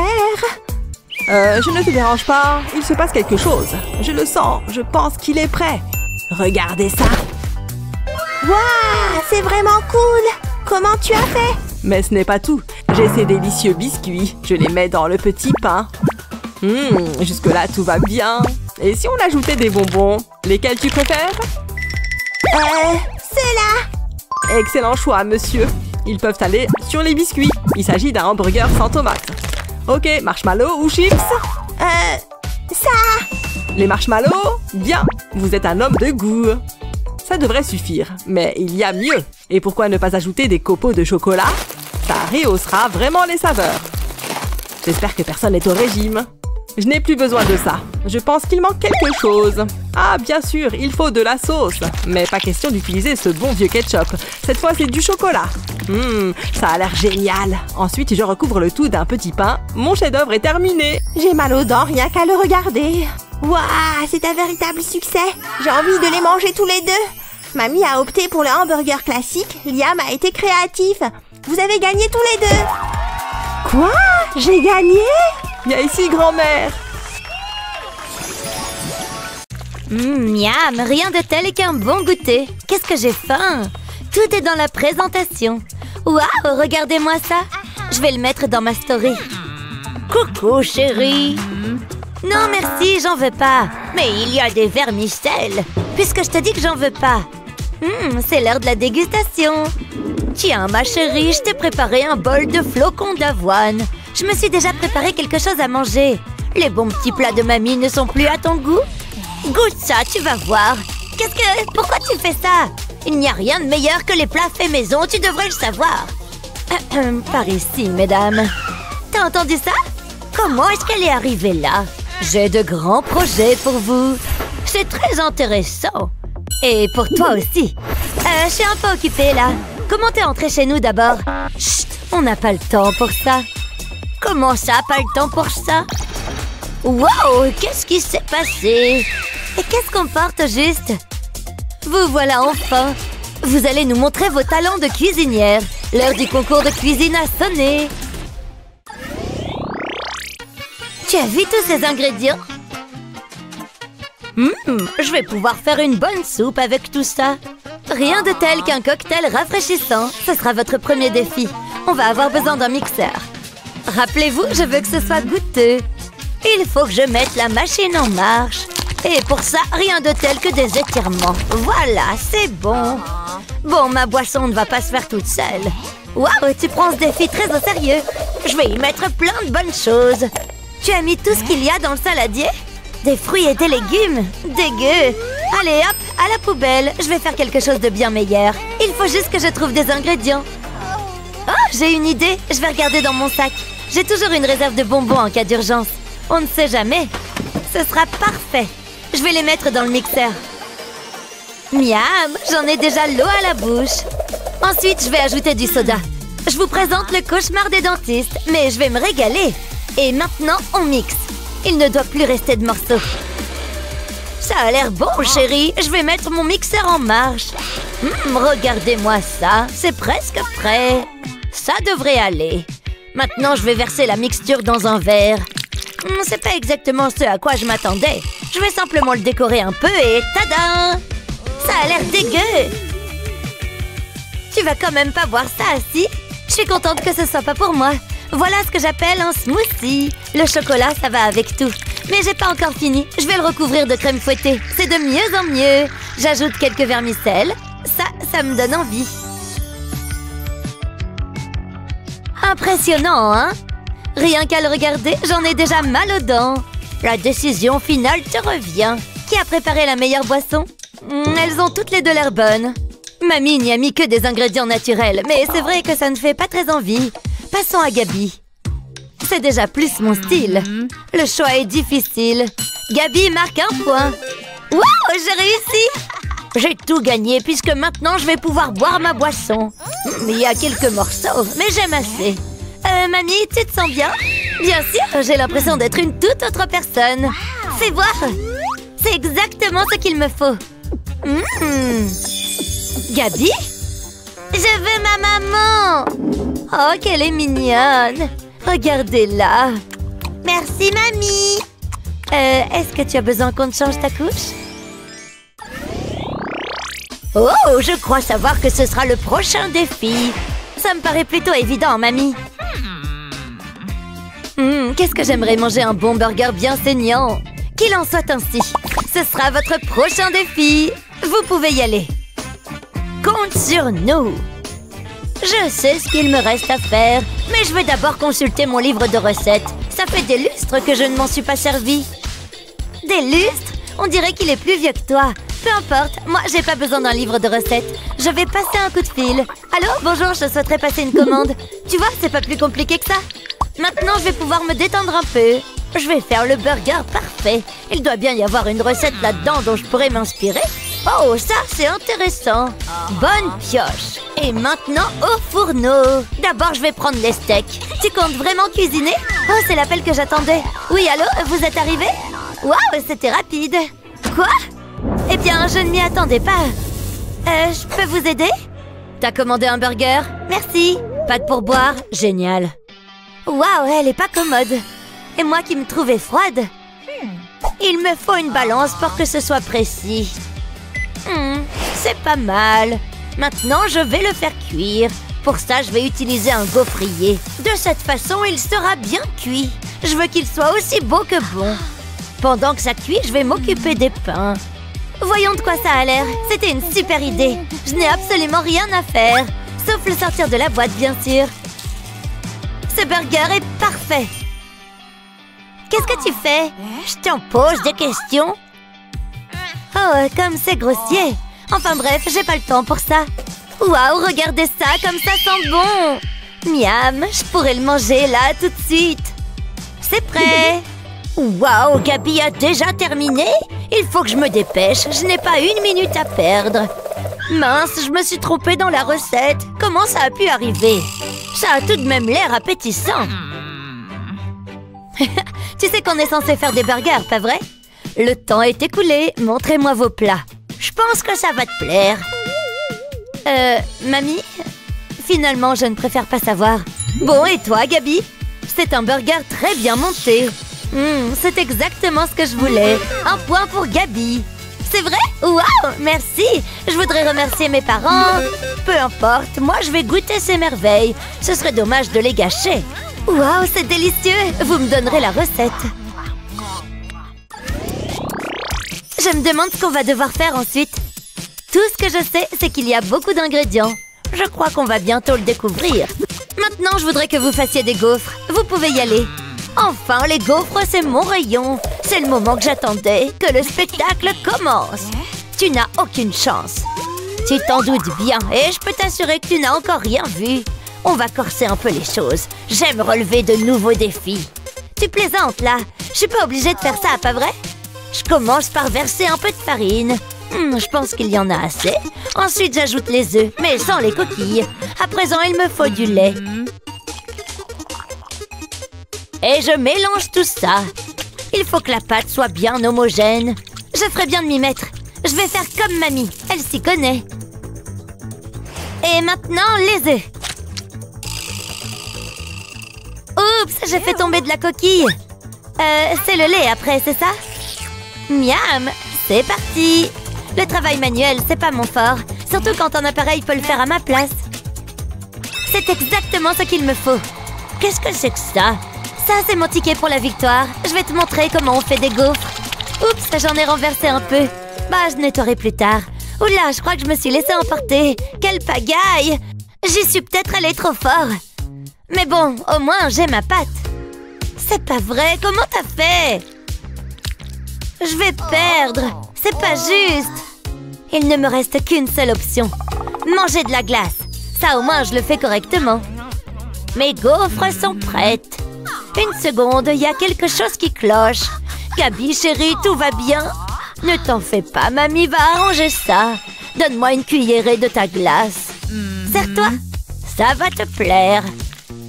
Je ne te dérange pas. Il se passe quelque chose. Je le sens. Je pense qu'il est prêt. Regardez ça.
Waouh, c'est vraiment cool. Comment tu as fait?
Mais ce n'est pas tout. J'ai ces délicieux biscuits. Je les mets dans le petit pain. Jusque-là, tout va bien. Et si on ajoutait des bonbons? Lesquels tu préfères?
Ceux-là.
Excellent choix, monsieur. Ils peuvent aller sur les biscuits. Il s'agit d'un hamburger sans tomates. Ok, marshmallow ou chips?
Ça.
Les marshmallows? Bien. Vous êtes un homme de goût. Ça devrait suffire. Mais il y a mieux. Et pourquoi ne pas ajouter des copeaux de chocolat? Ça rehaussera vraiment les saveurs. J'espère que personne n'est au régime. Je n'ai plus besoin de ça. Je pense qu'il manque quelque chose. Ah, bien sûr, il faut de la sauce. Mais pas question d'utiliser ce bon vieux ketchup. Cette fois, c'est du chocolat. Ça a l'air génial. Ensuite, je recouvre le tout d'un petit pain. Mon chef-d'œuvre est terminé.
J'ai mal aux dents rien qu'à le regarder. Waouh, c'est un véritable succès. J'ai envie de les manger tous les deux. Mamie a opté pour le hamburger classique. Liam a été créatif. Vous avez gagné tous les deux. Quoi? J'ai gagné?
Viens ici, grand-mère.
Miam, rien de tel qu'un bon goûter. Qu'est-ce que j'ai faim. Tout est dans la présentation. Waouh, regardez-moi ça. Je vais le mettre dans ma story. Coucou, chérie. Non, merci, j'en veux pas. Mais il y a des vermicelles. Puisque je te dis que j'en veux pas. C'est l'heure de la dégustation. Tiens, ma chérie, je t'ai préparé un bol de flocons d'avoine. Je me suis déjà préparé quelque chose à manger. Les bons petits plats de mamie ne sont plus à ton goût? Goûte ça, tu vas voir. Pourquoi tu fais ça? Il n'y a rien de meilleur que les plats faits maison, tu devrais le savoir. Par ici, mesdames. T'as entendu ça? Comment est-ce qu'elle est arrivée là? J'ai de grands projets pour vous. C'est très intéressant. Et pour toi aussi. Je suis un peu occupée là. Comment t'es entrée chez nous d'abord? Chut, on n'a pas le temps pour ça. Comment ça, pas le temps pour ça? Wow, qu'est-ce qui s'est passé? Et qu'est-ce qu'on porte juste? Vous voilà enfin. Vous allez nous montrer vos talents de cuisinière. L'heure du concours de cuisine a sonné. Tu as vu tous ces ingrédients? Je vais pouvoir faire une bonne soupe avec tout ça. Rien de tel qu'un cocktail rafraîchissant. Ce sera votre premier défi. On va avoir besoin d'un mixeur. Rappelez-vous, je veux que ce soit goûteux. Il faut que je mette la machine en marche. Et pour ça, rien de tel que des étirements. Voilà, c'est bon. Bon, ma boisson ne va pas se faire toute seule. Waouh, tu prends ce défi très au sérieux. Je vais y mettre plein de bonnes choses. Tu as mis tout ce qu'il y a dans le saladier? Des fruits et des légumes? Dégueu. Allez, hop, à la poubelle. Je vais faire quelque chose de bien meilleur. Il faut juste que je trouve des ingrédients. Oh, j'ai une idée. Je vais regarder dans mon sac. J'ai toujours une réserve de bonbons en cas d'urgence. On ne sait jamais. Ce sera parfait. Je vais les mettre dans le mixeur. Miam, j'en ai déjà l'eau à la bouche. Ensuite, je vais ajouter du soda. Je vous présente le cauchemar des dentistes, mais je vais me régaler. Et maintenant, on mixe. Il ne doit plus rester de morceaux. Ça a l'air bon, chérie. Je vais mettre mon mixeur en marche. Regardez-moi ça. C'est presque prêt. Ça devrait aller. Maintenant, je vais verser la mixture dans un verre. C'est pas exactement ce à quoi je m'attendais. Je vais simplement le décorer un peu et tada! Ça a l'air dégueu. Tu vas quand même pas boire ça, si? Je suis contente que ce soit pas pour moi. Voilà ce que j'appelle un smoothie. Le chocolat, ça va avec tout. Mais j'ai pas encore fini. Je vais le recouvrir de crème fouettée. C'est de mieux en mieux. J'ajoute quelques vermicelles. Ça me donne envie. Impressionnant, hein? Rien qu'à le regarder, j'en ai déjà mal aux dents. La décision finale te revient. Qui a préparé la meilleure boisson? Elles ont toutes les deux l'air bonnes. Mamie n'y a mis que des ingrédients naturels, mais c'est vrai que ça ne fait pas très envie. Passons à Gabi. C'est déjà plus mon style. Le choix est difficile. Gabi marque un point. Wow, j'ai réussi! J'ai tout gagné puisque maintenant je vais pouvoir boire ma boisson. Il y a quelques morceaux, mais j'aime assez. Mamie, tu te sens bien? Bien sûr, j'ai l'impression d'être une toute autre personne. Fais voir! C'est exactement ce qu'il me faut. Gabi? Je veux ma maman! Oh, qu'elle est mignonne! Regardez-la! Merci, mamie! Est-ce que tu as besoin qu'on te change ta couche? Oh, je crois savoir que ce sera le prochain défi. Ça me paraît plutôt évident, mamie. Qu'est-ce que j'aimerais manger un bon burger bien saignant. Qu'il en soit ainsi. Ce sera votre prochain défi. Vous pouvez y aller. Compte sur nous. Je sais ce qu'il me reste à faire, mais je vais d'abord consulter mon livre de recettes. Ça fait des lustres que je ne m'en suis pas servi. Des lustres? On dirait qu'il est plus vieux que toi. Peu importe, moi j'ai pas besoin d'un livre de recettes. Je vais passer un coup de fil. Allô, bonjour, je souhaiterais passer une commande. Tu vois, c'est pas plus compliqué que ça. Maintenant, je vais pouvoir me détendre un peu. Je vais faire le burger parfait. Il doit bien y avoir une recette là-dedans dont je pourrais m'inspirer. Oh, ça, c'est intéressant. Bonne pioche. Et maintenant, au fourneau. D'abord, je vais prendre les steaks. Tu comptes vraiment cuisiner? Oh, c'est l'appel que j'attendais. Oui, allô, vous êtes arrivé? Waouh, c'était rapide. Quoi? Eh bien, je ne m'y attendais pas. Je peux vous aider? T'as commandé un burger? Merci. Pas de pourboire? Génial. Waouh, elle est pas commode. Et moi qui me trouvais froide. Il me faut une balance pour que ce soit précis. C'est pas mal. Maintenant, je vais le faire cuire. Pour ça, je vais utiliser un gaufrier. De cette façon, il sera bien cuit. Je veux qu'il soit aussi beau que bon. Pendant que ça cuit, je vais m'occuper des pains. Voyons de quoi ça a l'air. C'était une super idée. Je n'ai absolument rien à faire. Sauf le sortir de la boîte, bien sûr. Ce burger est parfait. Qu'est-ce que tu fais? Je t'en pose des questions. Oh, comme c'est grossier. Enfin bref, j'ai pas le temps pour ça. Waouh, regardez ça, comme ça sent bon. Miam, je pourrais le manger là tout de suite. C'est prêt. Waouh, Gabi a déjà terminé? Il faut que je me dépêche, je n'ai pas une minute à perdre. Mince, je me suis trompée dans la recette. Comment ça a pu arriver? Ça a tout de même l'air appétissant. Tu sais qu'on est censé faire des burgers, pas vrai? Le temps est écoulé, montrez-moi vos plats. Je pense que ça va te plaire. Mamie? Finalement, je ne préfère pas savoir. Bon, et toi, Gabi? C'est un burger très bien monté. C'est exactement ce que je voulais. Un point pour Gabi. C'est vrai? Waouh, merci. Je voudrais remercier mes parents. Peu importe, moi je vais goûter ces merveilles. Ce serait dommage de les gâcher. Waouh, c'est délicieux. Vous me donnerez la recette. Je me demande ce qu'on va devoir faire ensuite. Tout ce que je sais, c'est qu'il y a beaucoup d'ingrédients. Je crois qu'on va bientôt le découvrir. Maintenant, je voudrais que vous fassiez des gaufres. Vous pouvez y aller. Enfin, les gaufres, c'est mon rayon. C'est le moment que j'attendais, que le spectacle commence. Tu n'as aucune chance. Tu t'en doutes bien, et je peux t'assurer que tu n'as encore rien vu. On va corser un peu les choses. J'aime relever de nouveaux défis. Tu plaisantes, là? Je suis pas obligée de faire ça, pas vrai? Je commence par verser un peu de farine. Je pense qu'il y en a assez. Ensuite, j'ajoute les œufs, mais sans les coquilles. À présent, il me faut du lait. Et je mélange tout ça. Il faut que la pâte soit bien homogène. Je ferai bien de m'y mettre. Je vais faire comme mamie. Elle s'y connaît. Et maintenant, les œufs. Oups, j'ai fait tomber de la coquille. C'est le lait après, c'est ça? Miam, c'est parti. Le travail manuel, c'est pas mon fort. Surtout quand un appareil peut le faire à ma place. C'est exactement ce qu'il me faut. Qu'est-ce que c'est que ça? Ça, c'est mon ticket pour la victoire. Je vais te montrer comment on fait des gaufres. Oups, j'en ai renversé un peu. Bah, je nettoierai plus tard. Oula, je crois que je me suis laissée emporter. Quelle pagaille! J'y suis peut-être allée trop fort. Mais bon, au moins, j'ai ma pâte. C'est pas vrai, comment t'as fait? Je vais perdre. C'est pas juste. Il ne me reste qu'une seule option. Manger de la glace. Ça, au moins, je le fais correctement. Mes gaufres sont prêtes. Une seconde, il y a quelque chose qui cloche. Gabi, chérie, tout va bien? Ne t'en fais pas, mamie va arranger ça. Donne-moi une cuillerée de ta glace. Sers-toi. Ça va te plaire.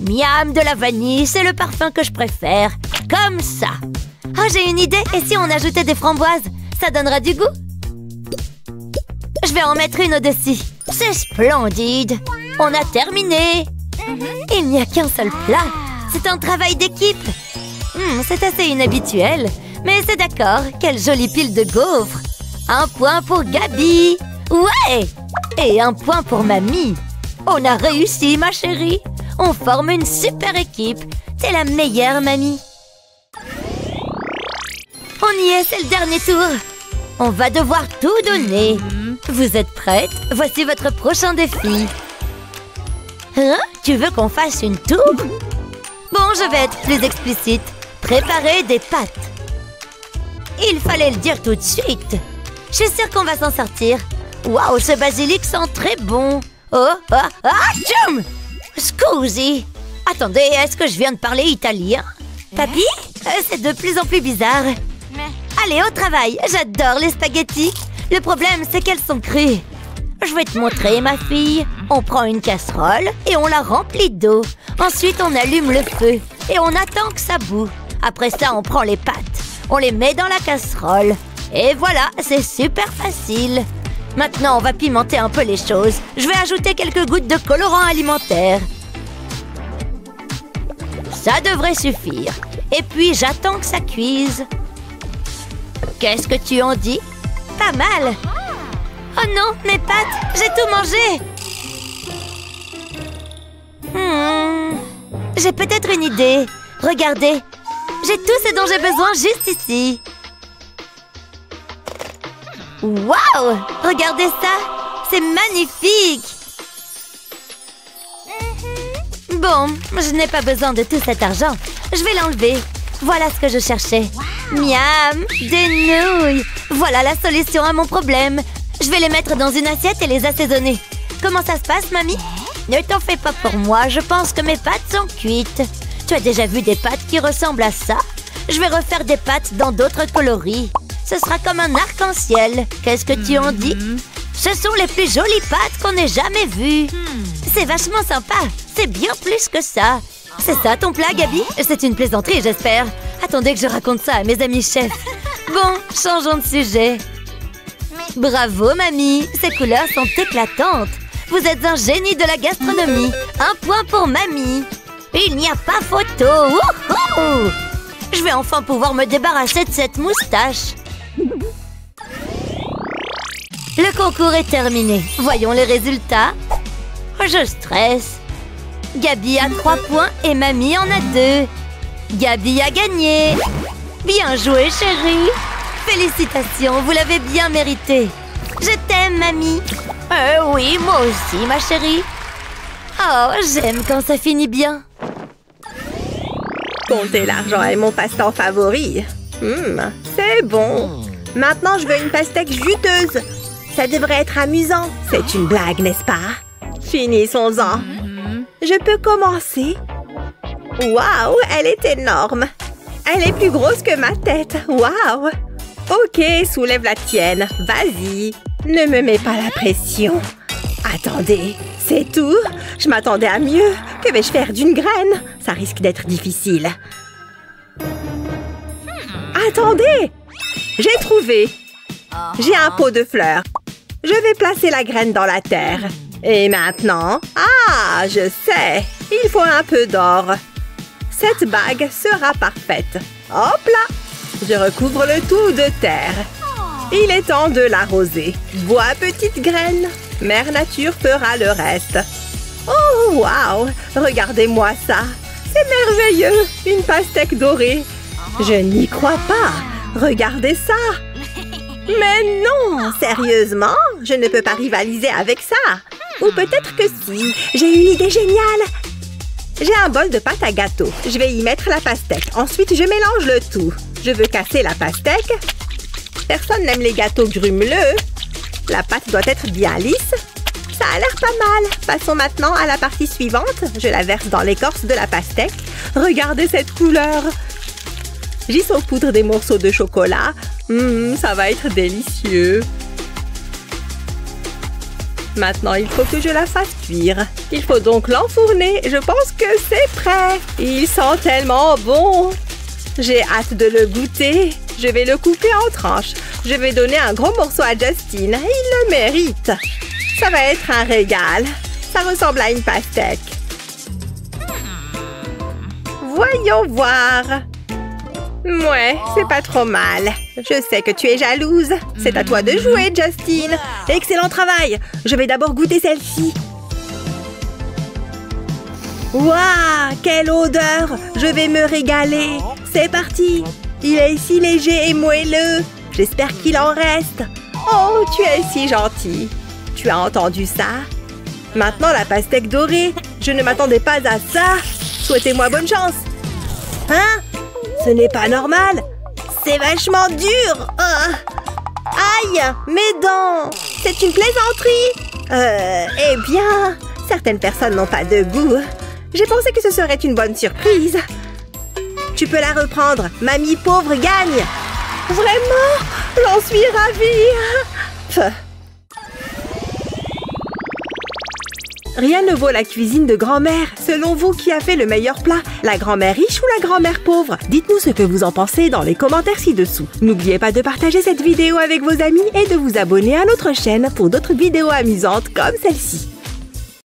Miam, de la vanille, c'est le parfum que je préfère. Comme ça. Oh, j'ai une idée. Et si on ajoutait des framboises? Ça donnera du goût. Je vais en mettre une au-dessus. C'est splendide. On a terminé. Il n'y a qu'un seul plat. C'est un travail d'équipe. C'est assez inhabituel. Mais c'est d'accord. Quelle jolie pile de gaufres. Un point pour Gabi. Ouais. Et un point pour mamie. On a réussi, ma chérie. On forme une super équipe. T'es la meilleure, mamie. On y est, c'est le dernier tour. On va devoir tout donner. Vous êtes prêtes? Voici votre prochain défi. Hein? Tu veux qu'on fasse une tour? Bon, je vais être plus explicite. Préparer des pâtes. Il fallait le dire tout de suite. Je suis sûre qu'on va s'en sortir. Waouh, ce basilic sent très bon. Oh, tchoum! Scusi. Attendez, est-ce que je viens de parler italien? Papy? C'est de plus en plus bizarre. Allez, au travail. J'adore les spaghettis. Le problème, c'est qu'elles sont crues. Je vais te montrer, ma fille. On prend une casserole et on la remplit d'eau. Ensuite, on allume le feu et on attend que ça bout. Après ça, on prend les pâtes. On les met dans la casserole. Et voilà, c'est super facile. Maintenant, on va pimenter un peu les choses. Je vais ajouter quelques gouttes de colorant alimentaire. Ça devrait suffire. Et puis, j'attends que ça cuise. Qu'est-ce que tu en dis? Pas mal. Oh non, mes pâtes, j'ai tout mangé. J'ai peut-être une idée. Regardez, j'ai tout ce dont j'ai besoin juste ici. Waouh! Regardez ça! C'est magnifique! Bon, je n'ai pas besoin de tout cet argent. Je vais l'enlever. Voilà ce que je cherchais. Miam! Des nouilles! Voilà la solution à mon problème. Je vais les mettre dans une assiette et les assaisonner. Comment ça se passe, mamie? Ne t'en fais pas pour moi, je pense que mes pâtes sont cuites. Tu as déjà vu des pâtes qui ressemblent à ça? Je vais refaire des pâtes dans d'autres coloris. Ce sera comme un arc-en-ciel. Qu'est-ce que tu en dis? Ce sont les plus jolies pâtes qu'on ait jamais vues. C'est vachement sympa. C'est bien plus que ça. C'est ça ton plat, Gabi? C'est une plaisanterie, j'espère. Attendez que je raconte ça à mes amis chefs. Bon, changeons de sujet. Bravo, mamie. Ces couleurs sont éclatantes. Vous êtes un génie de la gastronomie. Un point pour mamie. Il n'y a pas photo. Wouhou! Je vais enfin pouvoir me débarrasser de cette moustache. Le concours est terminé. Voyons les résultats. Je stresse. Gabi a 3 points et mamie en a 2. Gabi a gagné. Bien joué, chérie. Félicitations, vous l'avez bien mérité. Je t'aime, mamie. Oui, moi aussi, ma chérie. Oh, j'aime quand ça finit bien.
Compter l'argent est mon passe-temps favori. C'est bon. Maintenant, je veux une pastèque juteuse. Ça devrait être amusant. C'est une blague, n'est-ce pas? Finissons-en. Je peux commencer? Waouh, elle est énorme. Elle est plus grosse que ma tête. Waouh. Ok, soulève la tienne. Vas-y. Ne me mets pas la pression. Attendez, c'est tout? Je m'attendais à mieux. Que vais-je faire d'une graine? Ça risque d'être difficile. Attendez! J'ai trouvé! J'ai un pot de fleurs. Je vais placer la graine dans la terre. Et maintenant... Ah, je sais! Il faut un peu d'or. Cette bague sera parfaite. Hop là! Je recouvre le tout de terre. Il est temps de l'arroser. Bois, petite graine. Mère Nature fera le reste. Oh, waouh! Regardez-moi ça! C'est merveilleux! Une pastèque dorée. Je n'y crois pas! Regardez ça! Mais non! Sérieusement? Je ne peux pas rivaliser avec ça! Ou peut-être que si! J'ai une idée géniale! J'ai un bol de pâte à gâteau. Je vais y mettre la pastèque. Ensuite, je mélange le tout. Je veux casser la pastèque. Personne n'aime les gâteaux grumeleux. La pâte doit être bien lisse. Ça a l'air pas mal. Passons maintenant à la partie suivante. Je la verse dans l'écorce de la pastèque. Regardez cette couleur! J'y saupoudre des morceaux de chocolat. Ça va être délicieux. Maintenant, il faut que je la fasse cuire. Il faut donc l'enfourner. Je pense que c'est prêt. Il sent tellement bon. J'ai hâte de le goûter. Je vais le couper en tranches. Je vais donner un gros morceau à Justin. Il le mérite. Ça va être un régal. Ça ressemble à une pastèque. Voyons voir. Ouais, c'est pas trop mal. Je sais que tu es jalouse. C'est à toi de jouer, Justin. Excellent travail. Je vais d'abord goûter celle-ci. Waouh, quelle odeur. Je vais me régaler. C'est parti. Il est si léger et moelleux. J'espère qu'il en reste. Oh, tu es si gentil. Tu as entendu ça? Maintenant, la pastèque dorée. Je ne m'attendais pas à ça. Souhaitez-moi bonne chance. Hein? Ce n'est pas normal. C'est vachement dur. Aïe, mes dents. C'est une plaisanterie. Eh bien, certaines personnes n'ont pas de goût. J'ai pensé que ce serait une bonne surprise. Tu peux la reprendre. Mamie pauvre gagne. Vraiment? J'en suis ravie. Rien ne vaut la cuisine de grand-mère. Selon vous, qui a fait le meilleur plat? La grand-mère riche ou la grand-mère pauvre? Dites-nous ce que vous en pensez dans les commentaires ci-dessous. N'oubliez pas de partager cette vidéo avec vos amis et de vous abonner à notre chaîne pour d'autres vidéos amusantes comme celle-ci.